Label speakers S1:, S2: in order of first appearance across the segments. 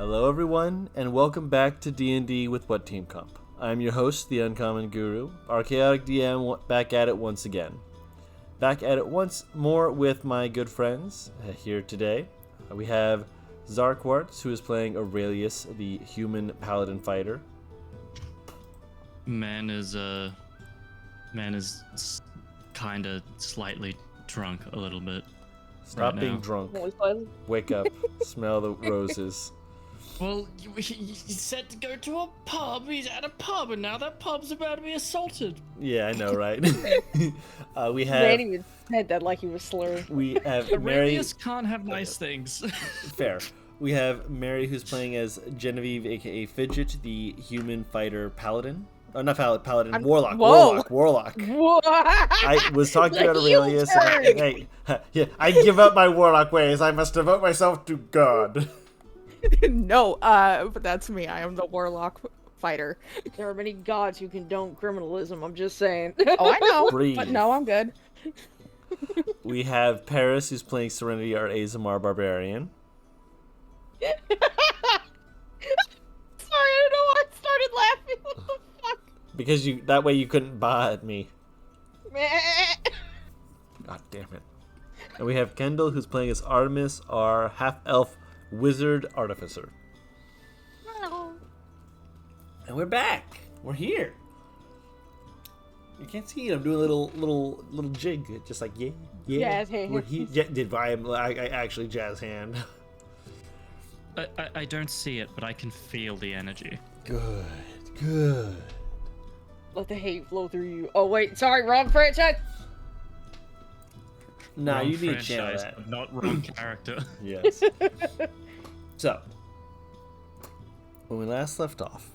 S1: Hello everyone, and welcome back to D&D with WhatTeamComp. I'm your host, the Uncommon Guru, our chaotic DM, back at it once again. Back at it once more with my good friends here today. We have Zarquartz, who is playing Aurelius, the human paladin fighter.
S2: Man is kind of slightly drunk a little bit.
S1: Stop being drunk. Wake up. Smell the roses.
S2: Well, he said to go to a pub. He's at a pub, and now that pub's about to be assaulted.
S1: Yeah, I know, right? We have.
S3: Randy even said that like he was slurring.
S1: We have Mary.
S2: Aurelius can't have nice things.
S1: Fair. We have Mary, who's playing as Genevieve, aka Fidget, the human fighter paladin. Not paladin, warlock.
S3: Whoa.
S1: Warlock.
S3: What?
S1: I was talking about Aurelius. And I give up my warlock ways. I must devote myself to God.
S3: No, but that's me. I am the warlock fighter. There are many gods who condone criminalism. I'm just saying. Oh, I know.
S1: Breathe.
S3: But no, I'm good.
S1: We have Paris, who's playing Serenity, our Azamar barbarian.
S3: Sorry, I don't know why I started laughing. What the fuck?
S1: Because that way you couldn't baa at me. God damn it. And we have Kendall, who's playing as Artemis, our half-elf wizard artificer.
S3: Hello.
S1: And we're back. We're here. You can't see it. I'm doing a little jig, just like yeah.
S3: Jazz hand.
S1: We're here. I actually jazz hand.
S2: I don't see it, but I can feel the energy.
S1: Good.
S3: Let the hate flow through you. Oh wait, sorry, wrong franchise.
S1: Nah,
S2: Wrong
S1: you need to channel
S2: franchise,
S1: that.
S2: but not wrong character.
S1: Yes. So, when we last left off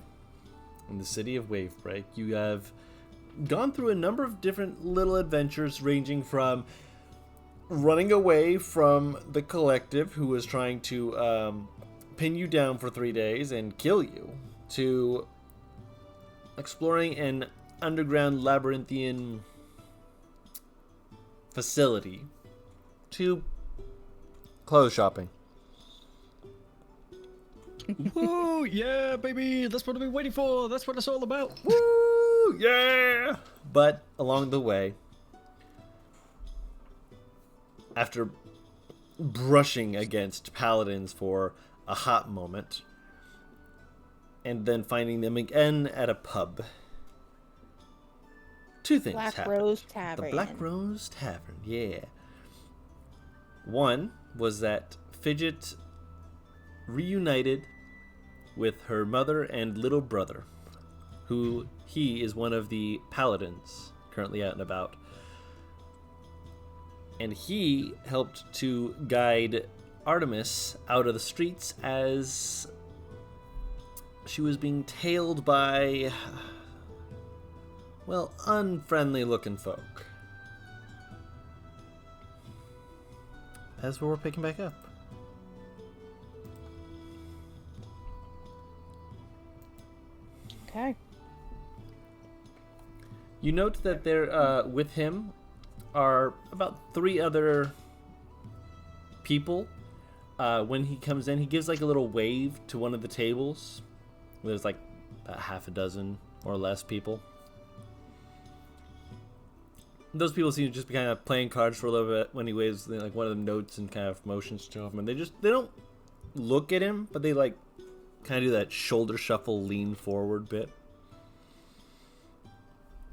S1: in the city of Wavebreak, you have gone through a number of different little adventures, ranging from running away from the collective who was trying to pin you down for 3 days and kill you, to exploring an underground labyrinthian facility, to clothes shopping.
S2: Woo! Yeah, baby! That's what I've been waiting for! That's what it's all about!
S1: Woo! Yeah! But along the way, after brushing against paladins for a hot moment, and then finding them again at a pub, two things happened.
S3: Rose Tavern.
S1: The Black Rose Tavern, yeah. One was that Fidget reunited with her mother and little brother, who he is one of the paladins currently out and about. And he helped to guide Artemis out of the streets as she was being tailed by, well, unfriendly looking folk. That's where we're picking back up.
S3: Okay.
S1: You note that there, with him, are about 3 other people. When he comes in, he gives like a little wave to one of the tables. There's like about half a dozen or less people. Those people seem to just be kind of playing cards for a little bit when he waves like one of the notes and kind of motions to him, and they don't look at him, but they like kind of do that shoulder shuffle, lean forward bit.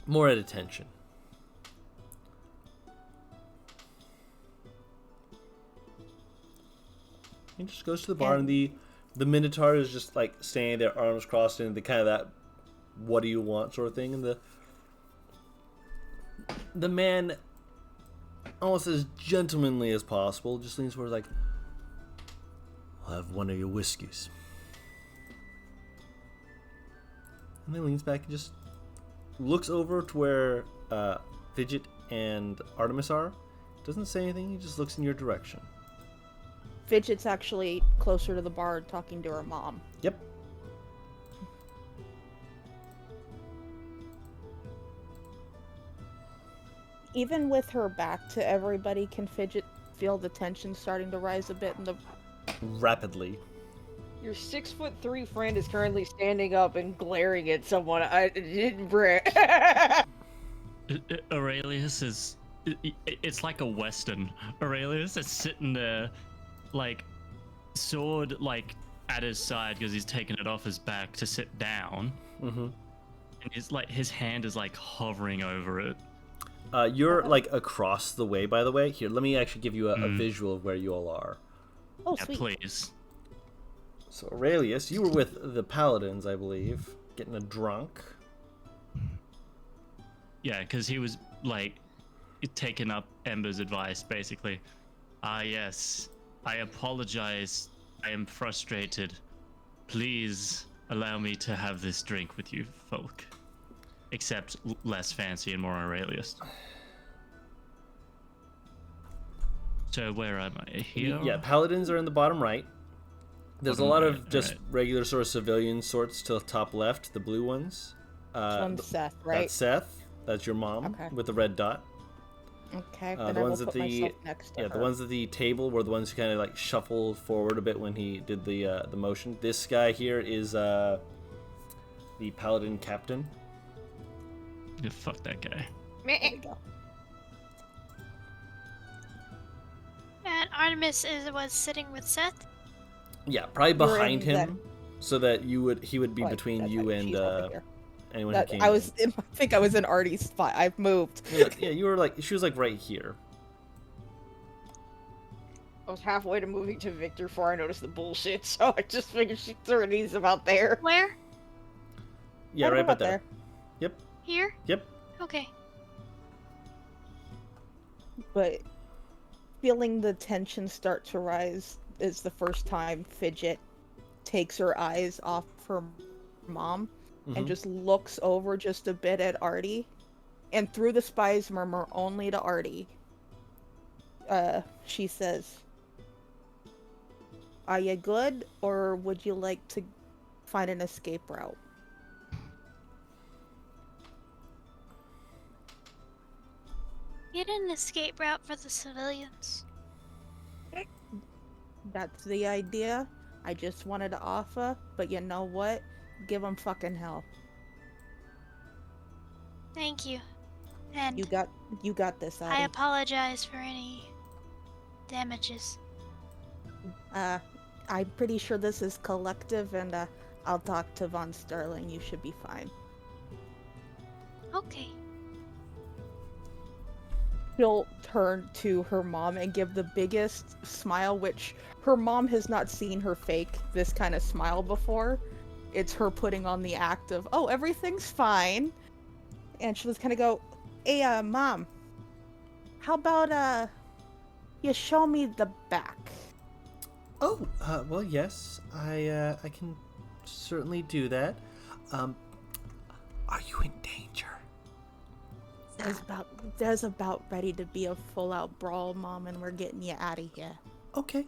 S1: More at attention. He just goes to the bar, and the Minotaur is just like standing there, arms crossed, in the kind of that "what do you want" sort of thing, and the man, almost as gentlemanly as possible, just leans forward like, "I'll have one of your whiskeys," and then leans back and just looks over to where Fidget and Artemis are. Doesn't say anything. He just looks in your direction.
S3: Fidget's actually closer to the bar talking to her mom.
S1: Yep.
S3: Even with her back to everybody, can Fidget feel the tension starting to rise a bit in the...
S1: Rapidly.
S3: Your 6'3" friend is currently standing up and glaring at someone.
S2: Aurelius is... It's like a western. Aurelius is sitting there, like, sword, like, at his side because he's taken it off his back to sit down.
S1: Mm-hmm.
S2: And his hand is, like, hovering over it.
S1: You're, like, across the way, by the way. Here, let me actually give you a visual of where you all are.
S3: Oh,
S2: Yeah,
S3: sweet.
S2: please.
S1: So, Aurelius, you were with the Paladins, I believe, getting a drunk.
S2: Yeah, because he was, like, taking up Ember's advice, basically. Yes. I apologize. I am frustrated. Please allow me to have this drink with you folk. Except less fancy and more Aurelius. So where am I? Here?
S1: Yeah, Paladins are in the bottom right. There's a lot of
S2: Right,
S1: just
S2: right.
S1: regular sort of civilian sorts to the top left, the blue ones.
S3: One's Seth, right?
S1: That's Seth. That's your mom
S3: Okay.
S1: with the red dot.
S3: Okay,
S1: The
S3: then I will
S1: ones at
S3: put
S1: the
S3: myself next to her.
S1: the ones at the table were the ones who kind of like shuffled forward a bit when he did the motion. This guy here is the Paladin captain.
S2: Yeah, fuck that guy.
S3: There we go.
S4: And Artemis was sitting with Seth.
S1: Yeah, probably
S3: You're
S1: behind
S3: in
S1: him, so that he would be
S3: Like,
S1: between
S3: that's
S1: you
S3: right,
S1: and
S3: she's over here.
S1: anyone who came.
S3: I was. I think I was in Artie's spot. I've moved.
S1: Yeah, you were like she was like right here.
S3: I was halfway to moving to Victor before I noticed the bullshit, so I just figured she'd throw these about there.
S4: Where?
S1: Yeah, right about there. Yep.
S4: Here?
S1: Yep.
S4: Okay.
S3: But feeling the tension start to rise is the first time Fidget takes her eyes off her mom
S1: Mhm.
S3: and just looks over just a bit at Artie. And through the spy's murmur only to Artie, she says, "Are you good, or would you like to find an escape route?"
S4: Get an escape route for the civilians.
S3: That's the idea. I just wanted to offer, but you know what? Give them fucking hell.
S4: Thank you. And
S3: You got this,
S4: I
S3: Artie.
S4: apologize for any damages.
S3: I'm pretty sure this is collective, and I'll talk to Von Sterling. You should be fine.
S4: Okay.
S3: She'll turn to her mom and give the biggest smile, which her mom has not seen her fake this kind of smile before. It's her putting on the act of, oh, everything's fine. And she'll just kind of go, hey, Mom, how about, you show me the back?
S1: Oh, well, yes, I can certainly do that. Are you in danger?
S3: There's about ready to be a full-out brawl, Mom, and we're getting you out of here.
S1: Okay.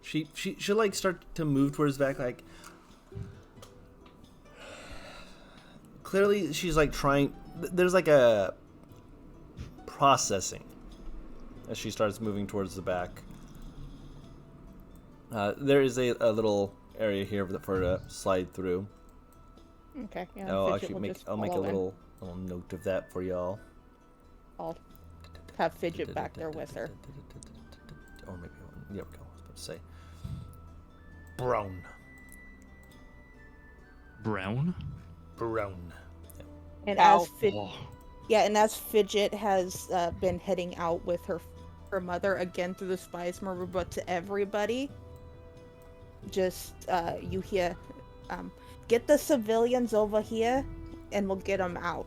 S1: She'll like start to move towards back, like. Clearly, she's like trying. There's like a processing as she starts moving towards the back. There is a little area here for her to slide through.
S3: Okay. Yeah,
S1: I'll
S3: Fidget
S1: actually
S3: will
S1: make
S3: just
S1: a
S3: follow in.
S1: little note of that for y'all.
S3: I'll have Fidget back there with her.
S1: Or maybe there we go. I was about to say brown.
S2: Brown?
S1: Brown.
S3: And
S4: Wow.
S3: as as Fidget has been heading out with her mother again through the spies murmur, but to everybody, just you hear, get the civilians over here, and we'll get them out.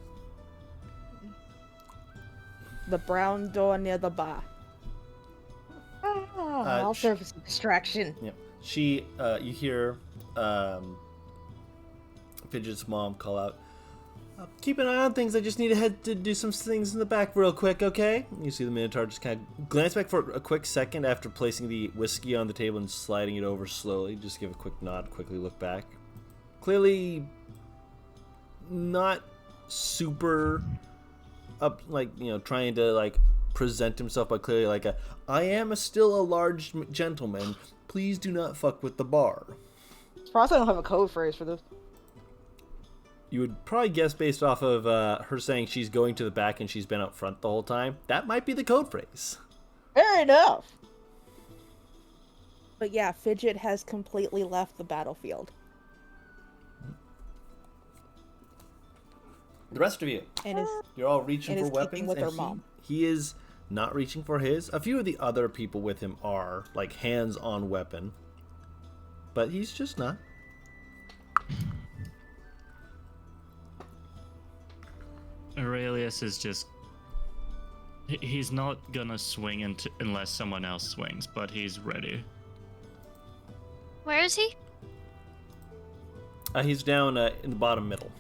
S3: The brown door near the bar.
S1: I'll
S3: serve as a distraction.
S1: Yeah. You hear Fidget's mom call out, keep an eye on things. I just need to head to do some things in the back real quick, okay? You see the Minotaur just kind of glance back for a quick second after placing the whiskey on the table and sliding it over slowly. Just give a quick nod, quickly look back. Clearly not super up, like, trying to, like, present himself, but clearly like I am still a large gentleman. Please do not fuck with the bar.
S5: Surprised I don't have a code phrase for this.
S1: You would probably guess based off of her saying she's going to the back and she's been up front the whole time. That might be the code phrase.
S5: Fair enough.
S3: But yeah, Fidget has completely left the battlefield.
S1: The rest of you,
S3: And is
S1: you're all reaching
S3: and
S1: for
S3: is keeping
S1: weapons,
S3: with
S1: and
S3: her mom.
S1: he is not reaching for his. A few of the other people with him are, like, hands on weapon. But he's just not.
S2: Aurelius is just... He's not gonna swing unless someone else swings, but he's ready.
S4: Where is he?
S1: He's down in the bottom middle.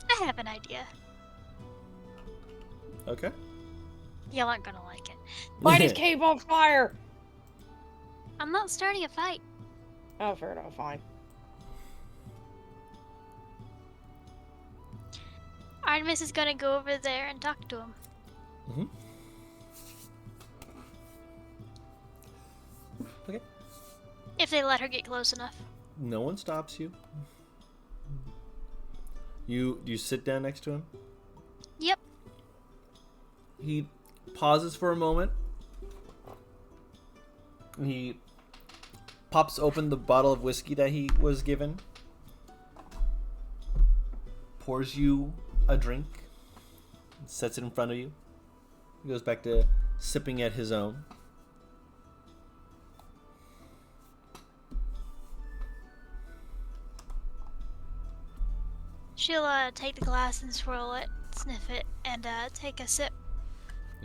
S4: I have an idea.
S1: Okay.
S4: Y'all aren't gonna like it.
S5: Light his cave on fire!
S4: I'm not starting a fight.
S5: Oh, fair enough, fine.
S4: Artemis is gonna go over there and talk to him.
S1: Mm-hmm. Okay.
S4: If they let her get close enough.
S1: No one stops you. You sit down next to him.
S4: Yep.
S1: He pauses for a moment. He pops open the bottle of whiskey that he was given. Pours you a drink. Sets it in front of you. He goes back to sipping at his own.
S4: She'll take the glass and swirl it, sniff it, and take a sip.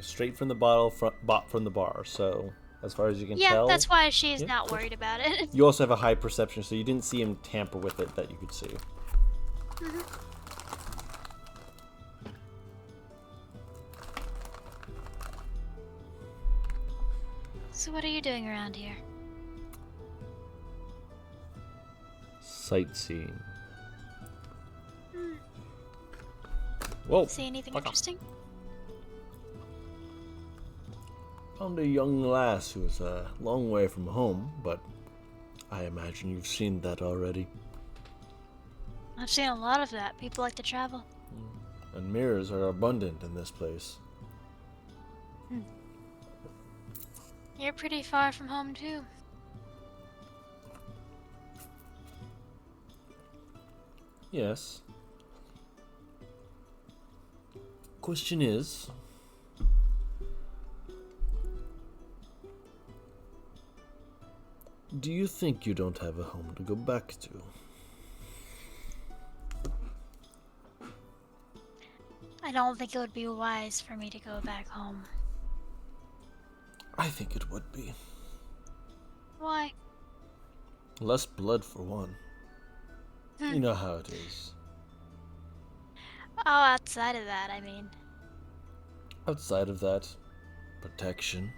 S1: Straight from the bottle, bought from the bar. So, as far as you can
S4: Yeah,
S1: tell...
S4: that's why she's
S1: Yeah,
S4: not
S1: cool.
S4: worried about it.
S1: You also have a high perception, so you didn't see him tamper with it that you could see.
S4: So what are you doing around here?
S1: Sightseeing. Whoa!
S4: See anything
S1: fuck off.
S4: interesting?
S1: Found a young lass who is a long way from home, but I imagine you've seen that already.
S4: I've seen a lot of that. People like to travel.
S1: And mirrors are abundant in this place.
S4: You're pretty far from home too.
S1: Yes. Question is... do you think you don't have a home to go back to?
S4: I don't think it would be wise for me to go back home.
S1: I think it would be.
S4: Why?
S1: Less blood for one. You know how it is.
S4: Oh, outside of that, I mean.
S1: Outside of that, protection.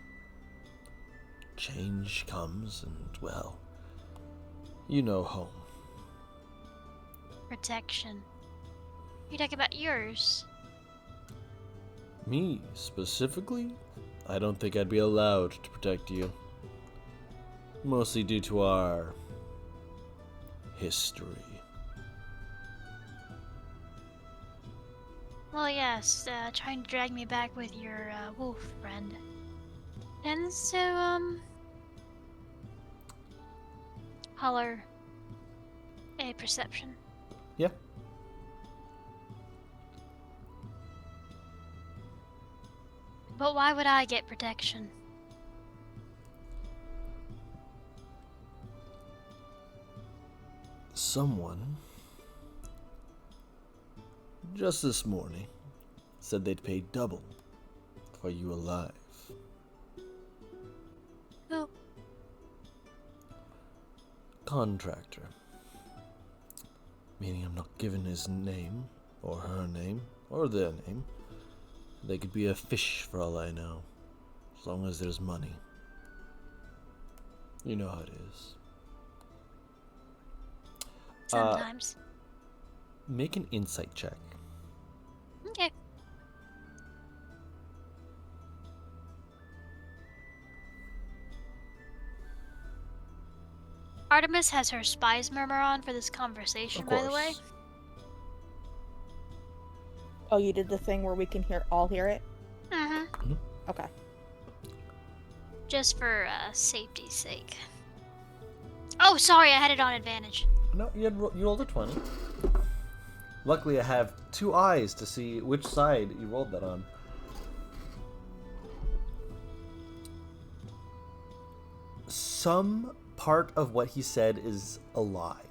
S1: Change comes, and well, you know home.
S4: Protection. You talking about yours?
S1: Me, specifically? I don't think I'd be allowed to protect you. Mostly due to our... history.
S4: Well, yes, trying to drag me back with your wolf friend. Tends to, holler a perception.
S1: Yeah.
S4: But why would I get protection?
S1: Someone, just this morning, said they'd pay double for you alive.
S4: Who?
S1: Contractor. Meaning I'm not given his name, or her name, or their name. They could be a fish for all I know, as long as there's money. You know how it is.
S4: Sometimes.
S1: Make an insight check.
S4: Okay. Artemis has her spy's murmur on for this conversation,
S1: Of
S4: by the way.
S1: course.
S3: Oh, you did the thing where we can all hear it?
S4: Mm-hmm.
S3: Okay.
S4: Just for safety's sake. Oh, sorry, I had it on advantage.
S1: No, you rolled a 20. Luckily, I have 2 eyes to see which side you rolled that on. Some part of what he said is a lie.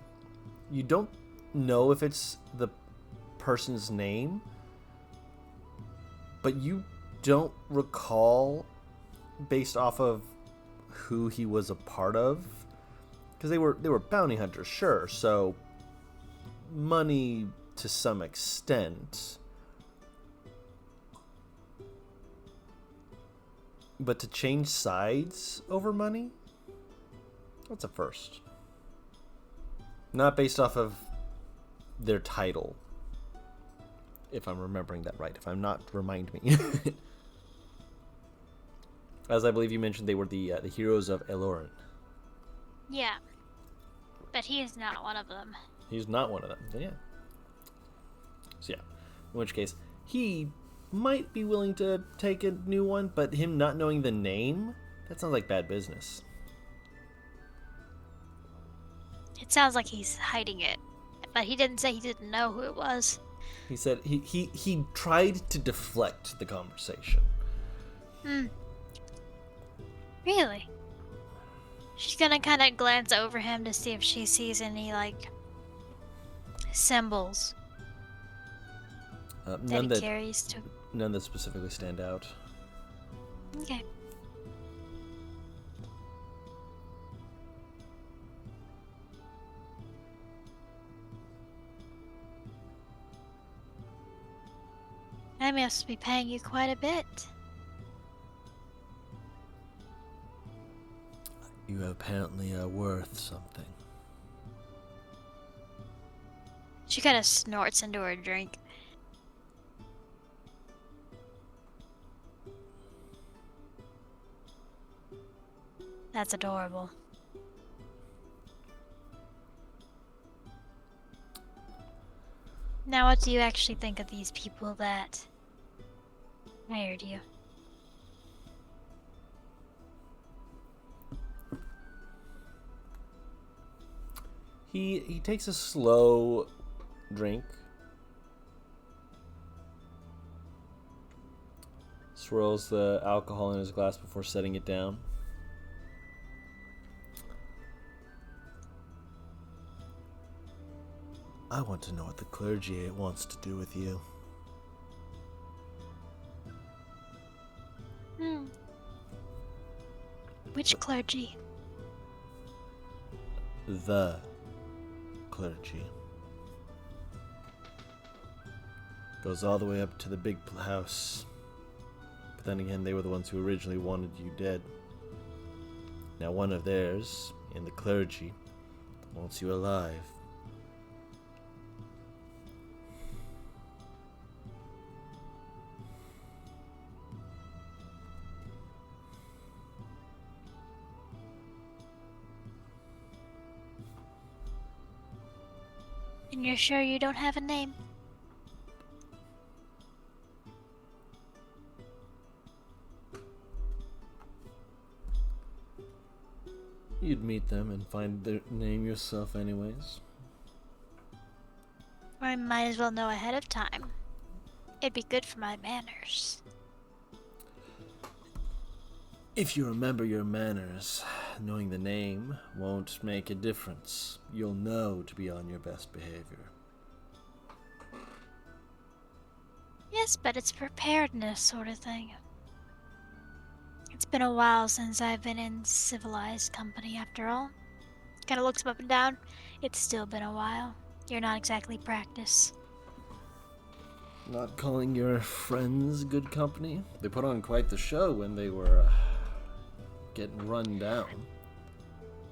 S1: You don't know if it's the person's name, but you don't recall based off of who he was a part of, because they were bounty hunters, sure, so money to some extent, but to change sides over money, that's a first. Not based off of their title, if I'm remembering that right. If I'm not, remind me. As I believe you mentioned, they were the heroes of Eloran.
S4: Yeah. But he is not one of them.
S1: He's not one of them. Then yeah. So yeah. In which case, he might be willing to take a new one, but him not knowing the name, that sounds like bad business.
S4: It sounds like he's hiding it. But he didn't say he didn't know who it was.
S1: He said he tried to deflect the conversation.
S4: Really? She's gonna kind of glance over him to see if she sees any, like, symbols that he carries to...
S1: None that specifically stand out.
S4: Okay. I must be paying you quite a bit.
S1: You apparently are worth something.
S4: She kind of snorts into her drink. That's adorable. Now, what do you actually think of these people that hired you?
S1: He takes a slow drink. Swirls the alcohol in his glass before setting it down. I want to know what the clergy wants to do with you.
S4: Which clergy?
S1: The clergy. Goes all the way up to the big house. But then again, they were the ones who originally wanted you dead. Now one of theirs, in the clergy, wants you alive.
S4: And you're sure you don't have a name?
S1: You'd meet them and find their name yourself anyways.
S4: I might as well know ahead of time. It'd be good for my manners.
S1: If you remember your manners, knowing the name won't make a difference. You'll know to be on your best behavior.
S4: Yes, but it's preparedness sort of thing. It's been a while since I've been in civilized company after all. Kinda looks him up and down. It's still been a while. You're not exactly practiced.
S1: Not calling your friends good company? They put on quite the show when they were getting run down.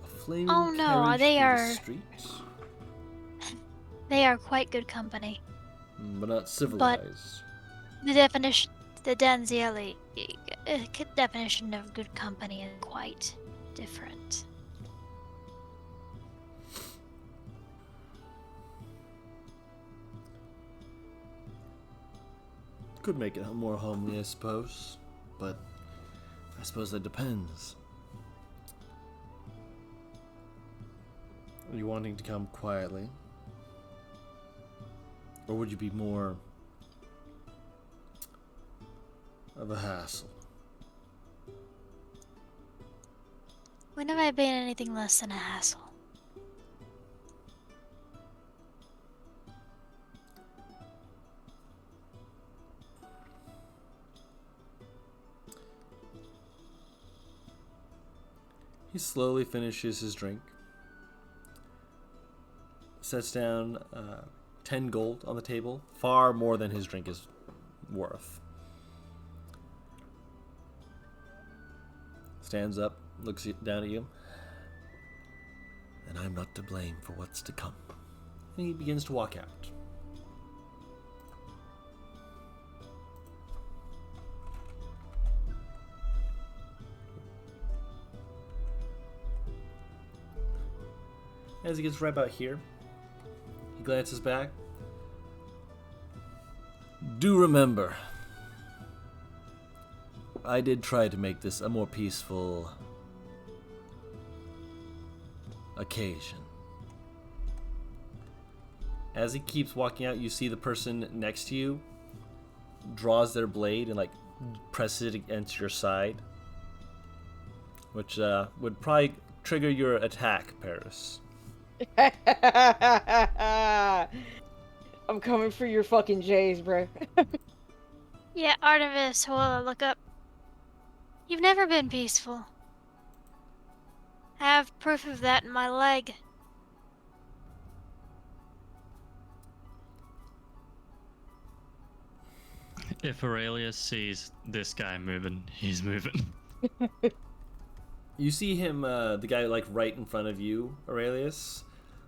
S1: A flaming
S4: Oh no,
S1: carriage
S4: they
S1: through
S4: are...
S1: the streets?
S4: They are quite good company.
S1: But not civilized.
S4: The definition, the Danzieli definition of good company is quite different.
S1: Could make it more homely, I suppose. But I suppose that depends. Are you wanting to come quietly? Or would you be more of a hassle?
S4: When have I been anything less than a hassle?
S1: He slowly finishes his drink, sets down 10 gold on the table, far more than his drink is worth. Stands up, looks down at you. And I'm not to blame for what's to come. And he begins to walk out. As he gets right about here, he glances back. Do remember, I did try to make this a more peaceful occasion. As he keeps walking out, you see the person next to you draws their blade and like presses it against your side, which would probably trigger your attack, Paris.
S5: I'm coming for your fucking J's, bro.
S4: Yeah, Artemis, hold on, look up. You've never been peaceful. I have proof of that in my leg.
S2: If Aurelius sees this guy moving, he's moving.
S1: You see him, the guy like right in front of you, Aurelius.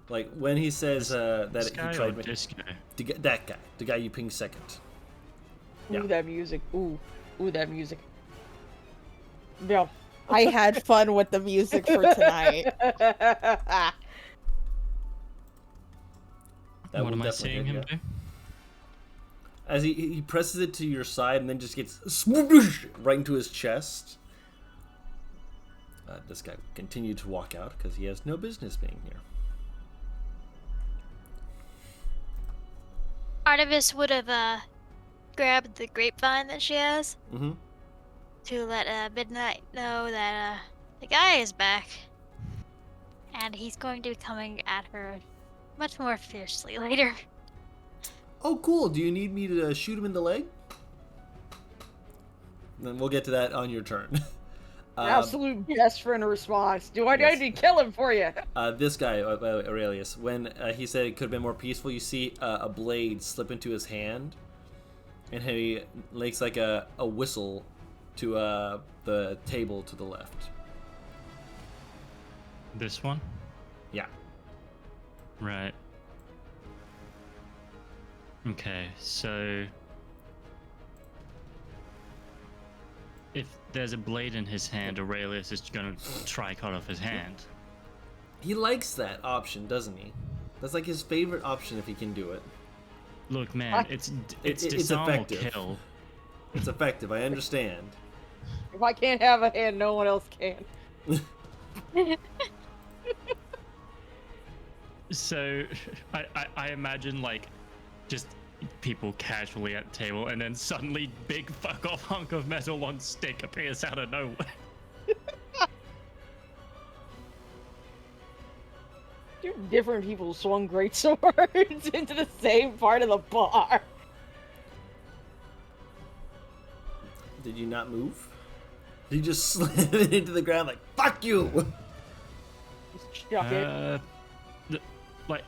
S1: Like when he says that
S2: This
S1: he
S2: guy or
S1: tried
S2: this guy?
S1: that guy, the guy you pinged second. Yeah.
S5: Ooh, that music. Ooh, that music. Yeah.
S3: I had fun with the music for tonight.
S1: That
S2: What
S1: will
S2: am I
S1: definitely
S2: seeing
S1: hit
S2: him
S1: you.
S2: do?
S1: As he presses it to your side and then just gets swoosh right into his chest. This guy continued to walk out because he has no business being here.
S4: Artemis would have grabbed the grapevine that she has
S1: Mm-hmm.
S4: to let Midnight know that the guy is back. And he's going to be coming at her much more fiercely later.
S1: Oh, cool. Do you need me to shoot him in the leg? Then we'll get to that on your turn.
S5: Absolute best friend response. Do I
S1: Yes.
S5: need to kill him for you?
S1: This guy, Aurelius, when he said it could have been more peaceful, you see a blade slip into his hand, and he makes like a whistle to the table to the left.
S2: This one?
S1: Yeah.
S2: Right. Okay, so if there's a blade in his hand, Aurelius is gonna try cut off his hand.
S1: He likes that option, doesn't he? That's like his favorite option if he can do it.
S2: Look, man, it's
S1: it's
S2: disarm or
S1: effective.
S2: kill.
S1: It's effective, I understand.
S5: If I can't have a hand, no one else can.
S2: So, I imagine like just people casually at the table, and then suddenly big fuck off hunk of metal on stick appears out of nowhere.
S5: Two different people swung great swords into the same part of the bar.
S1: Did you not move? Did you just slam it into the ground like, fuck you?
S5: Just chuck it.
S2: Like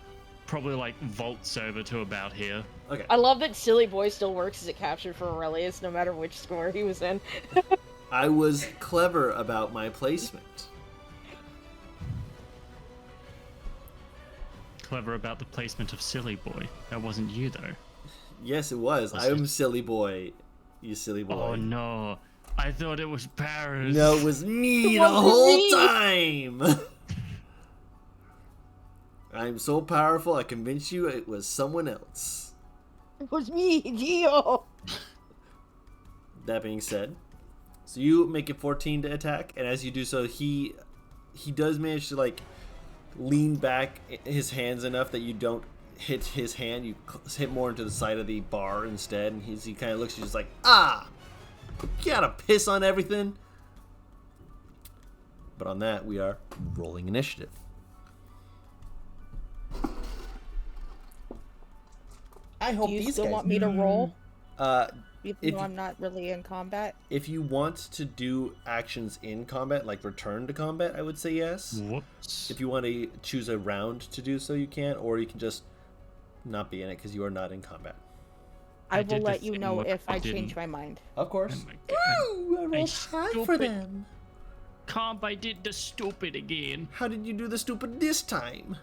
S2: probably like vaults over to about here.
S1: Okay.
S5: I love that Silly Boy still works as a capture for Aurelius, no matter which score he was in.
S1: I was clever about my placement.
S2: clever about the placement of silly boy. That wasn't you though.
S1: Yes, it was.
S2: Was
S1: I'm
S2: it?
S1: silly boy. You silly boy.
S2: Oh no. I thought it was Paris.
S1: No, it was me
S5: It
S1: the
S5: wasn't
S1: whole
S5: me.
S1: time. I'm so powerful, I convinced you it was someone else.
S5: It was me, Gio.
S1: That being said, so you make it 14 to attack, and as you do so, he does manage to like lean back his hands enough that you don't hit his hand. You hit more into the side of the bar instead, and he kind of looks at you just like, you gotta piss on everything. But on that, we are rolling initiative. I hope
S3: Do you
S1: these
S3: still
S1: guys.
S3: want me to roll? Even
S1: if-
S3: though I'm not really in combat?
S1: If you want to do actions in combat, like return to combat, I would say yes.
S2: Whoops.
S1: If you want to choose a round to do so, you can, or you can just not be in it because you are not in combat.
S3: I
S2: I
S3: will
S2: did the
S3: let you
S2: thing
S3: know
S2: what
S3: if
S2: I
S3: I change
S2: didn't.
S3: my mind.
S1: Of course.
S2: Oh my God.
S1: Woo! I rolled high for
S2: stupid-
S1: them.
S2: Comp, I did the stupid again.
S1: How did you do the stupid this time?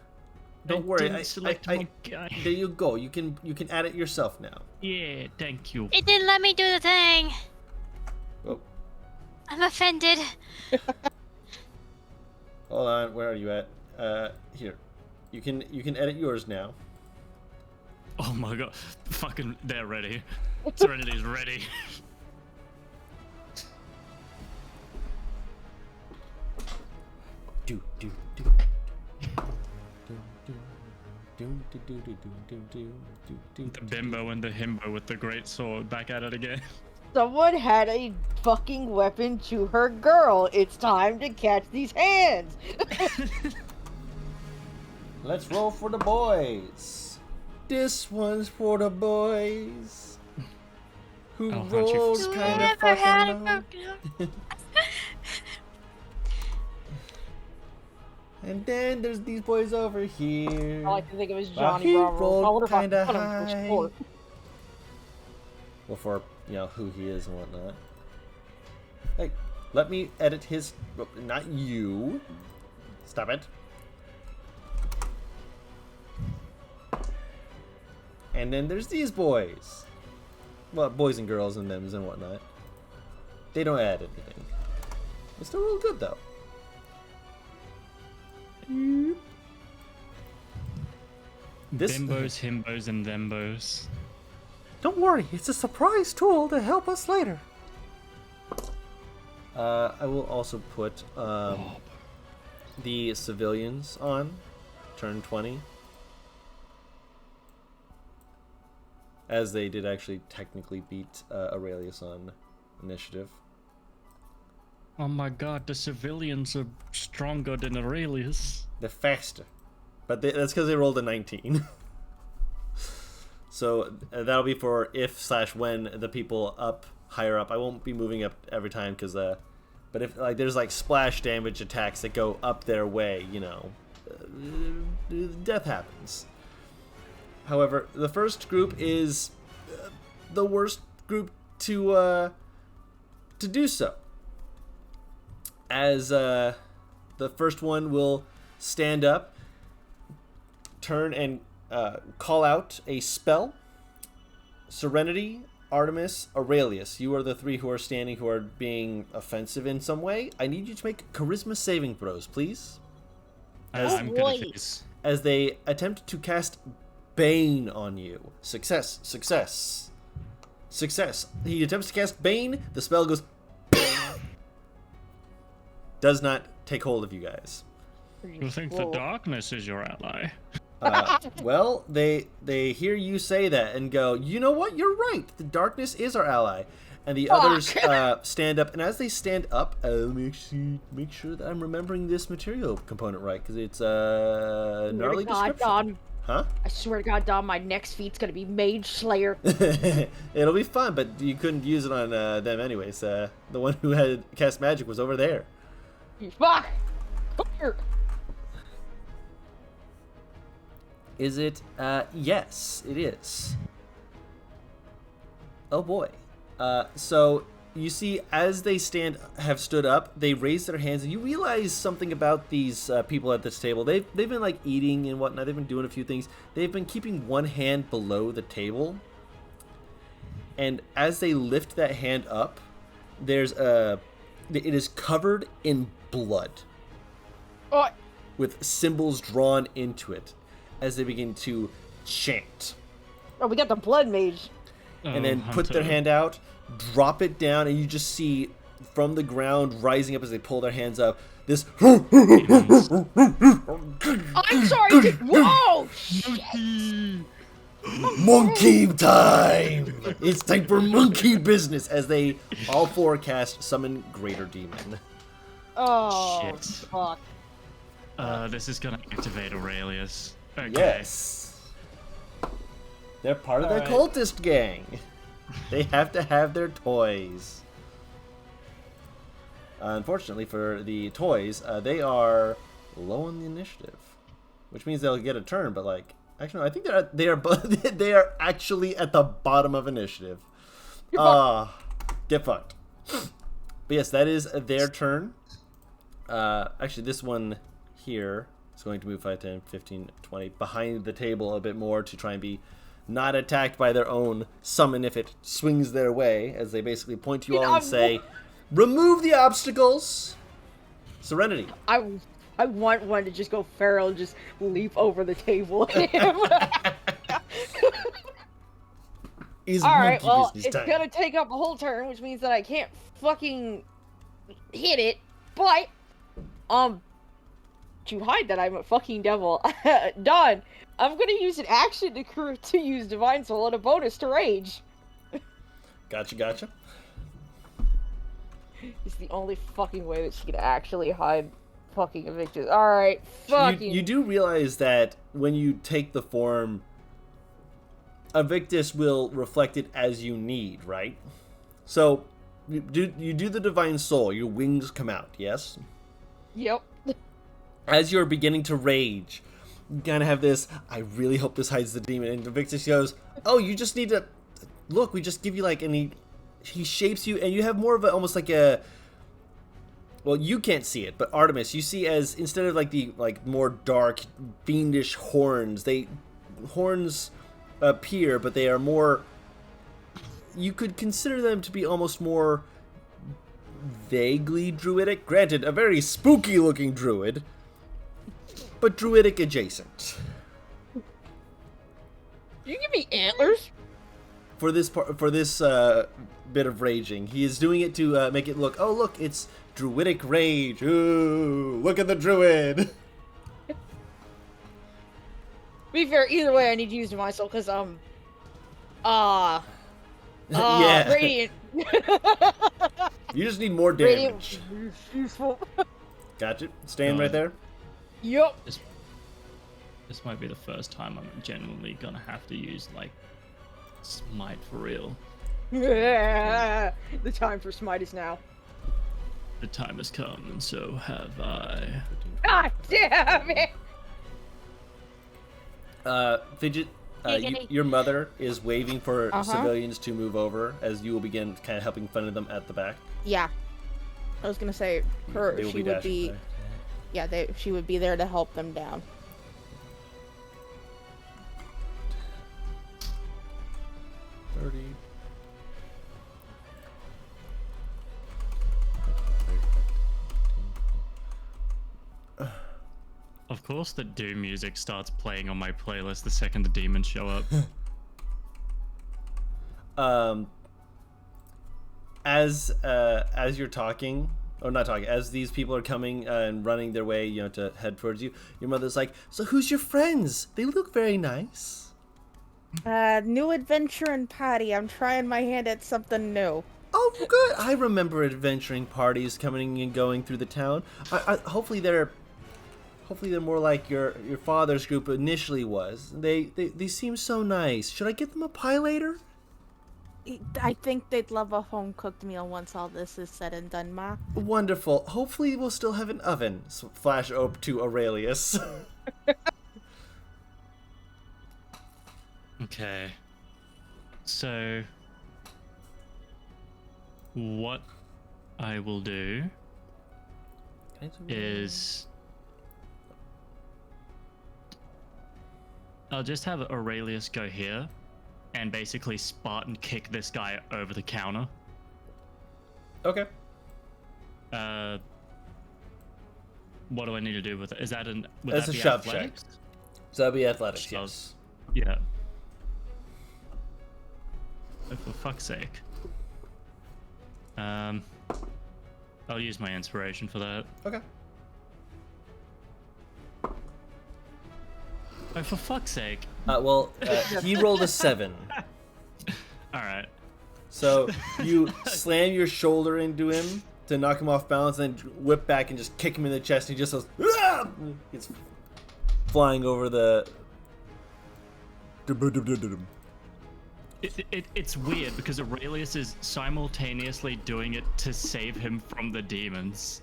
S1: Don't
S2: I
S1: worry.
S2: didn't select my guy.
S1: There you go. You can add it yourself now.
S2: Yeah, thank you.
S4: It didn't let me do the thing.
S1: Oh,
S4: I'm offended.
S1: hold on. Where are you at? Here. You can edit yours now.
S2: Oh my god. Fucking, they're ready. Serenity's ready.
S1: Do do do.
S2: The bimbo and the himbo with the great sword back at it again.
S5: Someone had a fucking weapon to her girl. It's time to catch these hands.
S1: Let's roll for the boys. This one's for the boys who
S2: Oh, aren't you
S1: rolled
S2: f-
S4: We
S1: kind of
S4: never had
S1: fucking
S4: it
S1: low.
S4: broken up.
S1: And then there's these boys over here.
S5: I like to think of as
S1: Well,
S5: Johnny
S1: he
S5: Bravo. I
S1: rolled
S5: wonder if I
S1: kinda
S5: put him for
S1: high.
S5: sport.
S1: Well, for who he is and whatnot. Hey, let me edit his. Not you. Stop it. And then there's these boys. Well, boys and girls and thems and whatnot. They don't add anything. It's still real good though. This.
S2: Bimbos, himbos, and thembos.
S1: Don't worry, it's a surprise tool to help us later. I will also put the civilians on turn 20. As they did actually technically beat Aurelius on initiative.
S2: Oh my god, the civilians are stronger than Aurelius.
S1: They're faster. But that's because they rolled a 19. So that'll be for if/when the people up higher up. I won't be moving up every time because but if like there's like splash damage attacks that go up their way, death happens. However, the first group is the worst group to do so. As the first one will stand up, turn and call out a spell. Serenity, Artemis, Aurelius. You are the three who are standing who are being offensive in some way. I need you to make charisma saving throws, please.
S2: I'm good
S5: boy.
S2: at this.
S1: As they attempt to cast Bane on you. Success, success, success. He attempts to cast Bane. The spell goes... does not take hold of you guys.
S2: You think the darkness is your ally?
S1: Well, they hear you say that and go, you know what? You're right. The darkness is our ally. And the others stand up. And as they stand up, let me actually make sure that I'm remembering this material component right. Because it's gnarly description.
S5: Don,
S1: Huh?
S5: I swear to God, Don, my next feat's gonna be Mage Slayer.
S1: It'll be fun, but you couldn't use it on them anyways. The one who had cast magic was over there.
S5: Fuck! Come here!
S1: Is it? Yes, it is. Oh boy. So you see as they have stood up, they raise their hands, and you realize something about these people at this table. They've been like eating and whatnot. They've been doing a few things. They've been keeping one hand below the table, and as they lift that hand up, it is covered in blood,
S5: Oh,
S1: with symbols drawn into it as they begin to chant.
S5: oh, we got the blood mage.
S1: And then put
S2: Hunter.
S1: their hand out, drop it down, and you just see from the ground rising up as they pull their hands up this
S5: I'm sorry. Whoa!
S1: monkey time. It's time for monkey business as they all four cast summon greater demon.
S5: Oh,
S2: Shit.
S5: fuck.
S2: This is gonna activate Aurelius. Okay.
S1: Yes. They're part of the
S5: Alright.
S1: cultist gang. They have to have their toys. Unfortunately for the toys, they are low on the initiative, which means they'll get a turn. But like, actually, no, I think they are actually at the bottom of initiative. Get fucked. But yes, that is their turn. Actually, this one here is going to move 5, 10, 15, 20 behind the table a bit more to try and be not attacked by their own summon if it swings their way, as they basically point to you all and say, remove the obstacles. Serenity.
S5: I want one to just go feral and just leap over the table at him.
S1: Is
S5: Alright,
S1: monkey
S5: well,
S1: business
S5: it's
S1: time.
S5: gonna take up a whole turn, which means that I can't fucking hit it, but, to hide that I'm a fucking devil, Don, I'm gonna use an action to use Divine Soul and a bonus to rage.
S1: Gotcha.
S5: It's the only fucking way that she can actually hide fucking Evictus. Alright, fucking...
S1: You do realize that when you take the form, Evictus will reflect it as you need, right? So, you do the Divine Soul, your wings come out, yes?
S5: Yep.
S1: As you're beginning to rage, you kind of have this, I really hope this hides the demon, and Evictus goes, oh, you just need to, look, we just give you like, and he shapes you, and you have more of a, almost like a, well, you can't see it, but Artemis, you see as, instead of like the, like, more dark, fiendish horns appear, but they are more, you could consider them to be almost more vaguely druidic. Granted, a very spooky looking druid, but druidic adjacent.
S5: You give me antlers?
S1: For this bit of raging, he is doing it to make it look, oh look, it's druidic rage. Ooh, look at the druid.
S5: To be fair, either way, I need to use Divine Soul, because,
S1: Yeah.
S5: Radiant.
S1: You just need more
S5: Radiant
S1: damage.
S5: is useful.
S1: Gotcha. Staying right there.
S5: Yup.
S2: This might be the first time I'm genuinely gonna have to use like smite for real.
S5: The time for smite is now.
S2: The time has come, and so have I.
S5: God damn it!
S1: Fidget,
S4: Giggity.
S1: your mother is waving for
S3: Uh-huh.
S1: civilians to move over as you will begin kind of helping fund them at the back.
S3: Yeah. I was gonna say
S1: They will
S3: she would
S1: dashing
S3: be
S1: by.
S3: yeah, she would be there to help them down.
S1: 30.
S2: Of course, the Doom music starts playing on my playlist the second the demons show up.
S1: As you're talking, or not talking, as these people are coming and running their way, to head towards you, your mother's like, so who's your friends? They look very nice.
S3: New adventure and party. I'm trying my hand at something new.
S1: Oh, good. I remember adventuring parties coming and going through the town. Hopefully they're more like your father's group initially was. They seem so nice. Should I get them a pie later?
S3: I think they'd love a home-cooked meal once all this is said and done, Ma.
S1: Wonderful. Hopefully we'll still have an oven. Flash up to Aurelius.
S2: Okay. So what I will do is I'll just have Aurelius go here and basically Spartan kick this guy over the counter.
S1: Okay.
S2: What do I need to do with it? Is that an?
S1: That's a shove check. So that'd be athletics,
S2: Shove.
S1: yes.
S2: Yeah. Oh, for fuck's sake. I'll use my inspiration for that.
S1: Okay.
S2: Oh, for fuck's sake.
S1: He rolled a 7.
S2: All right.
S1: So you slam your shoulder into him to knock him off balance, and then whip back and just kick him in the chest. And he just goes, "Ah!" He's flying over the.
S2: It's weird because Aurelius is simultaneously doing it to save him from the demons.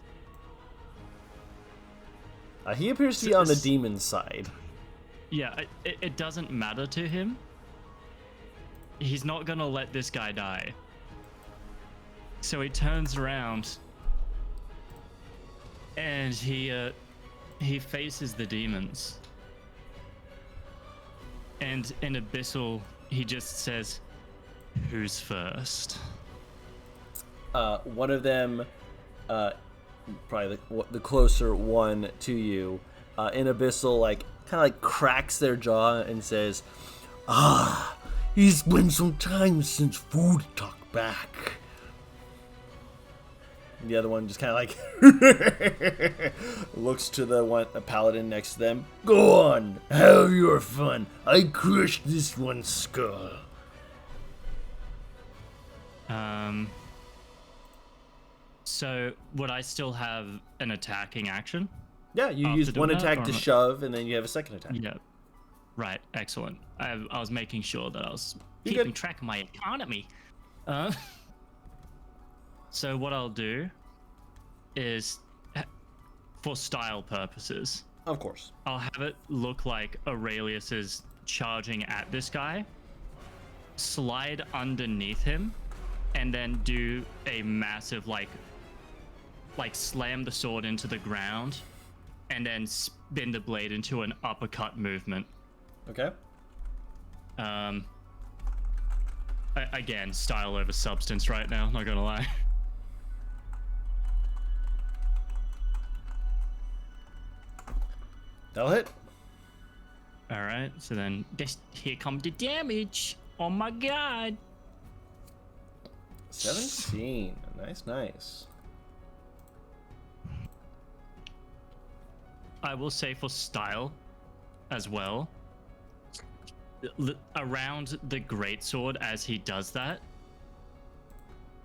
S1: He appears to be on the demon side.
S2: Yeah, it doesn't matter to him. He's not gonna let this guy die. So he turns around and he faces the demons. And in Abyssal, he just says, "Who's first?"
S1: One of them, probably the closer one to you, in Abyssal, kind of cracks their jaw and says, "Ah, it's been some time since food talked back." And the other one just kind of looks to the paladin next to them. "Go on, have your fun. I crushed this one's skull."
S2: So would I still have an attacking action?
S1: Yeah, you
S2: After
S1: use one
S2: doing that,
S1: attack
S2: or
S1: to
S2: not?
S1: shove, and then you have a second attack.
S2: Yeah. Right, excellent. I was making sure that I was
S1: You're
S2: keeping
S1: good.
S2: track of my economy. So what I'll do is, for style purposes,
S1: Of course.
S2: I'll have it look like Aurelius is charging at this guy, slide underneath him, and then do a massive like slam the sword into the ground, and then spin the blade into an uppercut movement.
S1: Okay.
S2: Again, style over substance right now, not gonna lie.
S1: That'll hit.
S2: All right, so then here comes the damage. Oh my god.
S1: 17. Nice.
S2: I will say for style as well, around the greatsword as he does that,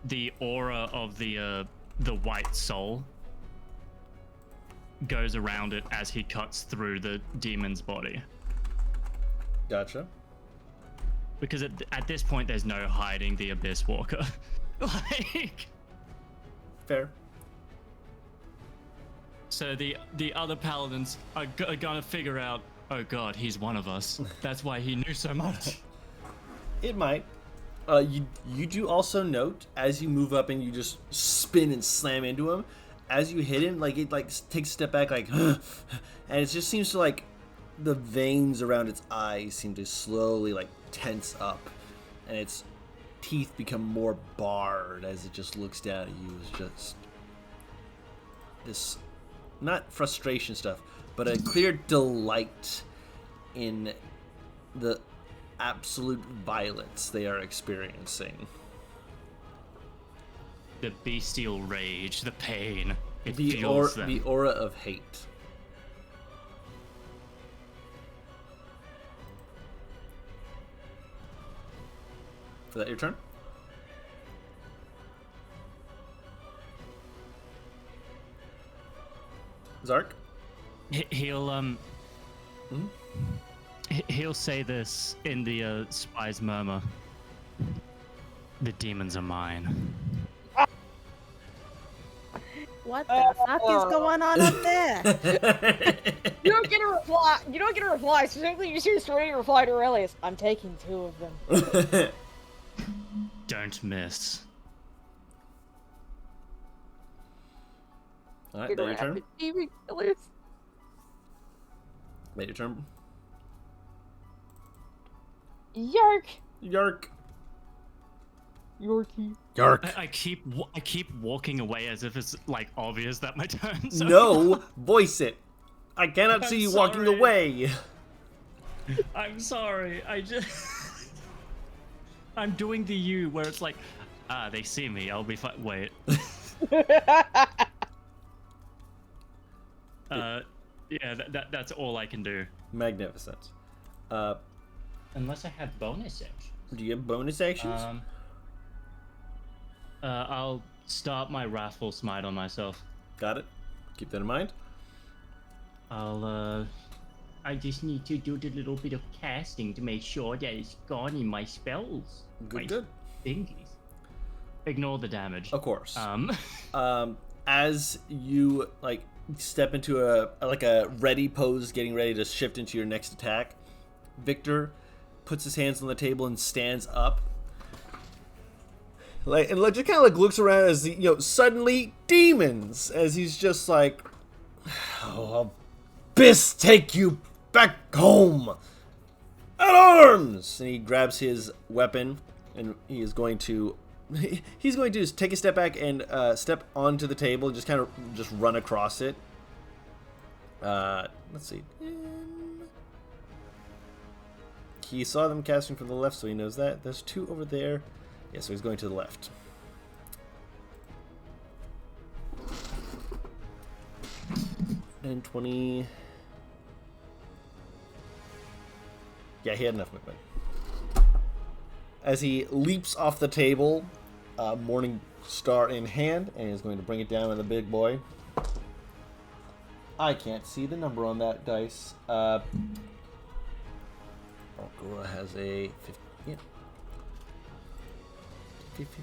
S2: the aura of the white soul goes around it as he cuts through the demon's body.
S1: Gotcha.
S2: Because at this point, there's no hiding the Abyss Walker. Like,
S1: Fair.
S2: so the other paladins are gonna figure out, oh god, he's one of us. That's why he knew so much.
S1: It might. You do also note, as you move up and you just spin and slam into him, as you hit him, it takes a step back, and it just seems to the veins around its eyes seem to slowly tense up, and its teeth become more barred as it just looks down at you. It's just this, not frustration stuff, but a clear delight in the absolute violence they are experiencing.
S2: The bestial rage, the pain, it
S1: The
S2: fuels them.
S1: the aura of hate. Is that your turn? Zark?
S2: He'll he'll say this in the spy's murmur. The demons are mine.
S3: What the fuck is going on up there?
S5: You don't get a reply. You don't get a reply. Specifically, you see a story reply to Aurelius. I'm taking 2 of them.
S2: Don't miss.
S1: Alright,
S5: Get
S1: that your
S5: around
S1: turn?
S5: the demon killers.
S1: That your turn?
S5: Yark!
S1: Yark.
S5: Yorkie.
S1: Yark.
S2: I keep walking away as if it's like obvious that my turn. So
S1: No! Voice it! I cannot
S2: I'm
S1: see you walking
S2: sorry.
S1: away!
S2: I'm sorry. I just I'm doing the U where it's like, they see me. I'll be fine. Wait. Yeah, that's all I can do.
S1: Magnificent.
S2: Unless I have bonus actions.
S1: Do you have bonus actions?
S2: I'll start my Wrathful Smite on myself.
S1: Got it. Keep that in mind.
S2: I just need to do the little bit of casting to make sure that it's gone in my spells.
S1: Good.
S2: Thingies. Ignore the damage.
S1: Of course.
S2: Um,
S1: As you like step into a ready pose, getting ready to shift into your next attack, Victor puts his hands on the table and stands up. And just kind of like looks around as suddenly demons, as he's just like, "Oh, Abyss, take you back home, at arms!" And he grabs his weapon, and he is going to take a step back and step onto the table and just kind of just run across it. Let's see. He saw them casting from the left, so he knows that. There's two over there. Yeah, so he's going to the left. And 20. Yeah, he had enough movement. As he leaps off the table, Morning Star in hand, and is going to bring it down on the big boy. I can't see the number on that dice. Gora has a 50. Yeah. 50.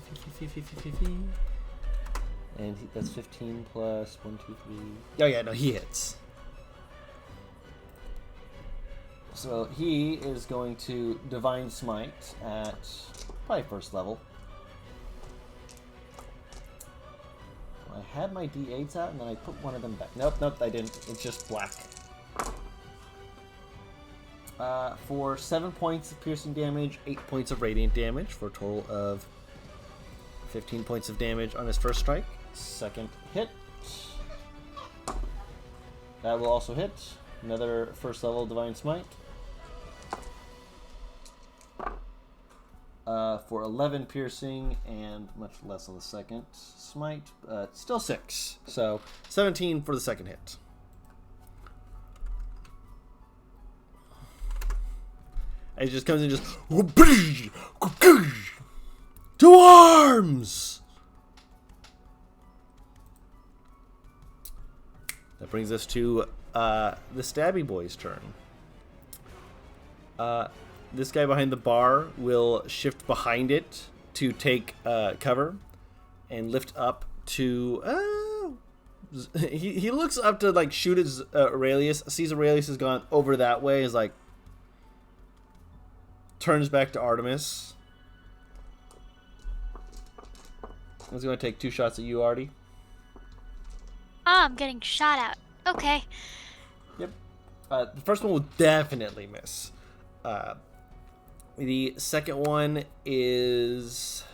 S1: And that's 15 plus 1, 2, 3. Oh yeah, no, he hits. So he is going to Divine Smite at probably first level. I had my D8s out and then I put one of them back. Nope, I didn't. It's just black. For 7 points of piercing damage, 8 points of radiant damage, for a total of 15 points of damage on his first strike. Second hit. That will also hit. Another first level Divine Smite. For 11 piercing and much less on the second smite. Still 6. So 17 for the second hit. And he just comes in and just... To arms! That brings us to the Stabby Boy's turn. This guy behind the bar will shift behind it to take cover and lift up to... he looks up to like shoot at Aurelius, sees Aurelius has gone over that way, is like... Turns back to Artemis. He's going to take 2 shots at you, Artie.
S4: Oh, I'm getting shot at. Okay.
S1: Yep. The first one will definitely miss. The second one is...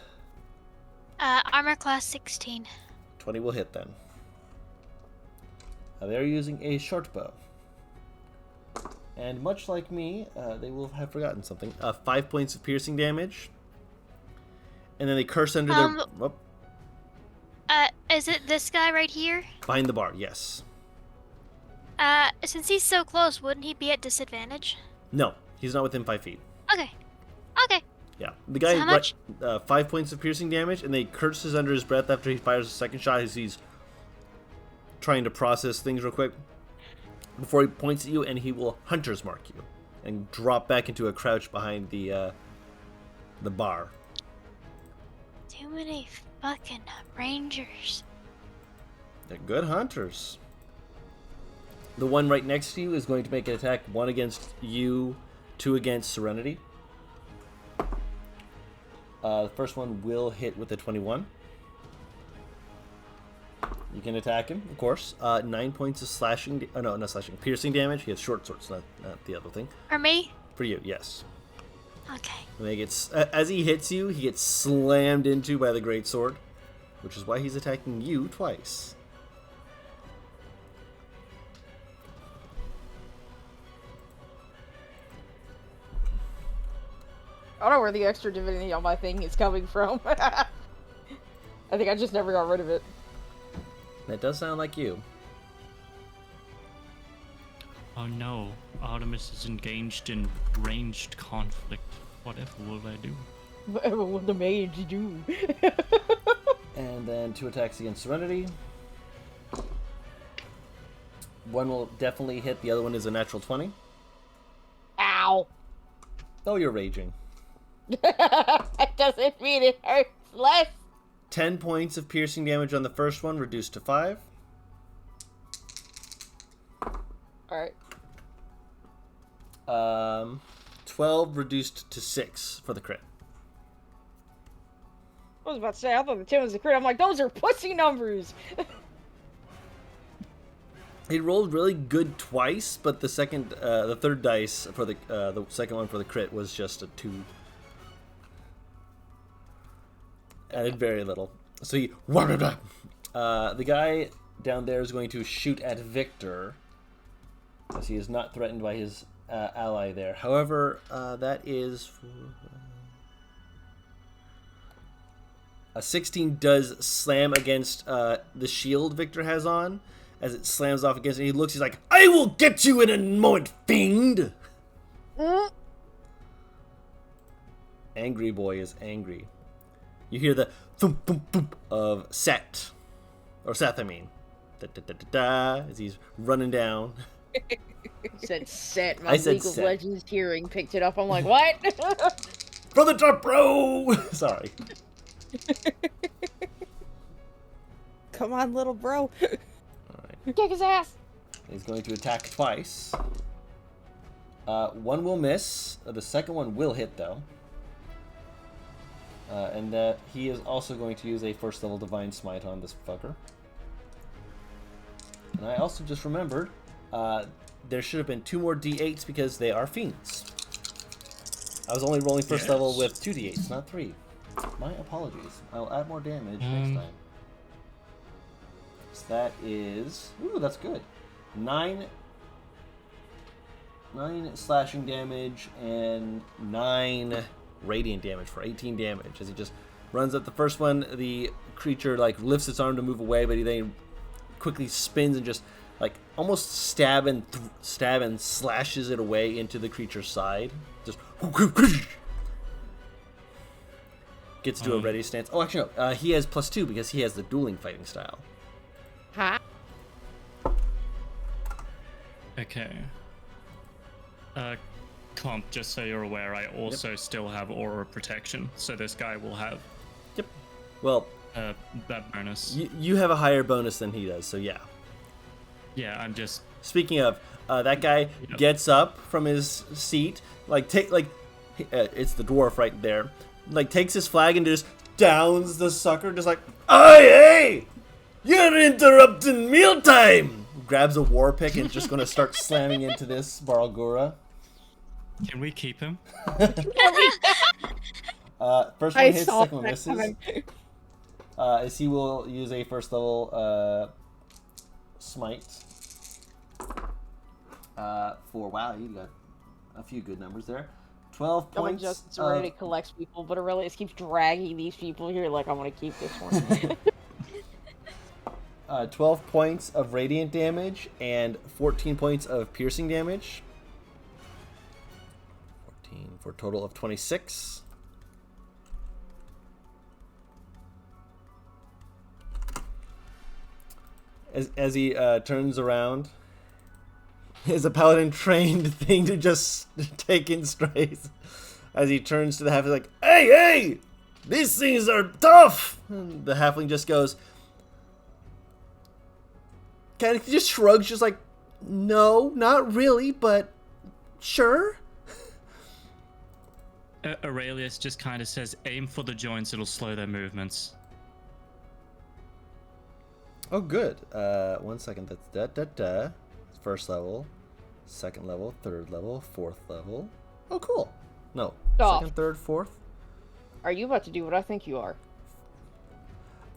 S4: Armor class 16.
S1: 20 will hit then. They're using a short bow. And much like me, they will have forgotten something. 5 points of piercing damage. And then they curse under their... Oh,
S4: Is it this guy right here?
S1: behind the bar, yes.
S4: Since he's so close, wouldn't he be at disadvantage?
S1: No, he's not within 5 feet.
S4: Okay. Okay.
S1: Yeah. The guy,
S4: So how much?
S1: 5 points of piercing damage, and they curses under his breath after he fires a second shot as he's trying to process things real quick. Before he points at you, and he will hunter's mark you and drop back into a crouch behind the bar.
S4: Too many fucking rangers.
S1: They're good hunters. The one right next to you is going to make an attack, 1 against you, 2 against Serenity. The first one will hit with a 21. You can attack him, of course. 9 points of slashing. Oh no, not slashing. Piercing damage. He has short swords, not the other thing.
S4: For me?
S1: For you, yes.
S4: Okay.
S1: And he gets, as he hits you, he gets slammed into by the great sword, which is why he's attacking you twice.
S5: I don't know where the extra divinity on my thing is coming from. I think I just never got rid of it.
S1: That does sound like you.
S2: Oh no, Artemis is engaged in ranged conflict. Whatever will I do?
S5: Whatever will the mage do?
S1: And then 2 attacks against Serenity. One will definitely hit, the other one is a natural 20.
S5: Ow!
S1: Oh, you're raging.
S5: That doesn't mean it hurts less.
S1: 10 points of piercing damage on the first one, reduced to 5.
S5: Alright.
S1: 12 reduced to 6 for the crit.
S5: I was about to say, I thought the 10 was the crit. I'm like, those are pussy numbers!
S1: He rolled really good twice, but the third dice for the second one for the crit was just a 2. Added very little. So he... the guy down there is going to shoot at Victor, as he is not threatened by his ally there. However, that is... A 16 does slam against the shield Victor has on. As it slams off against it, he looks, he's like, I will get you in a moment, fiend! Angry boy is angry. You hear the thump, thump, thump of Seth. Or Seth, I mean. Da, da, da, da, da, as he's running down.
S5: You said set. My
S1: I said
S5: League of
S1: set.
S5: Legends hearing picked it up. I'm like, what?
S1: From the top, bro! Sorry.
S3: Come on, little bro.
S1: Alright.
S5: Kick his ass!
S1: He's going to attack twice. One will miss. The second one will hit, though. And he is also going to use a first level Divine Smite on this fucker. And I also just remembered, there should have been 2 more D8s because they are fiends. I was only rolling first level with 2 D8s, not 3. My apologies. I'll add more damage next time. So that is... Ooh, that's good. 9 slashing damage and 9 radiant damage for 18 damage. As he just runs up the first one, the creature like lifts its arm to move away, but he then quickly spins and just like almost stab and slashes it away into the creature's side. Just gets to a ready stance. Oh, actually no. He has +2 because he has the dueling fighting style.
S5: Huh?
S2: Okay. Comp, just so you're aware, I also still have aura protection, so this guy will have
S1: Yep. Well,
S2: that bonus.
S1: you have a higher bonus than he does, so yeah.
S2: Yeah, I'm just...
S1: Speaking of, that guy gets up from his seat, it's the dwarf right there, like takes his flag and just downs the sucker, just like, hey, you're interrupting mealtime! Grabs a war pick and just gonna start slamming into this Baralgura.
S2: Can we keep him?
S1: First one hits, second one misses. As he will use a first level smite. Wow, you got a few good numbers there. 12 points.
S5: Just already collects people, but Aurelius keeps dragging these people here. Like, I want to keep this one.
S1: 12 points of radiant damage and 14 points of piercing damage. 14 for a total of 26. As he turns around, is a paladin trained thing to just take in strays. As he turns to the halfling, like, hey, these things are tough. And the halfling just goes, kind of just shrugs, just like, no, not really, but sure.
S2: Aurelius just kind of says, aim for the joints, it'll slow their movements.
S1: Oh, good. 1 second. That's da. First level, second level, third level, fourth level. Oh, cool. No,
S5: Stop.
S1: second, third, fourth.
S5: Are you about to do what I think you are?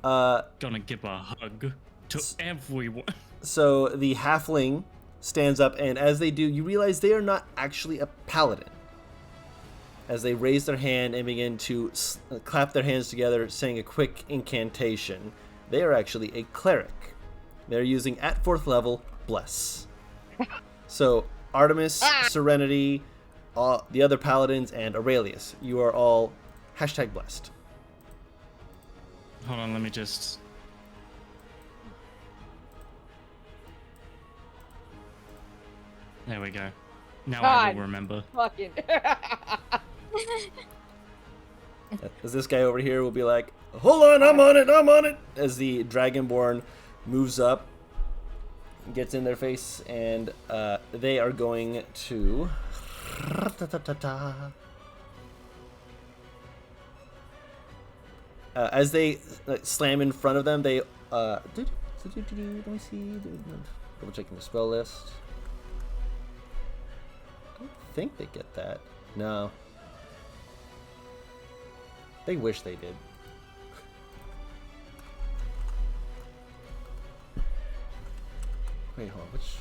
S2: Gonna give a hug to everyone.
S1: So the halfling stands up, and as they do, you realize they are not actually a paladin. As they raise their hand and begin to clap their hands together, saying a quick incantation, they are actually a cleric. They're using at fourth level Bless. So Artemis, Serenity, the other paladins, and Aurelius, you are all #blessed.
S2: Hold on, let me just. There we go. Now I
S5: God.
S2: will remember.
S5: Fucking.
S1: As this guy over here will be like, hold on, I'm on it, as the Dragonborn moves up, gets in their face, and they are going to... as they slam in front of them, they... let me see... Double checking the spell list. I don't think they get that. No. They wish they did. Wait, hold on. Which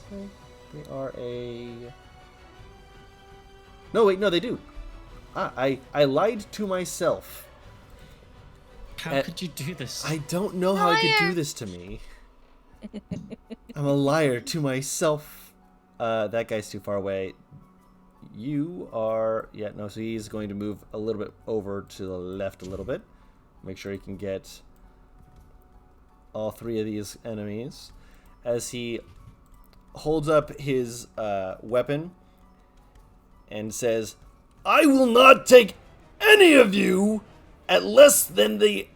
S1: thing? They are a... No, wait, no, they do. I lied to myself.
S2: How could you do this?
S1: I don't know how I could do this to me. I'm a liar to myself. That guy's too far away. You are... Yeah, no, so he's going to move a little bit over to the left a little bit. Make sure he can get all three of these enemies. As he holds up his weapon and says, I will not take any of you at less than the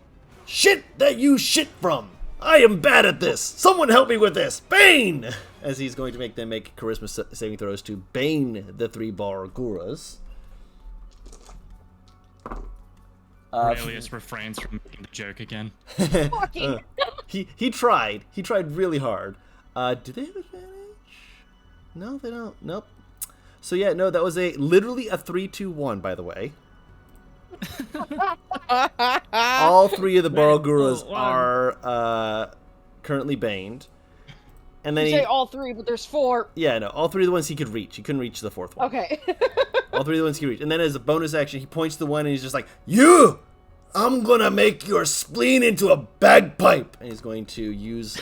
S1: shit that you shit from. I am bad at this. Someone help me with this. Bane! As he's going to make them make charisma saving throws to Bane the three Barguras.
S2: Aurelius refrains from making the joke again.
S1: He tried. He tried really hard. Do they have advantage? No, they don't. Nope. So yeah, no, that was literally a 3-2-1, by the way. All three of the Barguras are currently baned. And then
S5: You say all three, but there's four.
S1: Yeah, no, all three of the ones he could reach. He couldn't reach the fourth one.
S5: Okay.
S1: All three of the ones he could reach. And then as a bonus action, he points to the one and he's just like, You! I'm gonna make your spleen into a bagpipe! And he's going to use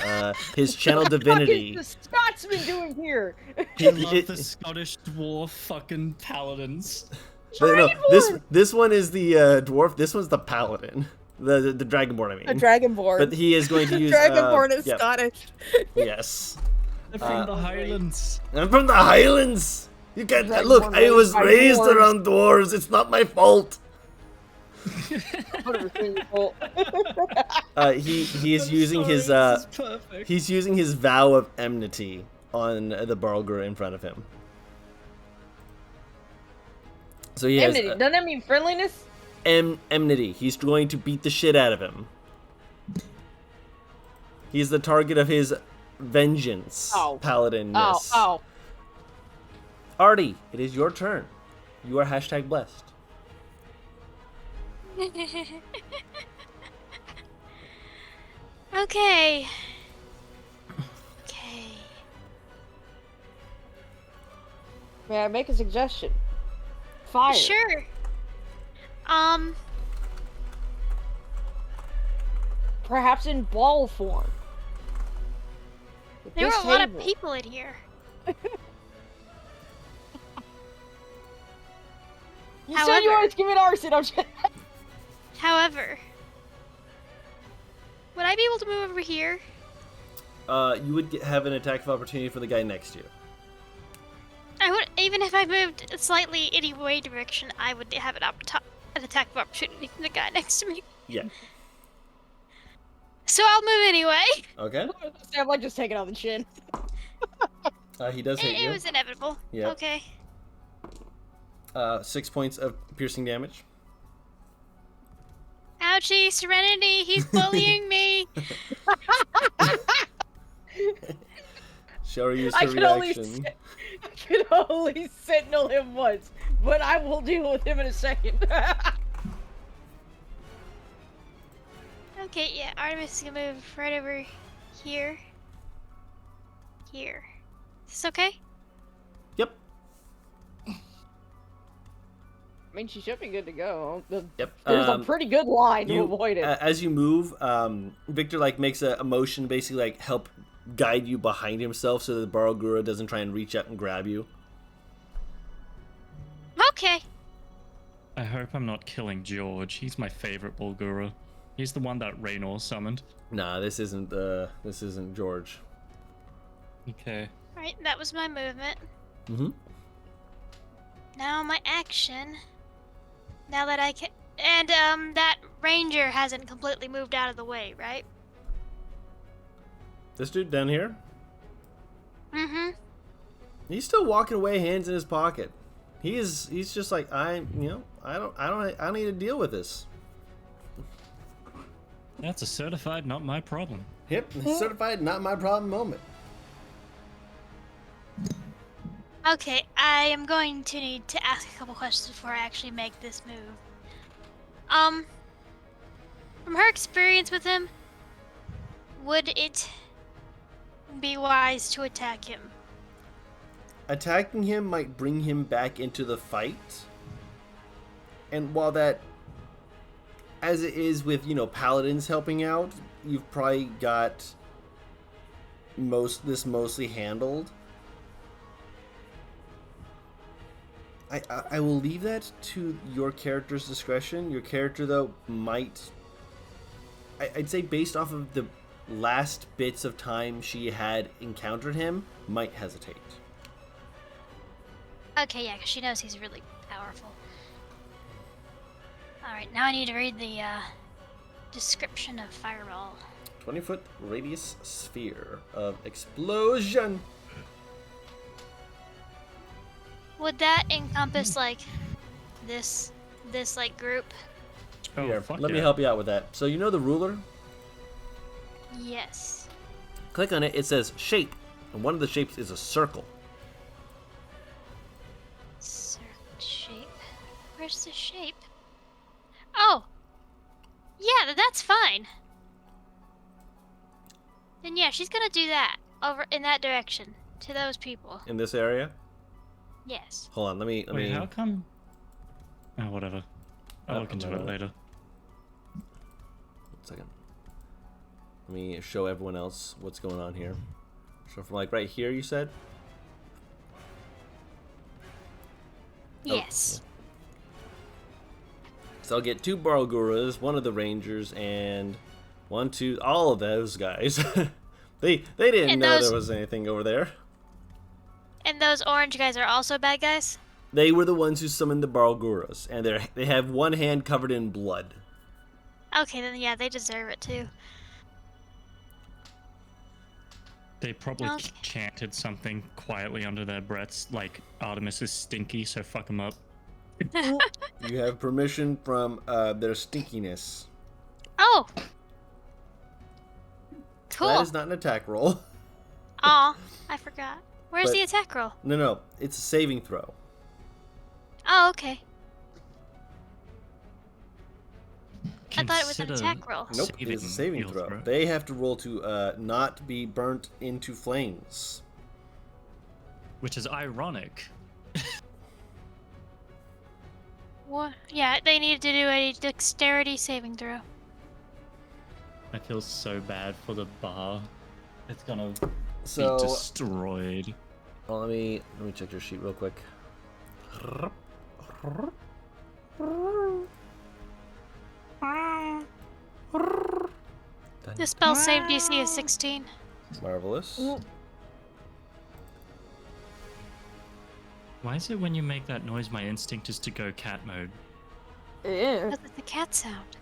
S1: his channel divinity.
S5: What is the Scotsman doing here?
S2: I love the Scottish dwarf fucking paladins.
S1: No, this one is the dwarf. This one's the paladin. The Dragonborn, I mean.
S3: A Dragonborn.
S1: But he is going to use...
S3: Dragonborn is
S1: yep.
S3: Scottish.
S1: Yes.
S2: They're from the Highlands.
S1: I'm from the Highlands! You can't... Look, I was raised around dwarves. It's not my fault. He is using his he's using his vow of enmity on the Barlgur in front of him. So he has
S5: Enmity. Doesn't that mean friendliness?
S1: enmity. He's going to beat the shit out of him. He's the target of his vengeance. Paladinness.
S5: Ow.
S1: Artie, it is your turn. You are #blessed.
S4: Okay.
S5: May I make a suggestion? Fire.
S4: Sure.
S5: Perhaps in ball form. With
S4: There were
S5: this
S4: a lot of
S5: table.
S4: people in here.
S5: You said you
S4: However-
S5: wanted to commit arson. I'm just...
S4: However, would I be able to move over here?
S1: You would have an attack of opportunity for the guy next to you.
S4: I would, even if I moved slightly any way direction, I would have an attack of opportunity from the guy next to me.
S1: Yeah.
S4: So I'll move anyway.
S1: Okay.
S5: I'm like just taking on the chin.
S1: He does hit
S4: It
S1: you.
S4: was inevitable.
S1: Yep.
S4: Okay.
S1: 6 points of piercing damage.
S4: Ouchie, Serenity, he's bullying me.
S1: Show her use
S5: I
S1: her
S5: can only
S1: reaction.
S5: I can only sentinel him once, but I will deal with him in a second.
S4: Okay, yeah, Artemis is gonna move right over here. Here. Is this okay?
S1: Yep.
S5: I mean, she should be good to go.
S1: Yep.
S5: There's a pretty good line to
S1: You,
S5: avoid it.
S1: as you move, Victor like makes a motion, basically like help guide you behind himself, so that the Barogura doesn't try and reach out and grab you.
S4: Okay.
S2: I hope I'm not killing George. He's my favorite Bulgura. He's the one that Raynor summoned.
S1: Nah, this isn't George.
S2: Okay.
S4: Alright, that was my movement.
S1: Mm-hmm.
S4: Now my action. Now that I can. And, that ranger hasn't completely moved out of the way, right?
S1: This dude down here,
S4: Mm-hmm.
S1: he's still walking away, hands in his pocket. He's just like, I don't need to deal with this.
S2: That's a certified not my problem.
S1: Yep, certified not my problem moment.
S4: Okay, I am going to need to ask a couple questions before I actually make this move. From her experience with him, would it be wise to attack him?
S1: Attacking him might bring him back into the fight. And while that, as it is with, paladins helping out, you've probably got mostly handled. I will leave that to your character's discretion. Your character, though, might... I'd say based off of the last bits of time she had encountered him, might hesitate.
S4: Okay, yeah, because she knows he's really powerful. Alright, now I need to read the description of Fireball.
S1: 20-foot radius sphere of explosion.
S4: Would that encompass, like, this like, group?
S2: Oh,
S1: Here,
S2: fuck
S1: let me
S2: yeah.
S1: help you out with that. So you know the ruler?
S4: Yes.
S1: Click on it, it says shape. And one of the shapes is a circle.
S4: Shape. Where's the shape? Oh! Yeah, that's fine. Then yeah, she's gonna do that. Over in that direction. To those people.
S1: In this area?
S4: Yes.
S1: Hold on, let me...
S2: Wait, how come? Oh, whatever. I'll look into it later.
S1: 1 second. Let me show everyone else what's going on here. So from like right here, you said?
S4: Yes.
S1: So I'll get 2 Barlguras, one of the Rangers, and all of those guys. they didn't
S4: And
S1: know
S4: those-
S1: there was anything over there.
S4: And those orange guys are also bad guys?
S1: They were the ones who summoned the Barlguras, and they have one hand covered in blood.
S4: Okay, then yeah, they deserve it too.
S2: They probably
S4: Okay.
S2: chanted something quietly under their breaths, like Artemis is stinky, so fuck them up.
S1: You have permission from their stinkiness.
S4: Oh! Cool.
S1: That is not an attack roll.
S4: Aw, I forgot. Where's
S1: But-
S4: the attack roll?
S1: No, it's a saving throw.
S4: Oh, okay. I thought it was an
S2: Consider
S4: attack roll.
S1: Nope, it's a saving
S2: your
S1: throw.
S2: throw.
S1: They have to roll to not be burnt into flames.
S2: Which is ironic.
S4: What? Yeah, they need to do a dexterity saving throw.
S2: I feel so bad for the bar. It's gonna
S1: So
S2: be destroyed.
S1: well, let me check your sheet real quick.
S4: The spell save DC is 16.
S1: Marvelous.
S2: Why is it when you make that noise, my instinct is to go cat mode?
S5: Yeah.
S4: That's the cat sound.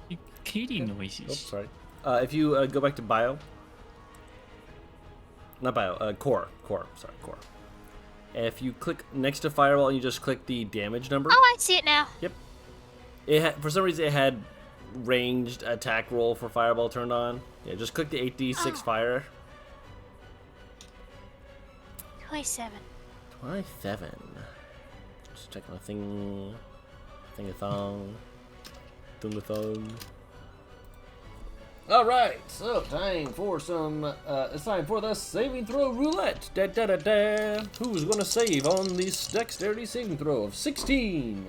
S2: You kitty noises.
S1: Oops, sorry. If you go back to bio, not bio, core. Sorry, core. If you click next to Firewall, you just click the damage number.
S4: Oh, I see it now.
S1: Yep. For some reason, it had ranged attack roll for Fireball turned on. Yeah, just click the 8d6
S4: Oh.
S1: fire.
S4: 27.
S1: 27. Just check my thing. Thingathong. Thungathong. Alright, so time for some. It's time for the saving throw roulette. Da da da da. Who's gonna save on this dexterity saving throw of 16?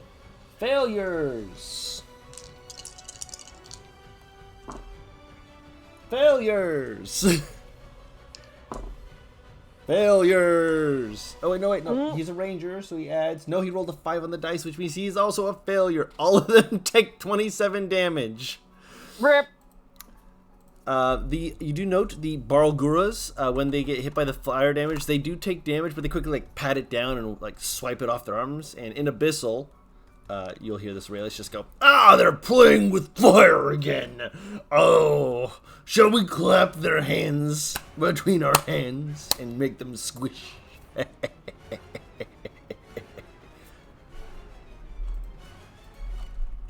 S1: Failures. Failures. Failures. Oh wait, no. He's a ranger, so he adds. No, he rolled a 5 on the dice, which means he's also a failure. All of them take 27 damage.
S5: Rip.
S1: You do note the Barlguras, when they get hit by the fire damage, they do take damage, but they quickly like pat it down and like swipe it off their arms. And in Abyssal, you'll hear this Raelish just go, "Ah, they're playing with fire again. Oh, shall we clap their hands between our hands and make them squish?"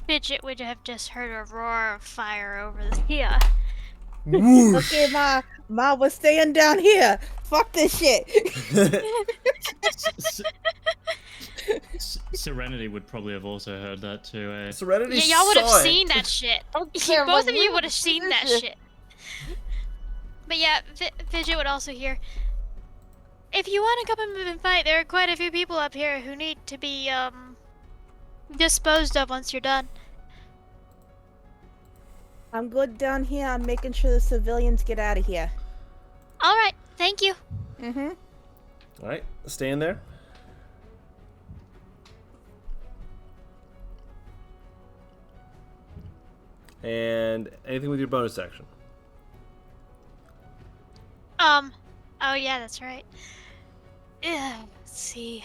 S4: Fidget would have just heard a roar of fire over the
S1: Whoosh.
S3: Okay, Ma was staying down here. Fuck this shit.
S2: Serenity would probably have also heard that too. Eh?
S1: Serenity
S4: Yeah, y'all would have
S1: saw it.
S4: seen that shit.
S5: care
S4: Both
S5: about
S4: of you
S5: you.
S4: would have seen that shit. But yeah, Fidget would also hear. If you want to come and fight, there are quite a few people up here who need to be disposed of once you're done.
S3: I'm good down here. I'm making sure the civilians get out of here.
S4: All right, thank you.
S3: Mm-hmm.
S1: All right, stay in there. And anything with your bonus action?
S4: Oh yeah, that's right. Let's see.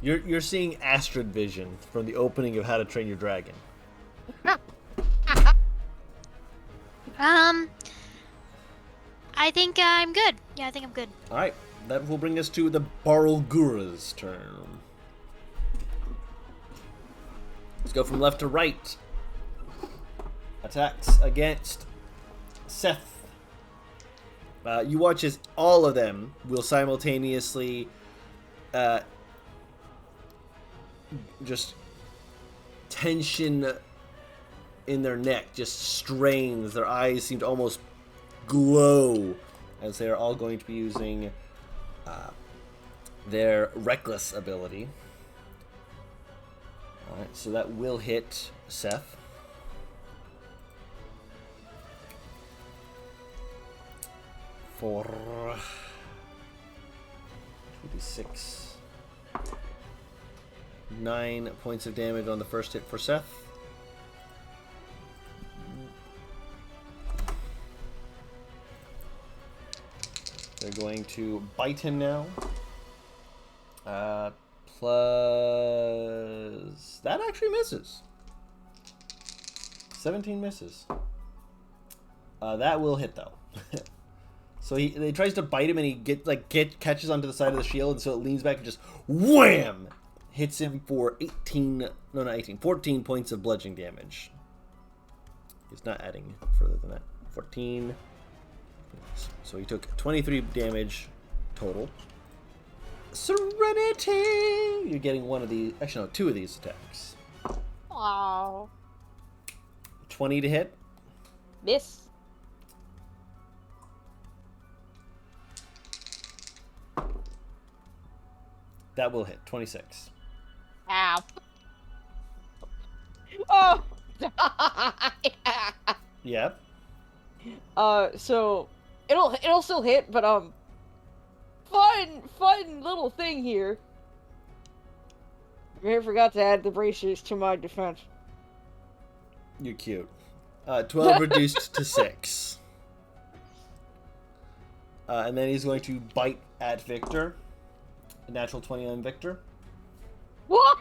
S1: You're seeing Astrid vision from the opening of How to Train Your Dragon.
S4: I think I'm good. Yeah, I think I'm good.
S1: All right, that will bring us to the Barlgura's turn. Let's go from left to right. Attacks against Seth. You watch as all of them will simultaneously just tension in their neck just strains. Their eyes seem to almost glow as they are all going to be using their reckless ability. Alright, so that will hit Seth. For 2d6. 9 points of damage on the first hit for Seth. They're going to bite him now. Plus... That actually misses. 17 misses. That will hit, though. So he tries to bite him, and he catches onto the side of the shield, and so it leans back and just wham! Hits him for 14 points of bludgeoning damage. He's not adding further than that. 14. So he took 23 damage total. Serenity! You're getting one of these. Actually, no, 2 of these attacks.
S5: Aww.
S1: 20 to hit.
S5: Miss.
S1: That will hit. 26.
S5: Ow. Oh.
S1: Yep.
S5: So it'll still hit, but fun little thing here. I forgot to add the braces to my defense.
S1: You're cute. 12 reduced to 6. And then he's going to bite at Victor. A natural 20 on Victor.
S5: What?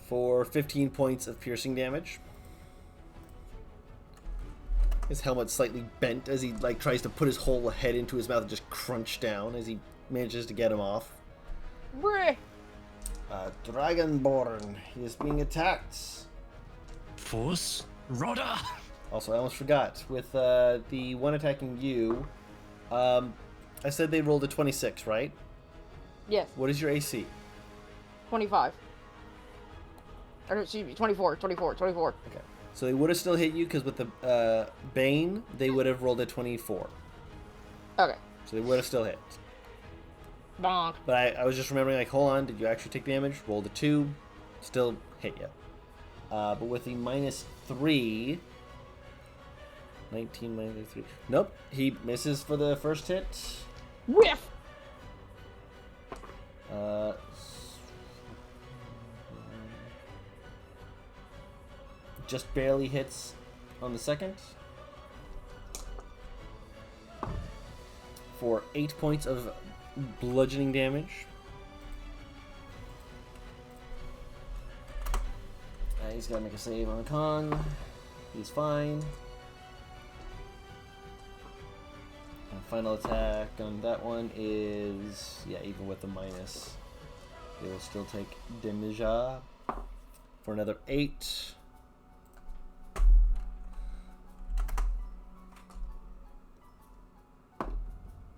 S1: For 15 points of piercing damage. His helmet slightly bent as he like tries to put his whole head into his mouth and just crunch down as he manages to get him off.
S5: Bruh.
S1: Dragonborn. He is being attacked.
S2: Force Rodder.
S1: Also, I almost forgot. With the one attacking you, I said they rolled a 26, right?
S5: Yes,
S1: What is your AC?
S5: 25. Or, excuse me, 24.
S1: Okay. So they would have still hit you because with the Bane, they would have rolled a 24.
S5: Okay.
S1: So they would have still hit.
S5: Bonk.
S1: But I was just remembering, like, hold on, did you actually take damage? Rolled a 2, still hit you. But with the -3, 19 minus 3. Nope, he misses for the first hit.
S5: Whiff!
S1: Just barely hits on the second. For 8 points of bludgeoning damage. He's got to make a save on the con. He's fine. And final attack on that one is, yeah, even with the minus, they will still take damage for another 8.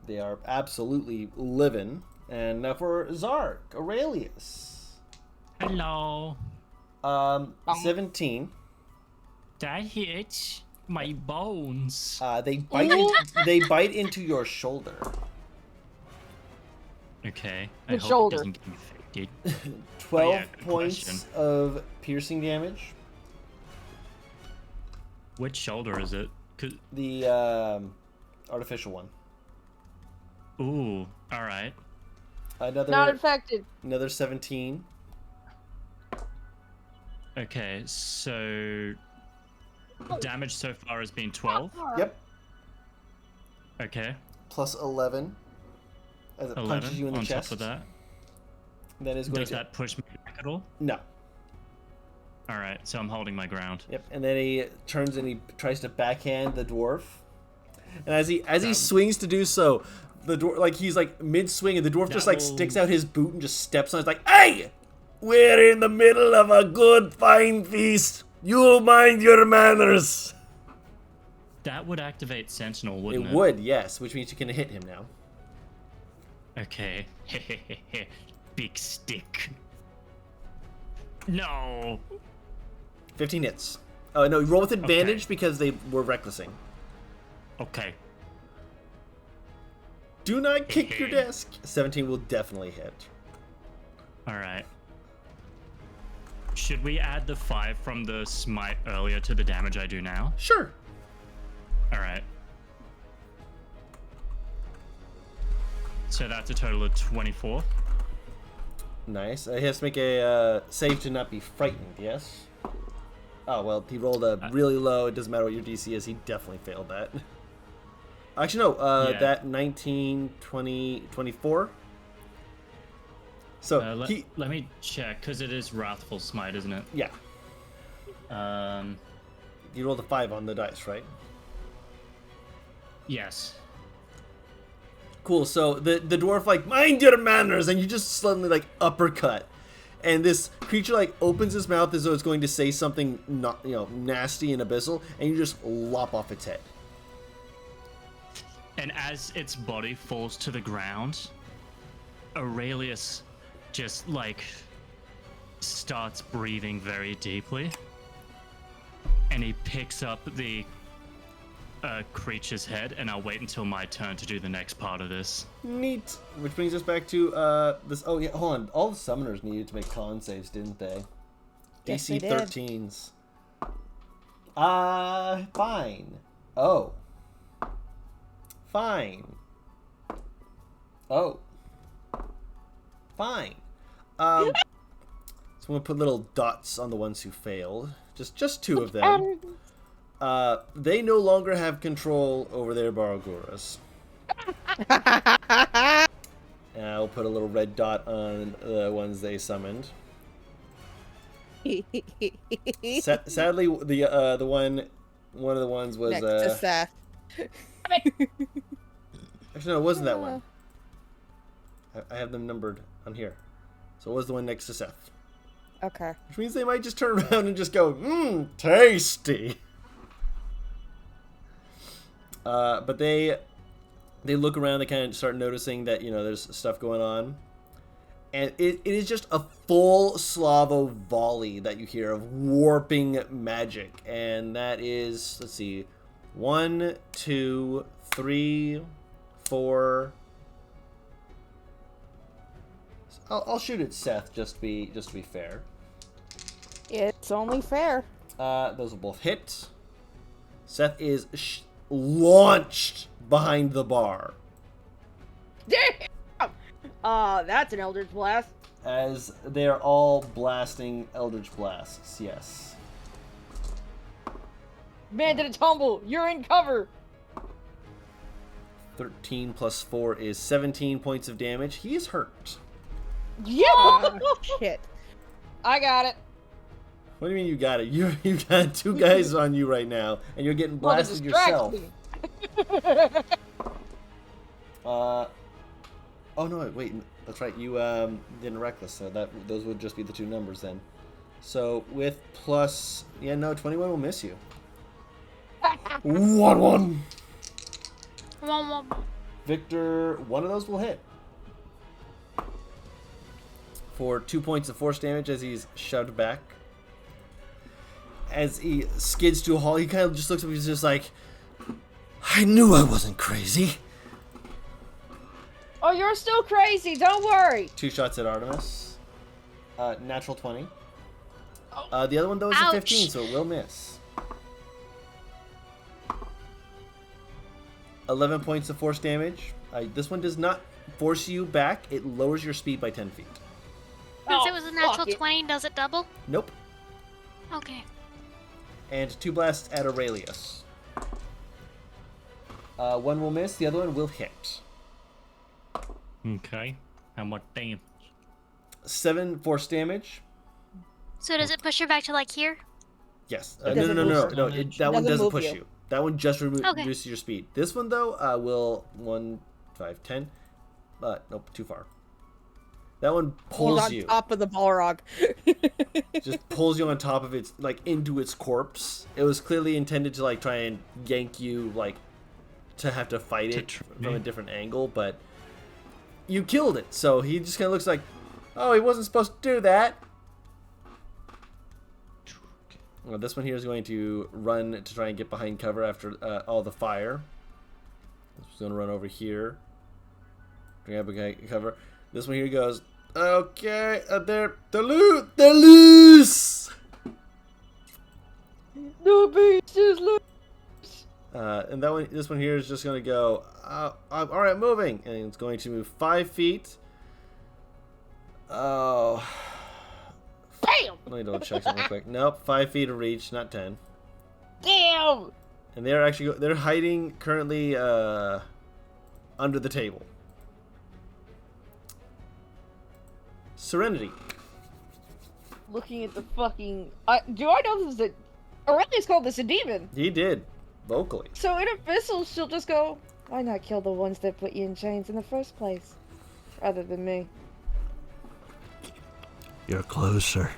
S1: They are absolutely living. And now for Zark, Aurelius.
S2: Hello.
S1: 17.
S2: That hits my bones.
S1: They bite into your shoulder.
S2: Okay.
S5: The
S2: I hope
S5: shoulder.
S2: it doesn't get infected.
S1: 12
S2: yeah, good
S1: points
S2: question.
S1: of piercing damage.
S2: Which shoulder is it?
S1: The artificial one.
S2: Ooh, alright.
S5: Not infected.
S1: Another 17.
S2: Okay, so damage so far has been 12.
S1: Yep.
S2: Okay,
S1: Plus 11. As it
S2: 11
S1: punches you in the
S2: on
S1: chest.
S2: top of that.
S1: That is going
S2: Does
S1: to.
S2: that push me back at all?
S1: No.
S2: Alright, so I'm holding my ground.
S1: Yep. And then he turns and he tries to backhand the dwarf. And as he swings to do so, the dwarf, like, he's like mid swing, and the dwarf just like sticks out his boot and just steps on it. It's like, hey! We're in the middle of a good, fine feast. You mind your manners.
S2: That would activate Sentinel, wouldn't it?
S1: It would, yes, which means you can hit him now.
S2: Okay. Big stick. No.
S1: 15 hits. Oh, no, you roll with advantage
S2: Okay.
S1: because they were recklessing.
S2: Okay.
S1: Do not kick your desk. 17 will definitely hit.
S2: Alright. Should we add the 5 from the smite earlier to the damage I do now?
S1: Sure.
S2: Alright. So that's a total of 24.
S1: Nice. He has to make a save to not be frightened, yes? Oh, well, he rolled a really low. It doesn't matter what your DC is. He definitely failed that. Actually, no.
S2: Yeah.
S1: That 19, 20, 24. So,
S2: Let me check, because it is Wrathful Smite, isn't it?
S1: yeah. You rolled a 5 on the dice, right?
S2: Yes.
S1: Cool. So the dwarf like, mind your manners, and you just suddenly like uppercut, and this creature like opens his mouth as though it's going to say something not nasty and abyssal, and you just lop off its head.
S2: And as its body falls to the ground, Aurelius just like starts breathing very deeply, and he picks up the creature's head, and I'll wait until my turn to do the next part of this.
S1: Neat. Which brings us back to this. Oh yeah, hold on. All the summoners needed to make con saves, didn't they?
S3: Yes,
S1: DC
S3: they did.
S1: 13s. Fine. Oh. Fine. Oh. Fine. So I'm gonna put little dots on the ones who failed. Just 2 of them. They no longer have control over their Barguras. And I'll put a little red dot on the ones they summoned. Sadly, the one One of the ones was
S3: Next to Seth.
S1: actually no, it wasn't that one. I have them numbered on here. So it was the one next to Seth.
S3: Okay.
S1: Which means they might just turn around and just go, tasty. But they look around, they kind of start noticing that, there's stuff going on. And it is just a full Slavo volley that you hear of warping magic. And that is, let's see, 1, 2, 3, 4. I'll shoot at Seth just to be fair.
S3: It's only fair.
S1: Those will both hit. Seth is launched behind the bar.
S5: Damn! That's an Eldritch Blast.
S1: As they are all blasting Eldritch Blasts, yes.
S5: Man did a tumble. You're in cover.
S1: 13 plus 4 is 17 points of damage. He is hurt.
S5: Yeah!
S3: Shit.
S5: I got it.
S1: What do you mean you got it? You got 2 guys on you right now, and you're getting
S5: Well, to
S1: blasted
S5: distract
S1: yourself.
S5: me.
S1: Oh no, wait, that's right. You didn't reckless, so those would just be the 2 numbers then. So with plus, 21 will miss you. 1-1. Victor, one of those will hit for 2 points of force damage as he's shoved back. As he skids to a halt, he kind of just looks up. He's just like, "I knew I wasn't crazy."
S5: Oh, you're still crazy. Don't worry.
S1: 2 shots at Artemis. Natural 20. The other one, though, is a 15, so it will miss. 11 points of force damage. This one does not force you back. It lowers your speed by 10 feet.
S4: Since it was a natural
S5: fuck it.
S4: 20, does it double?
S1: Nope.
S4: Okay.
S1: And 2 blasts at Aurelius. One will miss. The other one will hit.
S2: Okay. How much damage?
S1: 7 force damage.
S4: So does it push her back to like here?
S1: Yes.
S3: It
S1: No.
S3: doesn't move
S1: That one
S3: Doesn't
S1: doesn't
S3: move
S1: push
S3: you.
S1: you. That one just
S4: Okay.
S1: reduces your speed. This one, though, will 1, 5, 10. Nope, too far. That one
S3: He's
S1: pulls
S3: on
S1: you.
S3: top of the Balrog.
S1: Just pulls you on top of its, into its corpse. It was clearly intended to, try and yank you, to have to fight
S2: To
S1: it
S2: trip
S1: from a
S2: me.
S1: different angle, but you killed it. So he just kind of looks like, oh, he wasn't supposed to do that. Well, this one here is going to run to try and get behind cover after all the fire. This one's going to run over here. Grab a cover. This one here goes, okay, they're loose!
S5: The beast is loose.
S1: And this one here is just going to go, all right, moving. And it's going to move 5 feet. Oh.
S5: Bam!
S1: Let me double check something real quick. Nope, 5 feet of reach, not 10.
S5: Damn!
S1: And they're hiding currently under the table. Serenity.
S5: Looking at the fucking... do I know this is a... Aurelius called this a demon.
S1: He did, vocally.
S5: So in Abyssal, she'll just go, why not kill the ones that put you in chains in the first place? Rather than me.
S1: You're closer.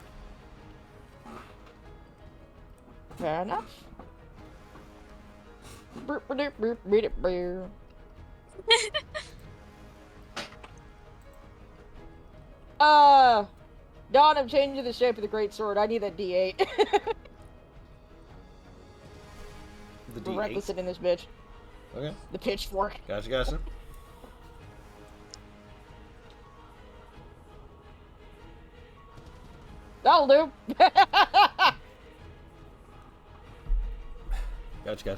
S5: Fair enough. Dawn, I'm changing the shape of the great sword. I need that D8.
S1: The
S5: We're reckless
S1: D8.
S5: in this bitch.
S1: Okay,
S5: The pitchfork.
S1: gotcha.
S5: That'll do.
S1: Gotcha.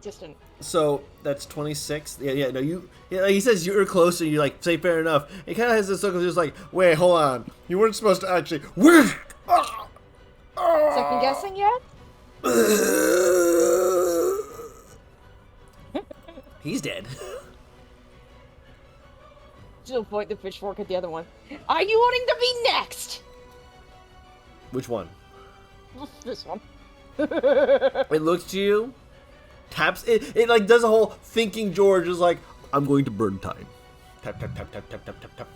S5: Distant.
S1: So that's 26. No, he says you're closer. You say fair enough. He kind of has this look of just wait, hold on. You weren't supposed to actually.
S5: Second guessing yet?
S1: He's dead.
S5: She'll point the pitchfork at the other one. Are you wanting to be next?
S1: Which one?
S5: This one.
S1: It looks to you, taps it. It like does a whole thinking. George is like, I'm going to burn time. Tap tap tap tap tap tap tap tap.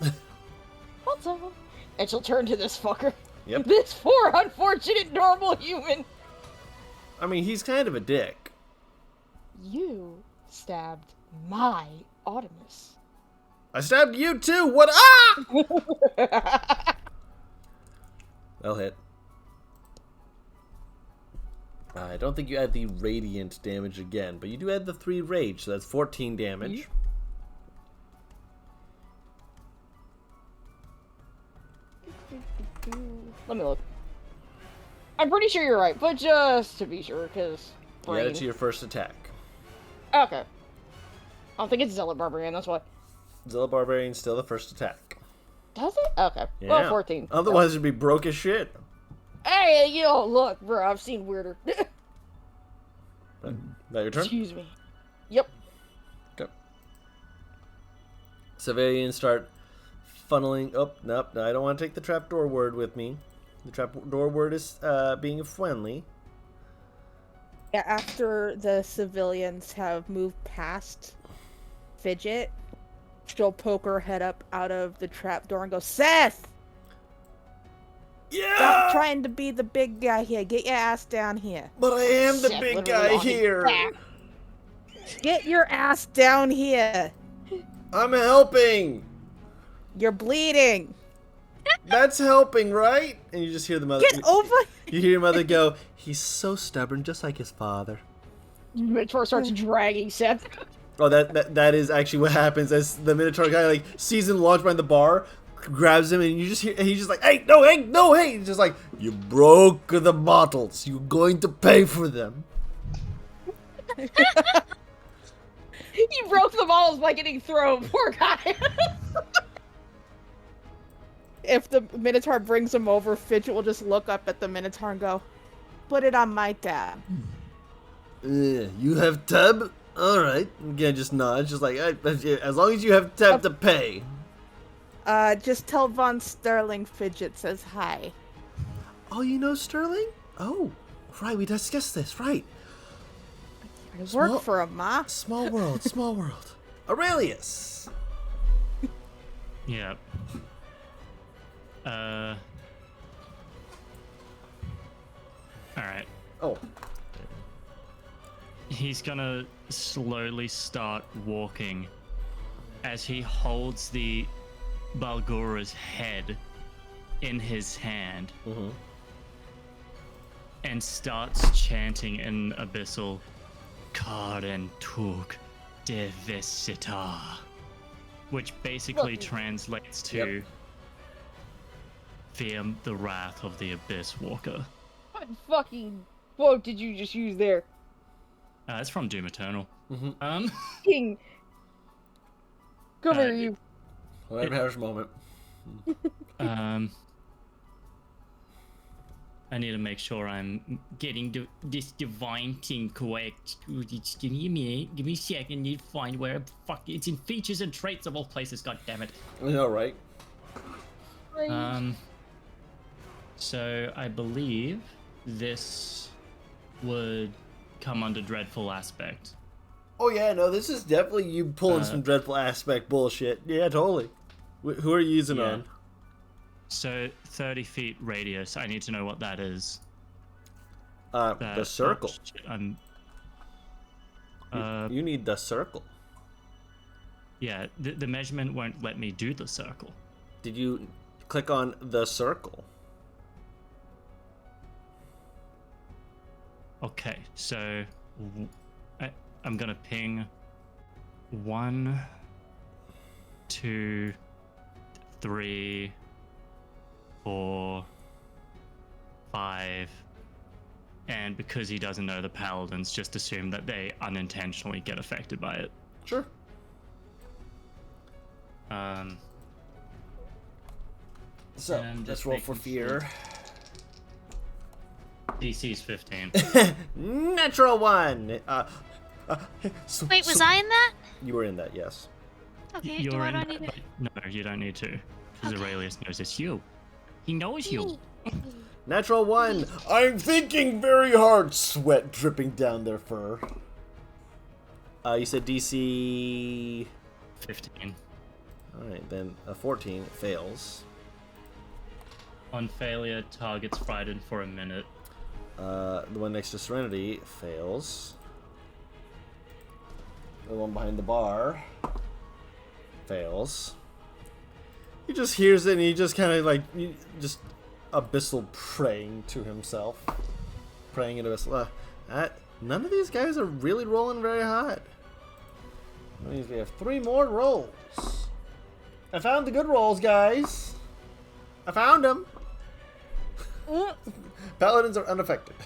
S5: What's up? And she'll turn to this fucker.
S1: Yep.
S5: This poor, unfortunate, normal human.
S1: I mean, he's kind of a dick.
S5: You stabbed my Artemis.
S1: I stabbed you too. What? Ah! That'll hit. I don't think you add the radiant damage again, but you do add the 3 rage, so that's 14 damage.
S5: Let me look. I'm pretty sure you're right, but just to be sure, because
S1: You add it to your first attack.
S5: Okay. I don't think it's Zealot Barbarian, that's why.
S1: Zealot Barbarian's still the first attack.
S5: Does it? Okay.
S1: Yeah.
S5: Well, 14.
S1: Otherwise, it'd be broke as shit.
S5: Hey, look, bro, I've seen weirder.
S1: That your turn?
S5: Excuse me. Yep.
S1: Okay. Civilians start funneling. Oh, nope. No, I don't want to take the trapdoor word with me. The trapdoor word is being friendly.
S3: Yeah, after the civilians have moved past Fidget, she'll poke her head up out of the trapdoor and go, Seth!
S1: Yeah!
S3: Stop trying to be the big guy here. Get your ass down here.
S1: But I am the
S5: Seth
S1: big
S5: literally
S1: guy
S5: on his
S1: here.
S5: back.
S3: Get your ass down here.
S1: I'm helping.
S3: You're bleeding.
S1: That's helping, right? And you just hear the mother.
S3: Get over.
S1: You hear your mother go, he's so stubborn, just like his father.
S5: Minotaur starts dragging Seth.
S1: Oh, that is actually what happens as the Minotaur guy like sees him launch behind the bar, grabs him, and you just hear, and he's just like, hey, no, hey! He's just like, you broke the bottles. You're going to pay for them.
S5: He broke the bottles by getting thrown. Poor guy.
S3: If the Minotaur brings him over, Fidget will just look up at the Minotaur and go, put it on my tab.
S1: You have tab? Alright. Again, just nod. Just like, as long as you have tab to pay.
S3: Just tell Von Sterling Fidget says hi.
S1: Oh, you know Sterling? Oh, right. We discussed this, right.
S3: I work for him, Ma.
S1: Small world, small world. Aurelius!
S2: Yeah. Alright.
S1: Oh.
S2: He's gonna slowly start walking as he holds the Balgora's head in his hand
S1: Mm-hmm.
S2: and starts chanting in Abyssal, Karen Tuk Devisita, which basically translates to Fear the wrath of the Abyss Walker.
S5: What fucking quote did you just use there?
S2: It's from Doom Eternal.
S1: Mm-hmm.
S5: King. Come here, you.
S1: Whatever happens moment.
S2: I need to make sure I'm getting this divine thing correct. Just give me a minute. Give me a second. Need to find where it's in features and traits of all places. God damn it.
S1: I know, right?
S2: So I believe this would come under dreadful aspect.
S1: Oh yeah, no, this is definitely you pulling some dreadful aspect bullshit. Yeah, totally. Who are you using on?
S2: So 30 feet radius. I need to know what that is.
S1: The circle. You need the circle.
S2: Yeah, the measurement won't let me do the circle.
S1: Did you click on the circle?
S2: Okay, so I'm gonna ping 1, 2, 3, 4, 5, and because he doesn't know the paladins, just assume that they unintentionally get affected by it.
S1: Sure. So
S2: and
S1: let's
S2: just
S1: roll for
S2: making sure.
S1: fear.
S2: DC's 15.
S1: Natural 1.
S4: Wait, was I in that?
S1: You were in that, yes.
S4: Okay,
S2: You're
S4: do I
S2: in
S4: don't
S2: that,
S4: need
S2: but no, you don't need to. Because
S4: Okay.
S2: Aurelius knows it's you. He knows you.
S1: Natural 1. I'm thinking very hard. Sweat dripping down their fur. You said DC
S2: 15.
S1: Alright, then a 14 fails.
S2: On failure, target's frightened for a minute.
S1: The one next to Serenity fails. The one behind the bar fails. He just hears it and he just kind of like, just abyssal praying to himself. Praying in abyssal. None of these guys are really rolling very hot. That means we have 3 more rolls. I found the good rolls, guys. I found them. Paladins are unaffected.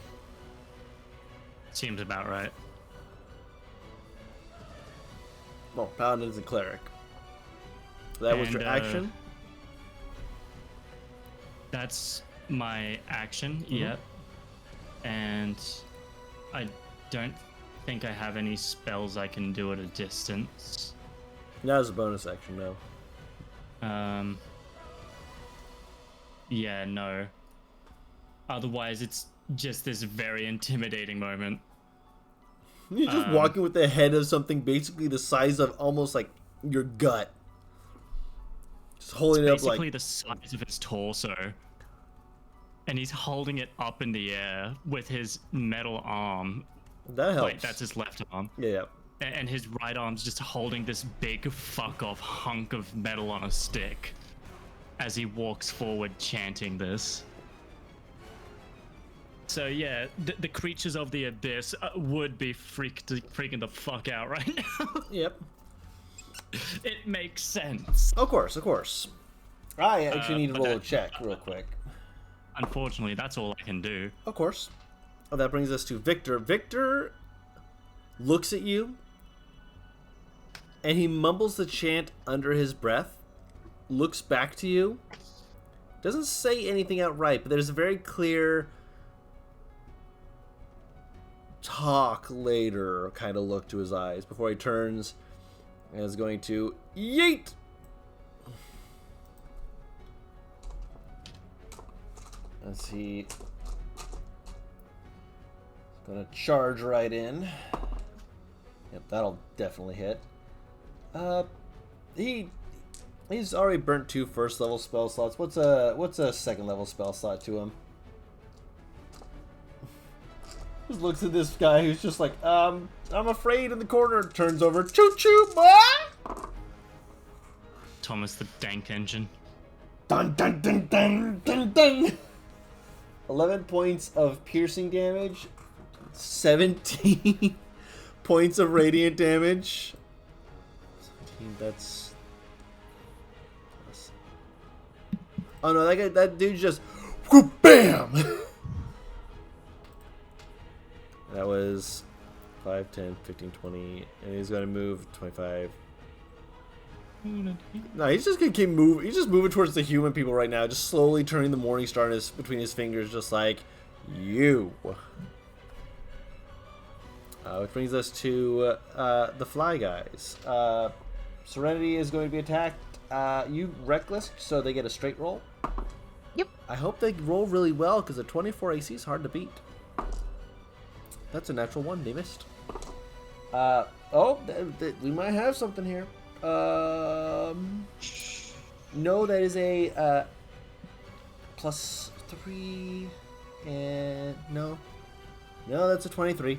S2: Seems about right.
S1: Well, Paladin's a cleric. That was your action?
S2: That's my action, yep. And I don't think I have any spells I can do at a distance.
S1: That was a bonus action, no.
S2: Yeah, no. Otherwise, it's just this very intimidating moment.
S1: You're just walking with the head of something basically the size of almost like your gut. Just holding it up like...
S2: Basically the size of his torso. And he's holding it up in the air with his metal arm.
S1: That helps.
S2: Wait, that's his left arm.
S1: Yeah.
S2: And his right arm's just holding this big fuck-off hunk of metal on a stick as he walks forward chanting this. So yeah, the creatures of the abyss would be freaking the fuck out right now.
S1: Yep.
S2: It makes sense.
S1: Of course, of course. I actually need to roll a check real quick.
S2: Unfortunately, that's all I can do.
S1: Of course. Oh, that brings us to Victor. Victor looks at you, and he mumbles the chant under his breath, looks back to you, doesn't say anything outright, but there's a very clear talk later kind of look to his eyes before he turns and is going to yeet. As he gonna charge right in. Yep, that'll definitely hit. He's already burnt 2 first level spell slots. What's a second level spell slot to him? Just looks at this guy who's just like, I'm afraid in the corner. Turns over, choo choo, boy.
S2: Thomas the Dank Engine.
S1: Dun dun dun dun dun dun. 11 points of piercing damage, 17 points of radiant damage. 17, that's... Oh no, that dude just... Whoop, bam! That was 5, 10, 15, 20, and he's going to move 25. No, he's just gonna keep moving. He's just moving towards the human people right now, just slowly turning the morning star between his fingers, just like you. Which brings us to the fly guys. Serenity is going to be attacked. You reckless, so they get a straight roll.
S5: Yep.
S1: I hope they roll really well because a 24 AC is hard to beat. That's a natural 1. They missed. We might have something here. No, that is a +3, and no, that's a 23.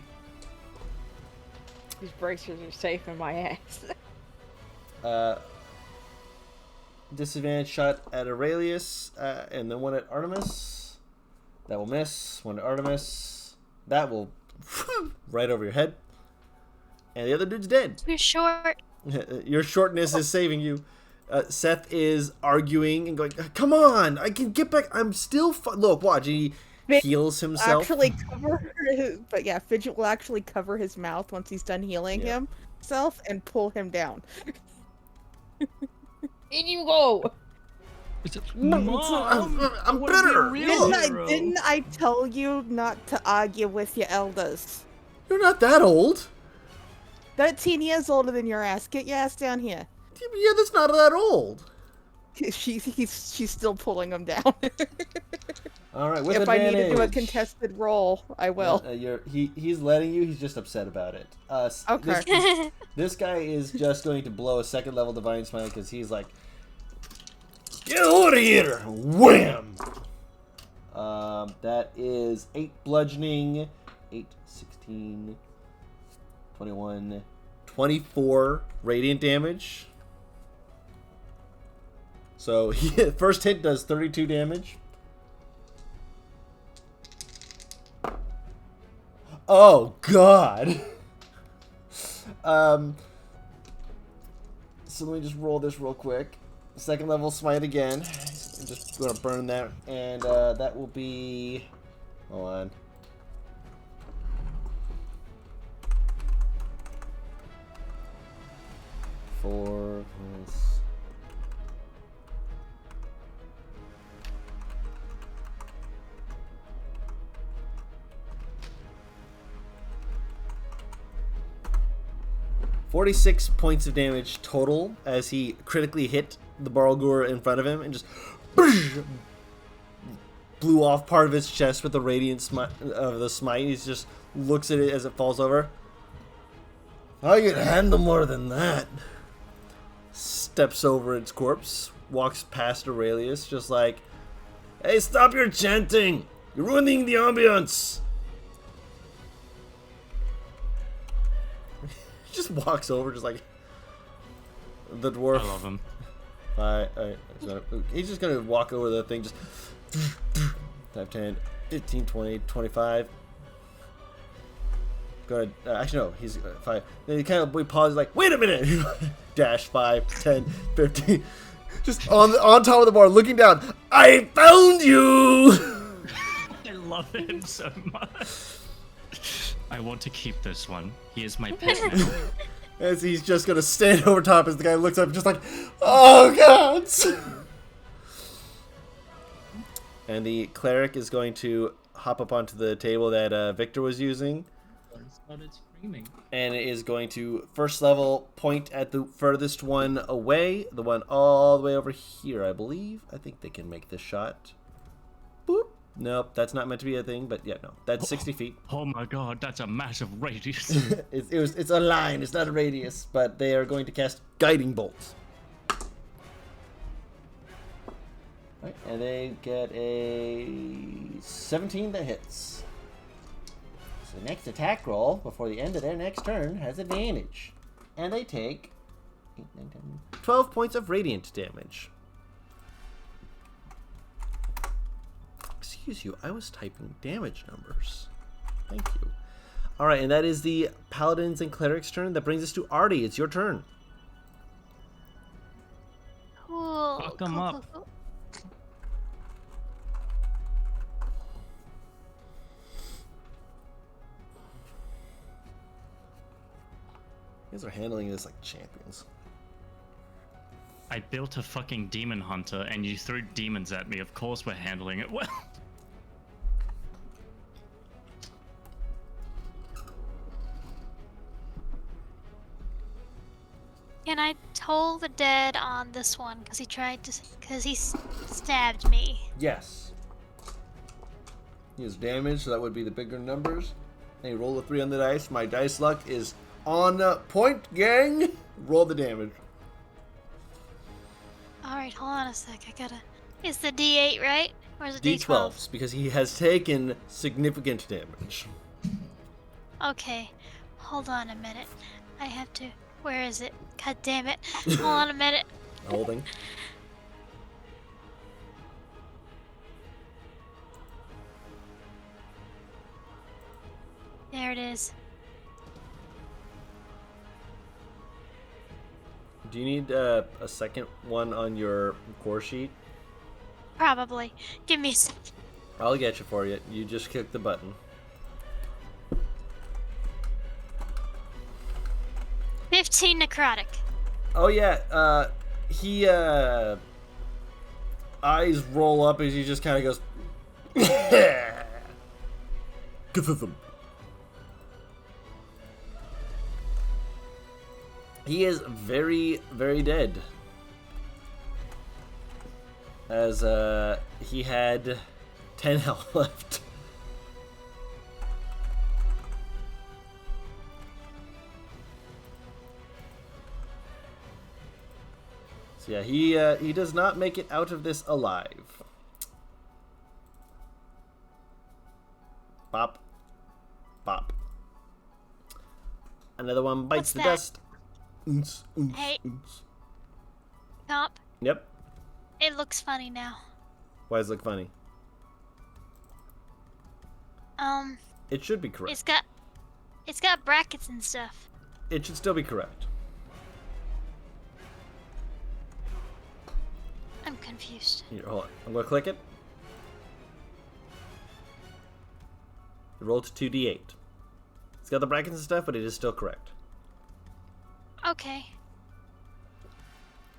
S5: These bracers are safe in my ass.
S1: Disadvantage shot at Aurelius, and then one at Artemis. That will miss. One at Artemis. That will right over your head. And the other dude's dead.
S4: Too short.
S1: Your shortness is saving you. Seth is arguing and going, come on, I can get back. I'm still look, watch. He heals himself.
S3: But yeah, Fidget will actually cover his mouth once he's done healing himself and pull him down.
S5: In you go.
S2: Mom,
S1: I'm better.
S3: Didn't I tell you not to argue with your elders?
S1: You're not that old.
S3: 13 years older than your ass. Get your ass down here.
S1: Yeah, that's not that old.
S3: She's still pulling him down.
S1: All right, with
S3: If I
S1: advantage.
S3: need to do a contested roll, I will.
S1: He's letting you. He's just upset about it.
S3: Okay.
S1: This guy is just going to blow a second level divine smite because he's like, get over here! Wham! That is 8 bludgeoning, 8, 16, 21, 24 radiant damage. So first hit does 32 damage. Oh God. So let me just roll this real quick. Second level smite again. I'm just gonna burn that, and that will be. Hold on. Four plus. $46 points of damage total as he critically hit the Barlgur in front of him and just blew off part of his chest with the radiant of the smite. He just looks at it as it falls over. I can handle more than that. Steps over its corpse, walks past Aurelius, just like, hey, stop your chanting! You're ruining the ambience! He just walks over, just like the dwarf.
S2: I love him.
S1: He's just gonna walk over the thing, just 5, 10, 15, 20, 25. Go ahead. Actually, no, he's 5. Then he kind of pauses, like, wait a minute! Dash 5, 10, 15. Just on top of the bar, looking down. I found you!
S2: I love him so much. I want to keep this one. He is my pet now.
S1: As he's just gonna stand over top as the guy looks up, just like, oh God! And the cleric is going to hop up onto the table that Victor was using.
S2: Started screaming.
S1: And it is going to first level point at the furthest one away, the one all the way over here, I believe. I think they can make this shot. Boop. Nope, that's not meant to be a thing, but yeah, no, that's 60 feet.
S2: Oh my God, that's a massive radius.
S1: It's a line, it's not a radius, but they are going to cast Guiding Bolts. Right, and they get a 17 that hits. So the next attack roll before the end of their next turn has advantage. And they take 8, 9, 10, 12 points of radiant damage. Excuse you, I was typing damage numbers. Thank you. Alright, and that is the Paladins and Clerics' turn. That brings us to Artie. It's your turn.
S4: Cool.
S2: Fuck 'em
S4: cool,
S2: up.
S4: cool, cool.
S1: You guys are handling this like champions.
S2: I built a fucking demon hunter and you threw demons at me. Of course we're handling it well.
S4: Can I toll the dead on this one? Because he stabbed me.
S1: Yes. He has damage, so that would be the bigger numbers. And you roll a 3 on the dice. My dice luck is on point, gang. Roll the damage.
S4: Alright, hold on a sec. I gotta. Is the D8 right? Or is it D12?
S1: D12s, because he has taken significant damage.
S4: Okay. Hold on a minute. I have to. Where is it? God damn it. Hold on a minute.
S1: Holding.
S4: There it is.
S1: Do you need a second one on your core sheet?
S4: Probably. Give me a sec.
S1: I'll get you for you. You just click the button.
S4: 15 necrotic.
S1: Oh yeah, he eyes roll up as he just kind of goes. Good for them. He is very, very dead. as he had 10 health left. So yeah, he does not make it out of this alive. Bop. Bop. Another one bites
S4: What's
S1: the
S4: that?
S1: dust. Oons, oons,
S4: Hey.
S1: oons.
S4: Comp,
S1: Yep.
S4: it looks funny now.
S1: Why does it look funny? It should be correct.
S4: It's got brackets and stuff.
S1: It should still be correct.
S4: I'm confused.
S1: Here, hold on. I'm gonna click it. It rolled to 2d8. It's got the brackets and stuff, but it is still correct.
S4: Okay.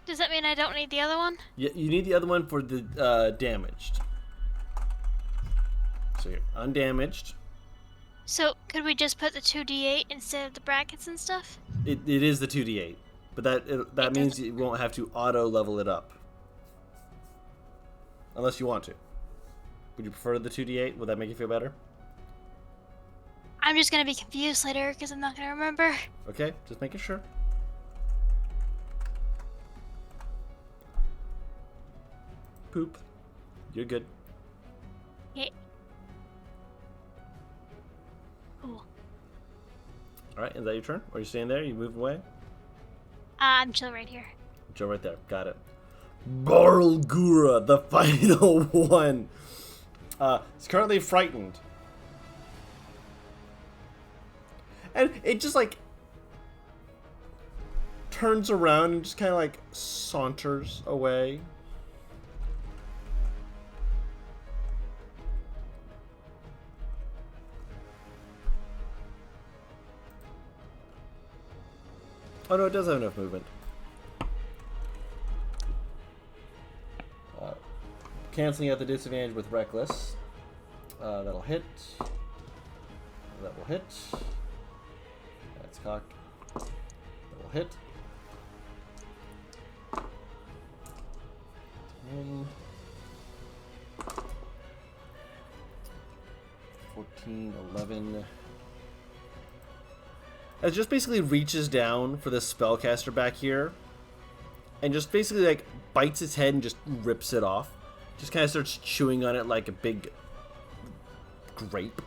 S4: Does that mean I don't need the other one?
S1: You need the other one for the damaged. So here, undamaged.
S4: So, could we just put the 2d8 instead of the brackets and stuff?
S1: It is the 2d8, but that
S4: It
S1: means
S4: doesn't-
S1: you won't have to auto level it up. Unless you want to. Would you prefer the 2d8? Would that make you feel better?
S4: I'm just gonna be confused later because I'm not gonna remember.
S1: Okay, just making sure. Poop. You're good.
S4: Okay. Cool.
S1: Alright, is that your turn? Or are you staying there? You move away?
S4: I'm chill right here.
S1: Joe right there. Got it. Barlgura, the final one. Is currently frightened. And it just like turns around and just kind of like saunters away. Oh no, it does have enough movement. Canceling out the disadvantage with Reckless. That'll hit. That will hit. That's cocked. That will hit. 10, 14, 11. It just basically reaches down for the spellcaster back here and just basically like bites its head and just rips it off. Just kind of starts chewing on it like a big grape.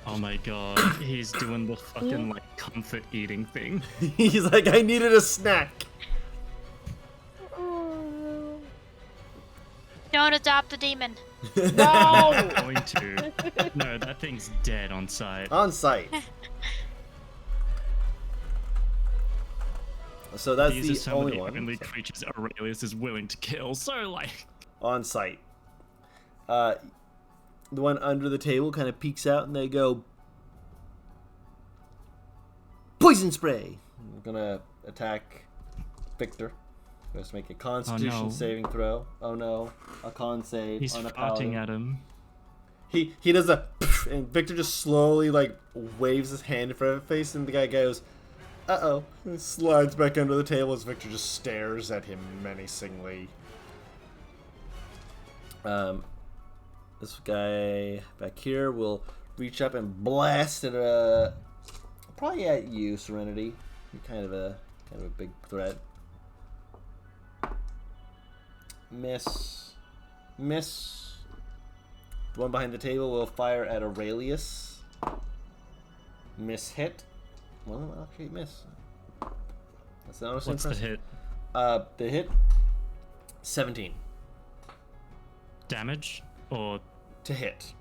S2: Oh my god, he's doing the fucking like comfort eating thing.
S1: He's like, I needed a snack.
S4: Don't adopt the demon.
S5: No!
S2: I'm going to. No, that thing's dead on sight.
S1: On site. So that's
S2: These are
S1: the
S2: some of
S1: only
S2: the
S1: one.
S2: only creatures Aurelius is willing to kill. So like,
S1: On site. The one under the table kind of peeks out and they go, poison spray. I'm gonna attack Victor. Let's make a Constitution
S2: no.
S1: saving throw. Oh no, a con save
S2: he's
S1: on a
S2: farting
S1: paladin.
S2: at him.
S1: He does a, and Victor just slowly like waves his hand in front of his face, and the guy goes, "Uh-oh," and slides back under the table as Victor just stares at him menacingly. This guy back here will reach up and blast at probably at you, Serenity. You're kind of a big threat. Miss. Miss. The one behind the table will fire at Aurelius. Miss hit. Well, actually miss. That's not
S2: What's the hit?
S1: The hit. 17
S2: Damage or
S1: to hit.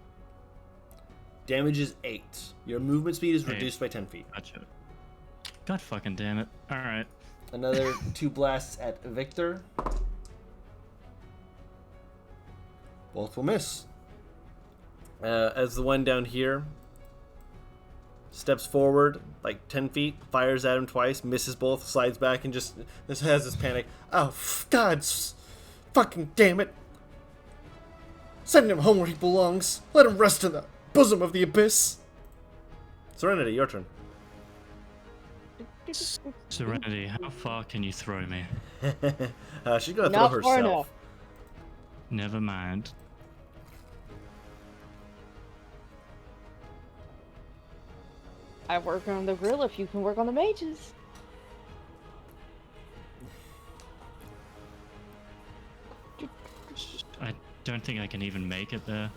S1: Damage is 8. Your movement speed is
S2: 8.
S1: reduced by 10 feet.
S2: gotcha. God fucking damn it! All right.
S1: Another 2 blasts at Victor. Both will miss. As the one down here steps forward like 10 feet, fires at him twice, misses both, slides back, and just has this panic. Oh, God, fucking damn it. Send him home where he belongs. Let him rest in the bosom of the abyss. Serenity, your turn.
S2: Serenity, how far can you throw me?
S1: She's gonna throw
S5: Not far
S1: herself.
S5: enough.
S2: Never mind.
S5: I work on the grill if you can work on the mages.
S2: I don't think I can even make it there.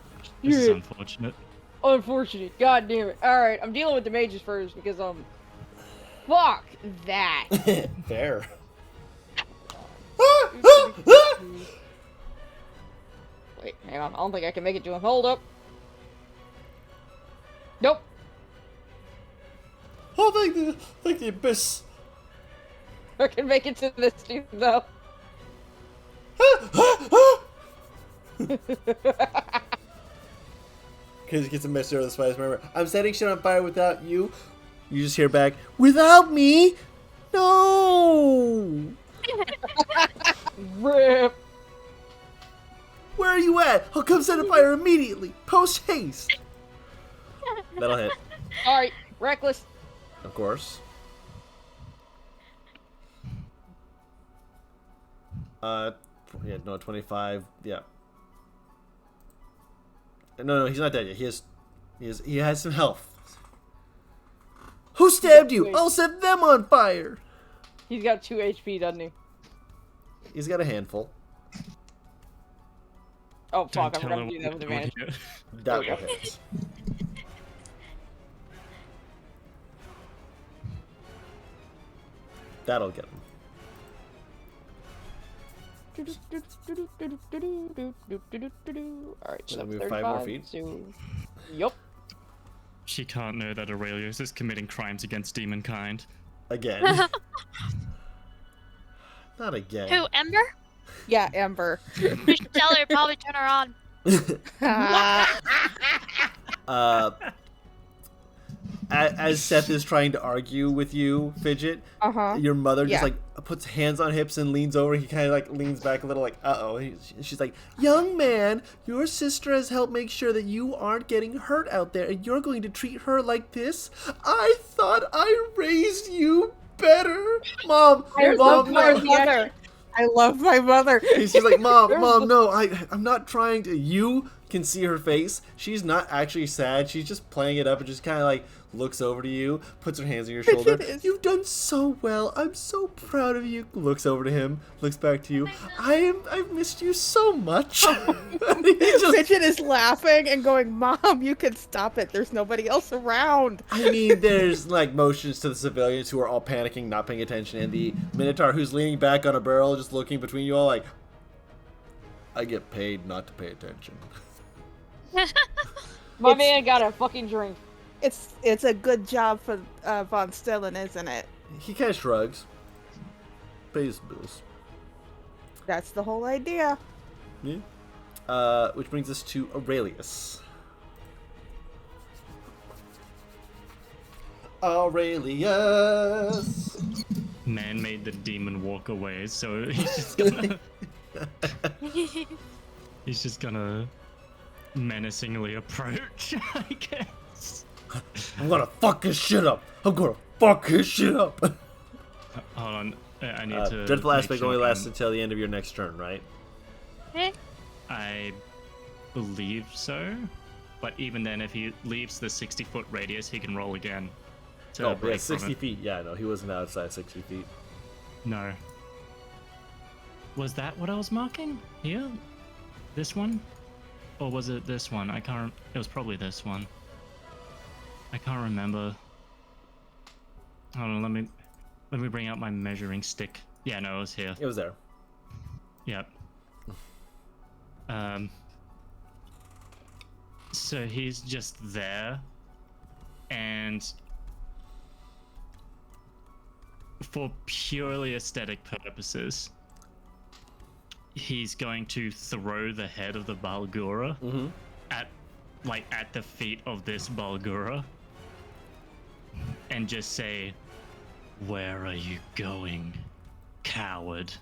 S2: This is
S5: Yeah.
S2: unfortunate.
S5: Unfortunate. God damn it. Alright, I'm dealing with the mages first because, fuck that.
S1: Fair.
S5: Wait, hang on. I don't think I can make it to him. Hold up. Nope.
S1: Oh, thank the abyss.
S5: I can make it to this dude, though.
S1: Because he gets a message out of the spiders. Remember, I'm setting shit on fire without you. You just hear back, without me? No!
S5: Rip.
S1: Where are you at? I'll come set a fire immediately. Post haste. That'll hit,
S5: Alright, reckless.
S1: of course. Yeah, no, 25. Yeah. No, he's not dead yet. He has some health. Who stabbed you? I'll set them on fire.
S5: He's got 2 HP, doesn't he?
S1: He's got a handful.
S5: Oh,
S2: Don't
S5: fuck, I'm
S2: tell
S5: gonna
S2: her
S5: do
S2: what
S5: that with
S2: we're
S5: advantage.
S2: doing here.
S1: That
S5: Okay.
S1: will hit. That'll get him.
S5: Alright,
S1: So
S5: so
S1: we
S5: that's
S1: have 5 more
S5: 35,
S1: feet?
S5: So... Yup.
S2: She can't know that Aurelius is committing crimes against demonkind.
S1: Again. Not again.
S4: Who, Ember?
S3: Yeah, Ember.
S4: We should tell her, probably turn her on.
S1: As Seth is trying to argue with you, Fidget,
S3: Uh-huh.
S1: your mother just
S3: Yeah.
S1: like puts hands on hips and leans over. He kind of like leans back a little, like, uh-oh. She's like, young man, your sister has helped make sure that you aren't getting hurt out there, and you're going to treat her like this? I thought I raised you better. Mom,
S3: I love
S1: Mom,
S3: my
S1: no.
S3: mother. I love my mother.
S1: She's like, Mom, no, I'm not trying to. You can see her face. She's not actually sad. She's just playing it up and just kind of like looks over to you, puts her hands on your shoulder. You've done so well. I'm so proud of you. Looks over to him, looks back to you. I've missed you so much. He just,
S3: Fidget is laughing and going, Mom, you can stop it. There's nobody else around.
S1: I mean, there's like motions to the civilians who are all panicking, not paying attention, and the Minotaur who's leaning back on a barrel, just looking between you all like, I get paid not to pay attention.
S5: My man got a fucking drink.
S3: It's a good job for Von Stillen, isn't it?
S1: He kind of shrugs. Pays the bills.
S3: That's the whole idea.
S1: Yeah. Which brings us to Aurelius. Aurelius!
S2: Man made the demon walk away, so he's just gonna... he's just gonna menacingly approach, I guess.
S1: I'm gonna fuck his shit up! I'm gonna fuck his shit up!
S2: Hold on, I need to...
S1: Dreadful
S2: make
S1: Aspect
S2: sure
S1: only
S2: I'm-
S1: lasts until the end of your next turn, right?
S2: I believe so. But even then, if he leaves the 60-foot radius, he can roll again. To
S1: Oh, yeah,
S2: break from
S1: 60
S2: it.
S1: feet. Yeah, no, he wasn't outside 60 feet.
S2: No. Was that what I was marking? Here? This one? Or was it this one? I can't... It was probably this one. I can't remember. Hold on, let me bring out my measuring stick. Yeah, no, it was here.
S1: It was there.
S2: Yep. So he's just there, and for purely aesthetic purposes, he's going to throw the head of the Balgura at the feet of this Balgura, and just say, "Where are you going, coward?"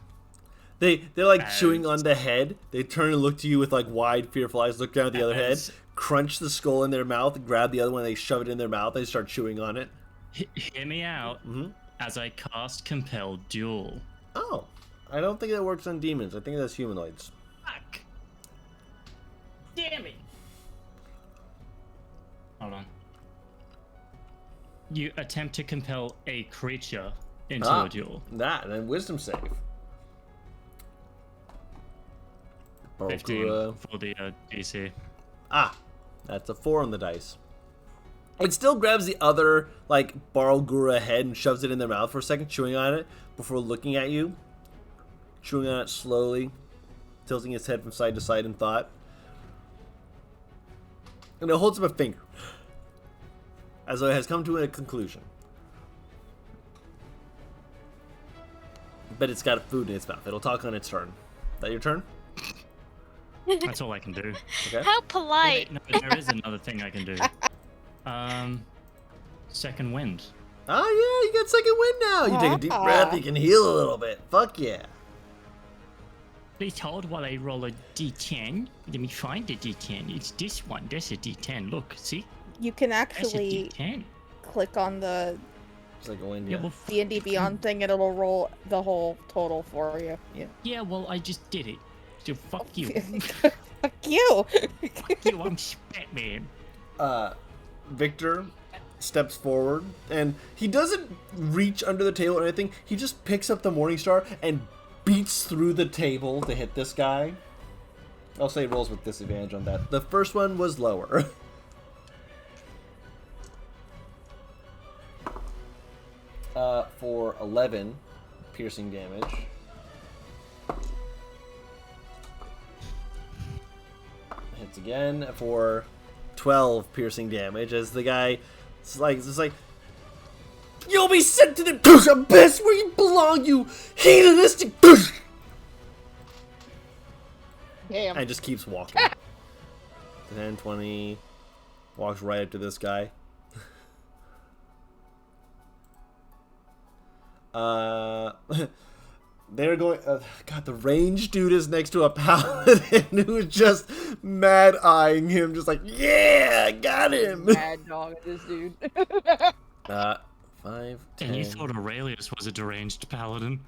S1: They're like chewing on the head. They turn and look to you with like wide, fearful eyes, look down at the other head, crunch the skull in their mouth, grab the other one, they shove it in their mouth, they start chewing on it.
S2: Hear me out as I cast Compelled Duel.
S1: Oh, I don't think that works on demons. I think that's humanoids.
S2: Fuck. You attempt to compel a creature into a duel.
S1: That, and then wisdom save.
S2: 15 for the DC.
S1: That's a 4 on the dice. It still grabs the other, like, Barlgura head and shoves it in their mouth for a second, chewing on it before looking at you. Chewing on it slowly, tilting its head from side to side in thought. And it holds up a finger, as though it has come to a conclusion. But it's got food in its mouth. It'll talk on its turn. Is that your turn?
S2: That's all I can do.
S1: Okay.
S4: How polite.
S2: No, there is another thing I can do. Second wind.
S1: Oh, yeah, you got second wind now. You take a deep breath, you can heal a little bit. Fuck yeah.
S2: Please hold while I roll a d10. Let me find the d10. It's this one. That's a d10. Look, see?
S3: You can
S2: That's
S3: actually
S2: a d10.
S3: click on the
S1: It's like a wind,
S2: Yeah,
S1: yeah.
S2: well,
S3: D&D Beyond thing and it'll roll the whole total for you. Yeah.
S2: yeah, well, I just did it. So fuck you.
S3: Fuck you!
S2: Fuck you, I'm Batman.
S1: Victor steps forward, and he doesn't reach under the table or anything. He just picks up the Morning Star and beats through the table to hit this guy. I'll say rolls with disadvantage on that. The first one was lower. For 11 piercing damage. Hits again for 12 piercing damage as the guy is like, you'll be sent to the abyss where you belong, you hedonistic.
S5: Damn.
S1: And just keeps walking. 10, 20, walks right up to this guy. They're going. God, the range dude is next to a paladin who is just mad eyeing him, just like, yeah, I got him.
S5: Mad dog, this dude.
S1: 5, 10.
S2: And you thought Aurelius was a deranged paladin?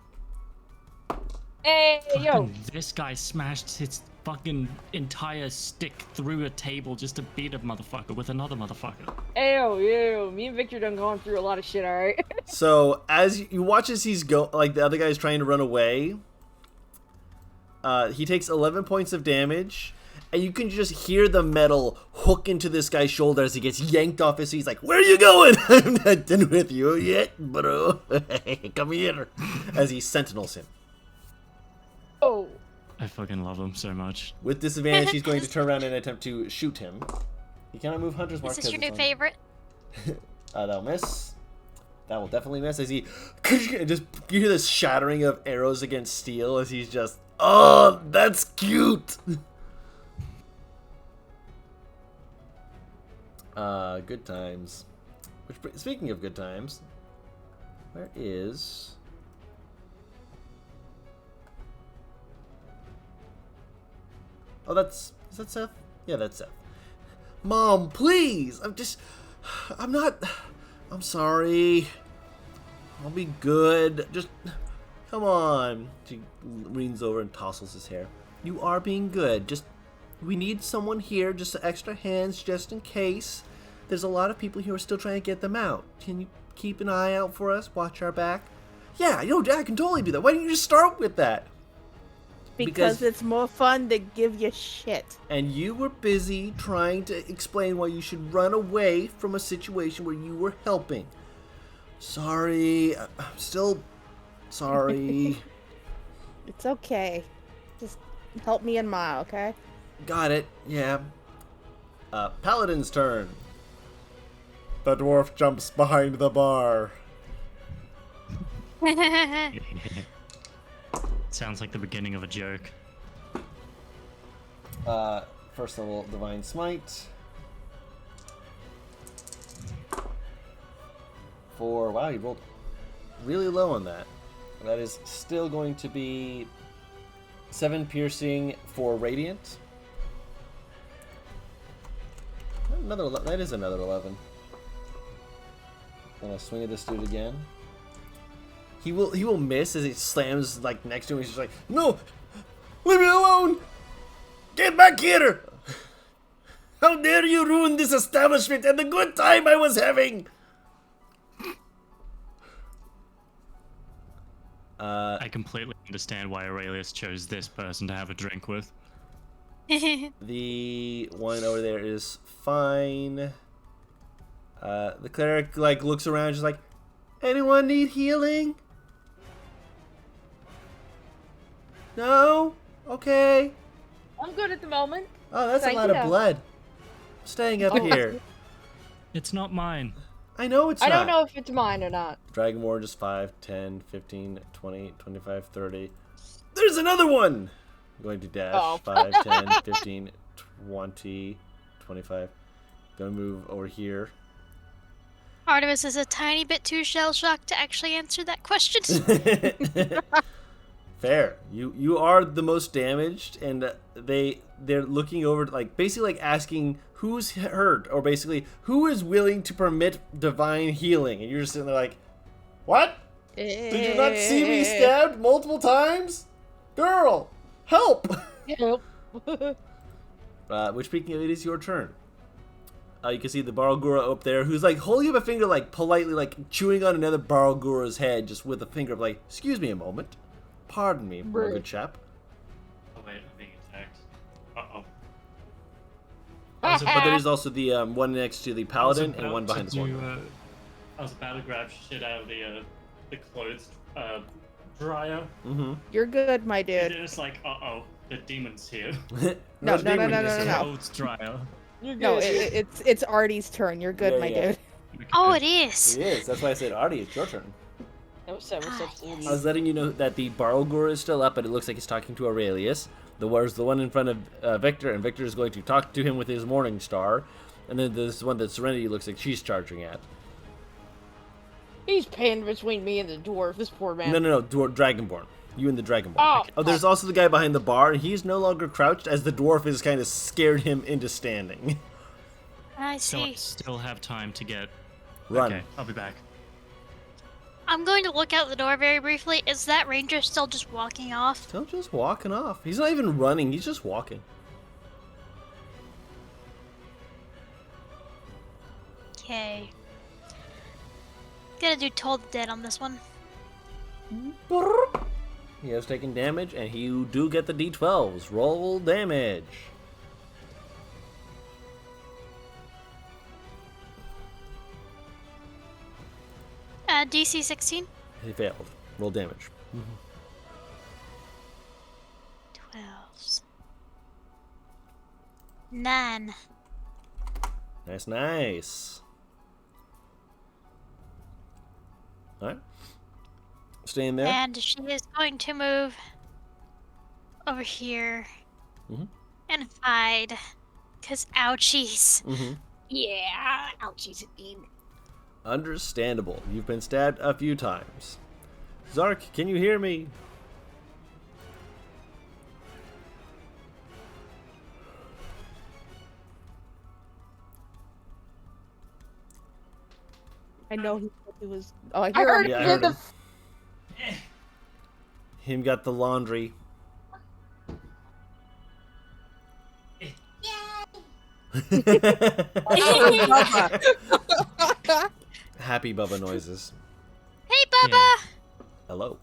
S5: Hey, yo.
S2: Fucking this guy smashed his fucking entire stick through a table just to beat a motherfucker with another motherfucker.
S5: Hey, yo. Me and Victor done gone through a lot of shit, alright?
S1: So as you watch as he's like the other guy's trying to run away, he takes 11 points of damage, and you can just hear the metal hook into this guy's shoulder as he gets yanked off his feet. He's like, "Where are you going? I'm not done with you yet, bro. Come here." As he sentinels him.
S5: Oh.
S2: I fucking love him so much.
S1: With disadvantage, he's going to turn around and attempt to shoot him. He cannot move Hunter's Mark.
S4: Is this your
S1: 'cause
S4: new
S1: it's
S4: favorite?
S1: That'll miss. That will definitely miss as he just, you hear this shattering of arrows against steel as he's just, oh, that's cute. Good times. Which, speaking of good times, where is? Oh, is that Seth? Yeah, that's Seth. Mom, please! I'm sorry. I'll be good. Just, come on. She leans over and tousles his hair. You are being good. We need someone here, just extra hands, just in case. There's a lot of people who are still trying to get them out. Can you keep an eye out for us? Watch our back? Yeah, I can totally do that. Why don't you just start with that?
S3: Because it's more fun to give you shit.
S1: And you were busy trying to explain why you should run away from a situation where you were helping. Sorry. I'm still sorry.
S3: It's okay. Just help me and Ma, okay?
S1: Got it. Yeah. Paladin's turn. The dwarf jumps behind the bar.
S2: Sounds like the beginning of a joke.
S1: First level Divine Smite. Wow, you rolled really low on that. That is still going to be 7 piercing for Radiant. That is another 11. Gonna swing at this dude again. He will miss as he slams like next to him. He's just like, "No, leave me alone! Get back here! How dare you ruin this establishment and the good time I was having!"
S2: I completely understand why Aurelius chose this person to have a drink with.
S1: The one over there is fine. The cleric like looks around, just like, anyone need healing? No? Okay.
S5: I'm good at the moment.
S1: Oh, that's
S5: Thank
S1: a lot
S5: you.
S1: of blood. Staying up here.
S2: It's not mine.
S1: I know it's
S5: I
S1: not.
S5: don't know if it's mine or not.
S1: Dragonborn just 5, 10, 15, 20, 25, 30. There's another one! I'm going to dash.
S5: Oh.
S1: 5, 10, 15, 20, 25. Gonna move over here.
S4: Artemis is a tiny bit too shell-shocked to actually answer that question.
S1: Fair. You are the most damaged, and they're looking over, like basically like asking who's hurt, or basically who is willing to permit divine healing, and you're just sitting there like, what? Did you not see me stabbed multiple times? Girl, help!
S5: Help.
S1: Which, speaking of, it is your turn. You can see the Barlgura up there, who's like holding up a finger, like politely, like chewing on another Barlgura's head, just with a finger, like, excuse me a moment. Pardon me, my good chap.
S2: Oh wait, I'm being attacked. Uh-oh.
S1: But there is also the one next to the paladin and one behind the corner.
S2: I was about to grab shit out of the clothes dryer.
S1: Mm-hmm.
S3: You're good, my
S2: And
S3: dude.
S2: it's like, uh-oh, the demon's here.
S3: No.
S2: Clothes dryer.
S5: You're
S3: No,
S5: good.
S3: it's Artie's turn. You're good,
S1: Yeah,
S3: my
S1: yeah.
S3: dude.
S4: Oh, it is.
S1: It is. That's why I said, Artie, it's your turn.
S5: That was 7 steps to
S1: I
S5: leave.
S1: was letting you know that the Barlgura is still up, but it looks like he's talking to Aurelius. The one in front of Victor, and Victor is going to talk to him with his Morning Star. And then this one that Serenity looks like she's charging at.
S5: He's pinned between me and the dwarf, this poor man.
S1: No, Dragonborn. You and the Dragonborn.
S5: Oh.
S1: There's also the guy behind the bar, and he's no longer crouched, as the dwarf has kind of scared him into standing.
S4: I
S2: So I
S4: see.
S2: still have time to get...
S1: Run.
S2: Okay, I'll be back.
S4: I'm going to look out the door very briefly. Is that ranger still just walking off?
S1: Still just walking off. He's not even running, he's just walking.
S4: Okay. Gonna do Toll the Dead on this one.
S1: He has taken damage, and you do get the d12s. Roll damage.
S4: DC 16.
S1: He failed. Roll damage.
S4: 12s. 9.
S1: Nice. Alright. Staying there.
S4: And she is going to move over here
S1: Mhm.
S4: and hide. Cause ouchies.
S1: Mm-hmm.
S5: Yeah, ouchies indeed.
S1: Understandable. You've been stabbed a few times. Zark, can you hear me?
S3: I know he was. Oh, I
S5: I
S3: hear
S5: heard
S3: him.
S1: Yeah, I
S5: him
S1: heard
S5: in
S1: him. Him got the laundry. Happy Bubba noises.
S4: Hey, Bubba!
S1: Hello.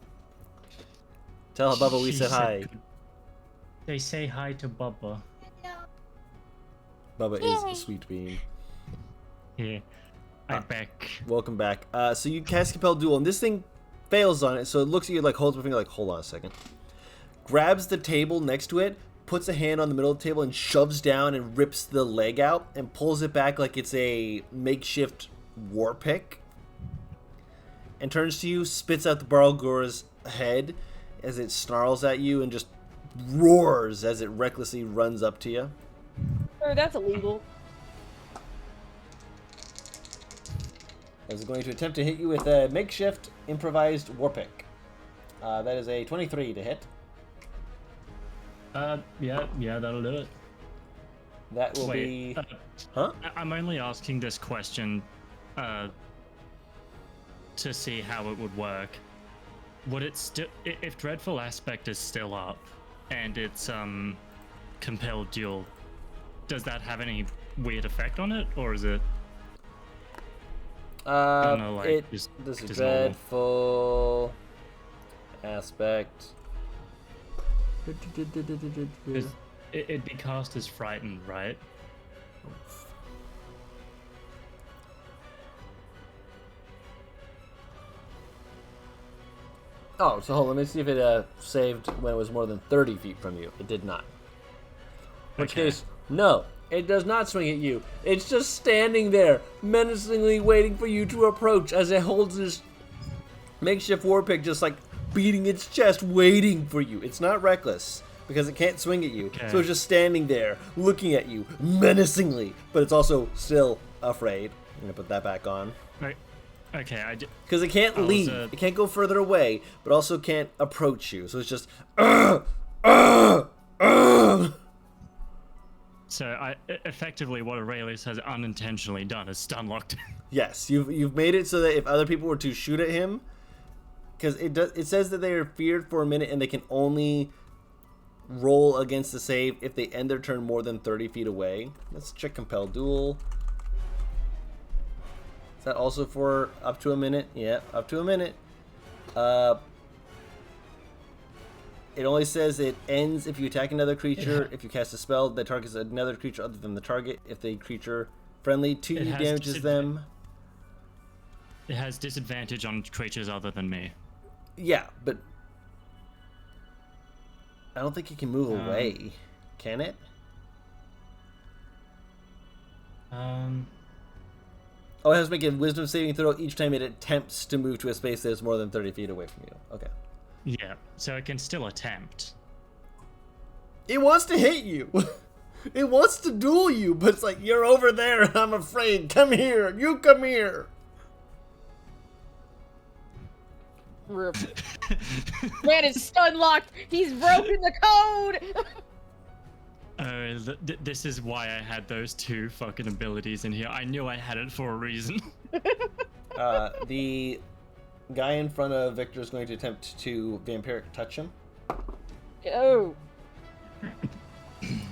S1: Tell Bubba we
S2: She
S1: said hi.
S2: good- They say hi to Bubba.
S1: Bubba is a sweet bean.
S2: Yeah. I'm back.
S1: Welcome back. So you cast Compel Duel, and this thing fails on it, so it looks at you like, holds my finger like, hold on a second. Grabs the table next to it, puts a hand on the middle of the table, and shoves down and rips the leg out, and pulls it back like it's a makeshift war pick. And turns to you, spits out the Barlgura's head as it snarls at you, and just roars as it recklessly runs up to you.
S5: Sir, that's illegal.
S1: Is going to attempt to hit you with a makeshift improvised war pick. That is a 23 to hit.
S2: Yeah, that'll do it.
S1: That will
S2: Wait,
S1: be... Huh?
S2: I'm only asking this question to see how it would work. Would it still, if Dreadful Aspect is still up and it's compelled duel, does that have any weird effect on it, or is it? I don't know, like,
S1: It
S2: just
S1: this is
S2: normal.
S1: dreadful aspect.
S2: It'd be cast as frightened, right?
S1: Oh, so hold on, let me see if it saved when it was more than 30 feet from you. It did not. In which
S2: Okay.
S1: case, no, it does not swing at you. It's just standing there, menacingly waiting for you to approach as it holds this makeshift war pig just like beating its chest, waiting for you. It's not reckless because it can't swing at you.
S2: Okay.
S1: So it's just standing there, looking at you menacingly, but it's also still afraid. I'm going to put that back on.
S2: Right. Okay,
S1: Because it can't
S2: I was,
S1: leave.
S2: uh,
S1: It can't go further away, but also can't approach you. So it's just,
S2: So effectively what Aurelius has unintentionally done is stun locked.
S1: Yes, you've made it so that if other people were to shoot at him, because it says that they are feared for a minute and they can only roll against the save if they end their turn more than 30 feet away. Let's check compel duel. Is that also for up to a minute? Yeah, up to a minute. It only says it ends if you attack another creature. If you cast a spell that targets another creature other than the target. If the creature friendly to
S2: It
S1: you
S2: has
S1: damages them.
S2: It has disadvantage on creatures other than me.
S1: Yeah, but I don't think it can move away. Can it? Oh, it has to make a wisdom saving throw each time it attempts to move to a space that is more than 30 feet away from you. Okay.
S2: Yeah, so it can still attempt.
S1: It wants to hit you. It wants to duel you, but it's like, you're over there. I'm afraid. Come here. You come here.
S5: Rip. Man is stun locked. He's broken the code.
S2: This is why I had those two fucking abilities in here. I knew I had it for a reason.
S1: The guy in front of Victor is going to attempt to vampiric touch him.
S5: Oh.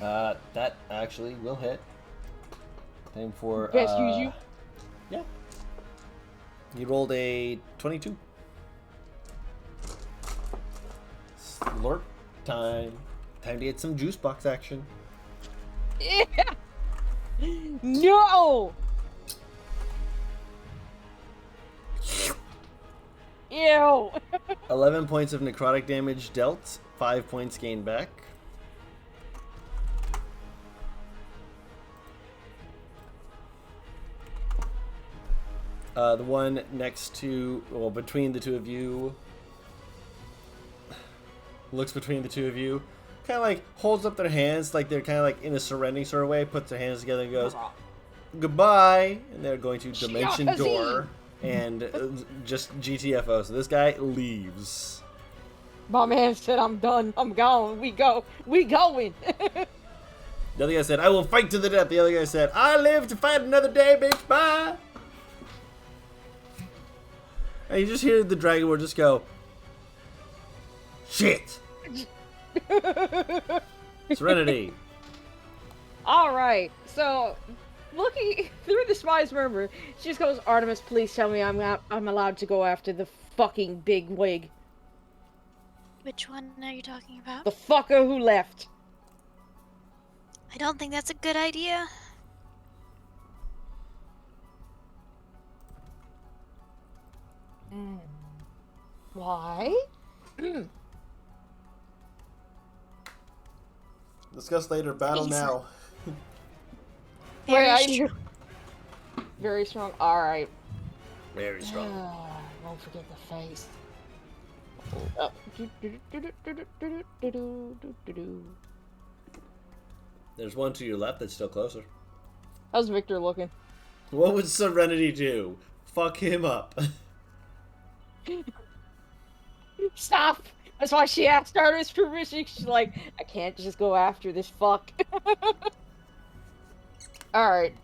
S1: That actually will hit. Time for
S5: Best use you.
S1: Yeah. You rolled a 22. Slurp time. Time to get some juice box action.
S5: Yeah. No. Ew.
S1: 11 points of necrotic damage dealt. 5 points gained back. The one next to, well, between the two of you, looks between the two of you, kind of like holds up their hands like they're kind of like in a surrendering sort of way, puts their hands together and goes, goodbye, and they're going to dimension door and just GTFO. So this guy leaves.
S5: My man said, I'm done. I'm gone. We go. We going.
S1: The other guy said, I will fight to the death. The other guy said, I live to fight another day, bitch, bye. And you just hear the dragon word just go, shit. Serenity.
S5: All right. So, looking through the spy's murmur, she just goes, Artemis, please tell me I'm allowed to go after the fucking big wig.
S4: Which one are you talking about?
S5: The fucker who left.
S4: I don't think that's a good idea.
S5: Why?
S1: Discuss later. Battle
S4: Please.
S1: now.
S4: Very
S5: Wait, very strong. All right.
S1: Very strong.
S5: Don't forget the face.
S1: There's one to your left that's still closer.
S5: How's Victor looking?
S1: What would Serenity do? Fuck him up.
S5: Stop! That's why she asked Artemis permission. She's like, I can't just go after this fuck. Alright.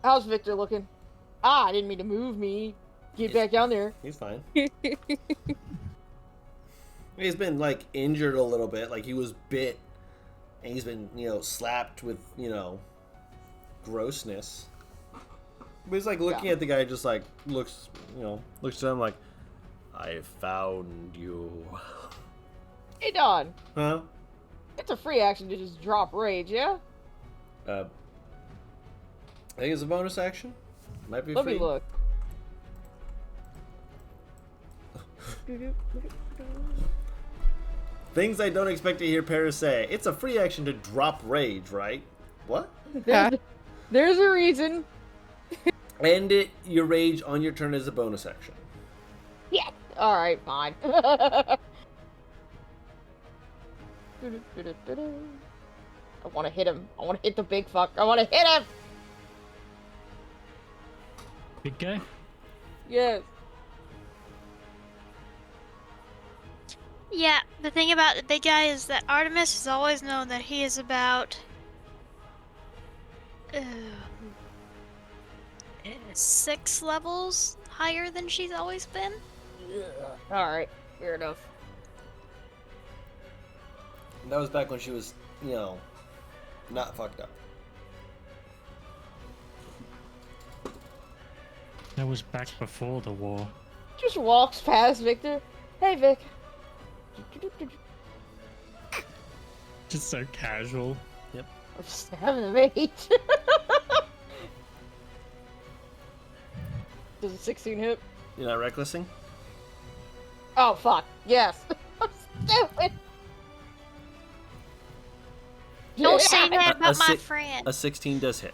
S5: How's Victor looking? I didn't mean to move me. Get back down there.
S1: He's fine. He's been, like, injured a little bit. Like, he was bit. And he's been, slapped with, grossness. But he's, like, looking at the guy, just, like, looks to him like, I found you.
S5: Hey, Don.
S1: Huh?
S5: It's a free action to just drop rage, yeah?
S1: I think it's a bonus action. Might be
S5: Let
S1: free.
S5: me look.
S1: Things I don't expect to hear Paris say. It's a free action to drop rage, right? What?
S5: There's a reason.
S1: End it, your rage on your turn as a bonus action.
S5: Yeah. Alright, fine. I want to hit him. I want to hit the big fuck. I want to hit him!
S2: Big guy?
S5: Yes.
S4: Yeah, the thing about the big guy is that Artemis has always known that he is about 6 levels higher than she's always been.
S5: Alright, fair enough.
S1: That was back when she was, not fucked up.
S2: That was back before the war.
S5: Just walks past Victor. Hey, Vic.
S2: Just so casual.
S1: Yep.
S5: I'm 7 of 8. Does a 16 hit?
S1: You're not recklessing?
S5: Oh, fuck. Yes. I'm stupid.
S4: Don't say that
S1: A
S4: about my
S1: si-
S4: friend.
S1: A 16 does hit.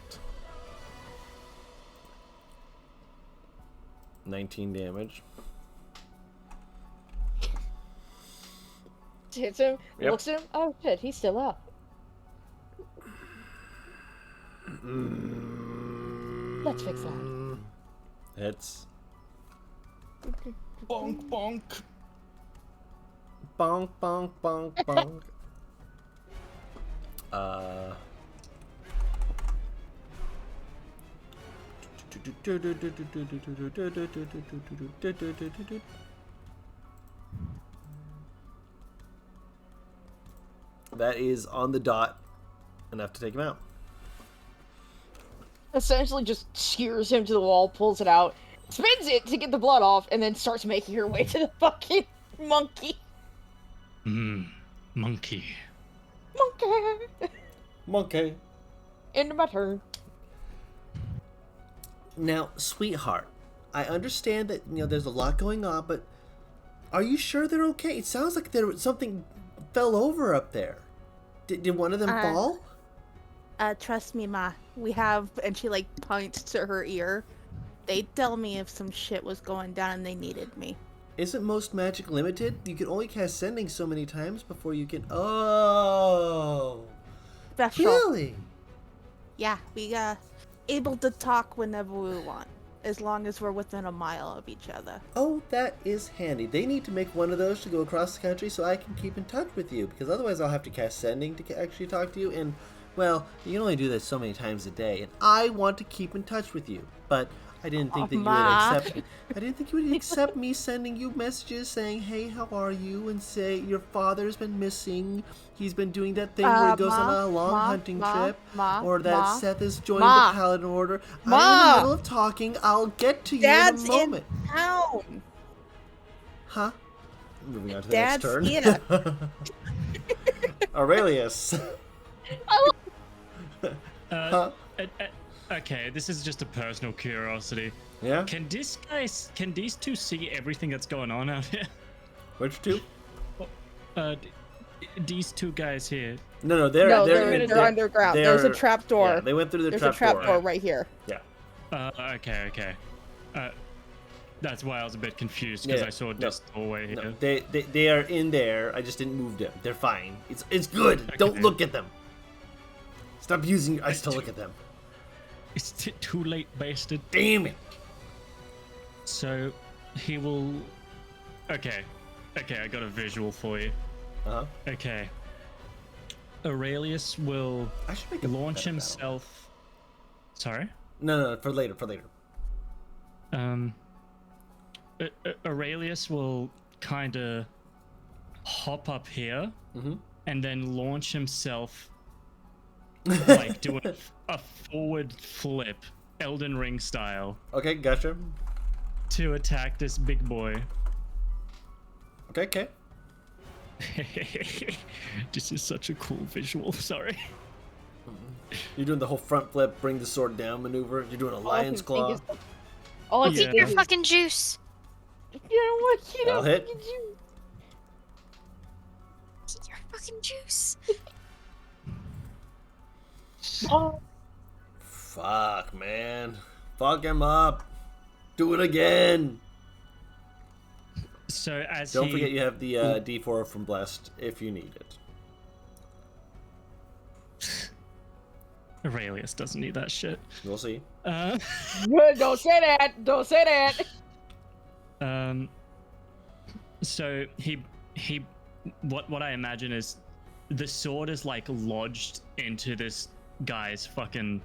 S1: 19 damage.
S5: Hits him,
S1: Yep.
S5: looks at him. Oh shit, he's still up. Let's fix that.
S1: Hits.
S2: Bonk, bonk.
S1: Bonk, bonk, bonk, bonk. That is on the dot. Enough to take him out.
S5: Essentially just shears him to the wall, pulls it out, spins it to get the blood off, and then starts making her way to the fucking monkey.
S2: Monkey.
S5: Monkey!
S1: Monkey.
S5: End my turn.
S1: Now, sweetheart, I understand that there's a lot going on, but are you sure they're okay? It sounds like something fell over up there. Did one of them fall?
S3: Trust me, Ma. We have, and she points to her ear. They tell me if some shit was going down and they needed me.
S1: Isn't most magic limited? You can only cast sending so many times before you can. Oh,
S3: Special.
S1: really?
S3: Yeah, we able to talk whenever we want, as long as we're within a mile of each other.
S1: Oh, that is handy. They need to make one of those to go across the country so I can keep in touch with you, because otherwise I'll have to cast sending to actually talk to you, and, well, you can only do that so many times a day, and I want to keep in touch with you, but I didn't think that you
S3: Ma.
S1: would accept. I didn't think you would accept me sending you messages saying, "Hey, how are you?" and say your father's been missing. He's been doing that thing where he goes on a long hunting trip, or that Seth has joined the Paladin Order. I'm in the middle of talking. I'll get to you
S3: Dad's
S1: in a moment.
S3: in town.
S1: Huh? Moving on to the
S3: Dad's
S1: next turn. Aurelius. Huh?
S2: Okay, this is just a personal curiosity.
S1: Yeah?
S2: Can these two see everything that's going on out here?
S1: Which two?
S2: These two guys here.
S1: No,
S3: They're underground. There's a
S1: they're-
S3: trap door.
S1: Yeah, they went through the
S3: There's
S1: trap
S3: a trap
S1: door.
S3: door right here.
S1: Yeah.
S2: Okay. That's why I was a bit confused because
S1: Yeah,
S2: I saw
S1: no,
S2: this doorway here.
S1: No, they are in there. I just didn't move them. They're fine. It's good.
S2: Okay.
S1: Don't look at them. Stop using your eyes to look at them.
S2: It's too late, bastard.
S1: Damn it.
S2: So he will. Okay, I got a visual for you.
S1: Uh-huh.
S2: Okay. Aurelius will
S1: I should make a
S2: launch
S1: better
S2: himself. Sorry.
S1: No, for later.
S2: Aurelius will kind of hop up here
S1: Mm-hmm.
S2: and then launch himself, do a forward flip, Elden Ring style,
S1: Okay, gotcha.
S2: to attack this big boy.
S1: Okay.
S2: This is such a cool visual. Sorry.
S1: You're doing the whole front flip, bring the sword down maneuver. You're doing a lion's claw.
S5: All I
S2: Yeah.
S5: can
S4: Your
S5: think is,
S4: fucking juice.
S5: you know what? You know,
S1: That'll hit.
S4: Your fucking juice.
S5: Oh,
S1: Fuck, man. Fuck him up. Do it again.
S2: So as
S1: Don't
S2: he
S1: forget you have the D4 from Blessed if you need it.
S2: Aurelius doesn't need that shit.
S1: We'll see.
S5: don't say that. Don't say that.
S2: So he what I imagine is the sword is like lodged into this guy's fucking